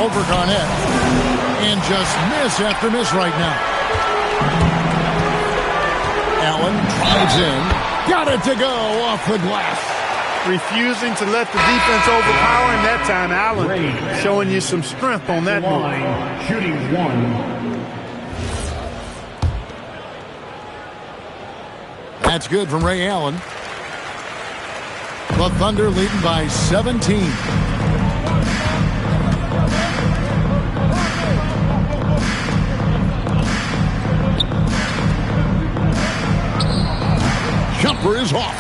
over Garnett, and just miss after miss right now. Allen drives in, got it to go off the glass. Refusing to let the defense overpower him that time. Allen showing you some strength on that move. Shooting 1. That's good from Ray Allen. The Thunder leading by 17. Jumper is off.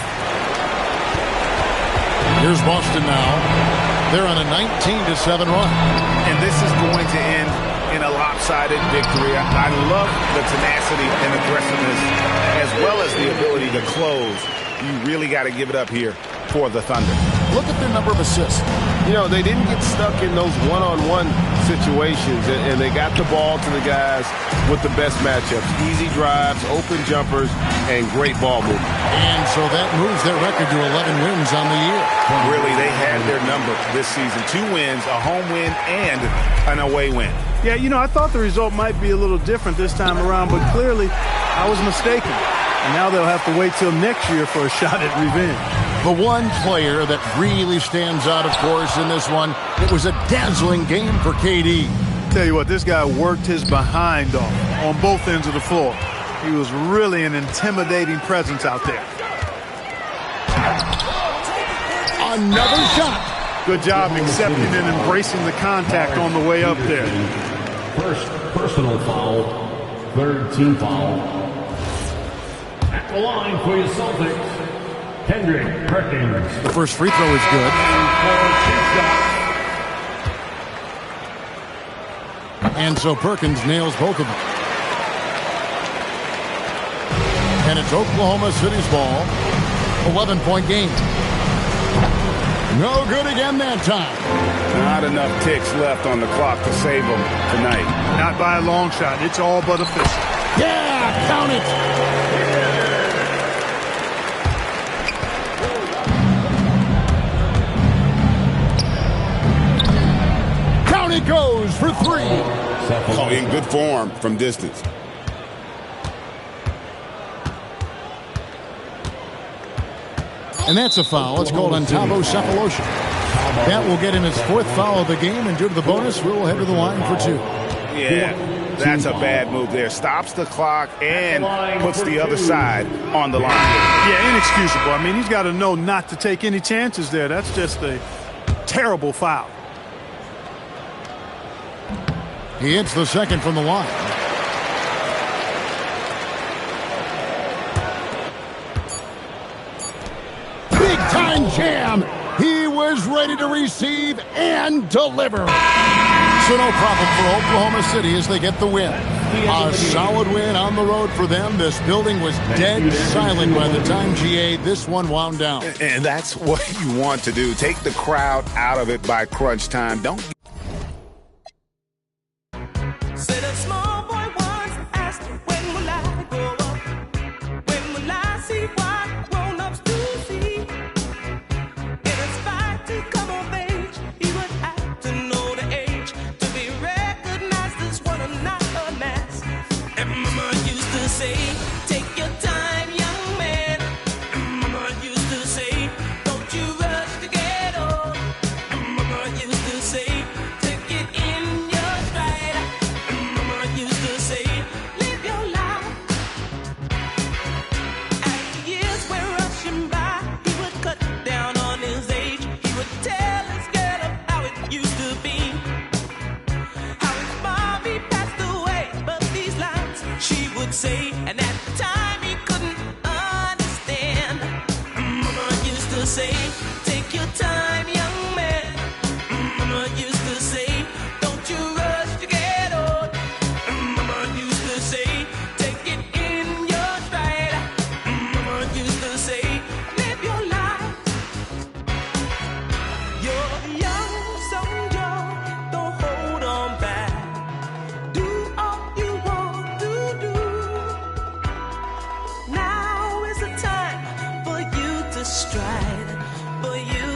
Here's Boston now. They're on a 19-7 run. And this is going to end in a lopsided victory. I love the tenacity and aggressiveness as well as the ability to close. You really got to give it up here for the Thunder. Look at their number of assists. You know, they didn't get stuck in those one-on-one situations, and they got the ball to the guys with the best matchups. Easy drives, open jumpers, and great ball movement. And so that moves their record to 11 wins on the year. Really, they had their number this season. 2 wins, a home win, and an away win. Yeah, you know, I thought the result might be a little different this time around, but clearly I was mistaken. And now they'll have to wait till next year for a shot at revenge. The one player that really stands out, of course, in this one, it was a dazzling game for KD. Tell you what, this guy worked his behind off on both ends of the floor. He was really an intimidating presence out there. Another shot. Good job accepting and embracing the contact on the way up there. First personal foul, 3rd team foul. At the line for your Celtics, Kendrick Perkins. The first free throw is good. And so Perkins nails both of them. And it's Oklahoma City's ball. 11-point game. No good again that time. Not enough ticks left on the clock to save them tonight. Not by a long shot. It's all but official. Yeah, count it. Count it goes for 3. Oh, in good form from distance. And that's a foul. It's called on Thabo Sefolosha. That will get him his 4th foul of the game, and due to the bonus, we'll head to the line for 2. Yeah, that's a bad move there. Stops the clock and puts the other side on the line. Yeah, inexcusable. I mean, he's got to know not to take any chances there. That's just a terrible foul. He hits the second from the line. Big-time jam. He was ready to receive and deliver. So no problem for Oklahoma City as they get the win. A solid win on the road for them. This building was dead silent by the time, GA, this one wound down. And that's what you want to do. Take the crowd out of it by crunch time. Don't. Said a small boy once asked, when will I grow up? When will I see what grown-ups do see? In his fight to come of age, he would have to know the age to be recognized as one and not a mass. And Mama used to say, take your time, young man. And Mama used to say, don't you rush to get old. And Mama used to say, take it in your stride. And Mama used to say, live your life. As the years were rushing by, he would cut down on his age. He would tell his girl of how it used to be. How his mommy passed away, but these lines she would say, and at the time he couldn't understand. Mama used to say, take your time, young man. Mama used to say, don't you rush to get old. Mama used to say, take it in your stride. Mama used to say, live your life. You're young, so young, don't hold on back. Do all you want to do. Now is the time for you to stride, for you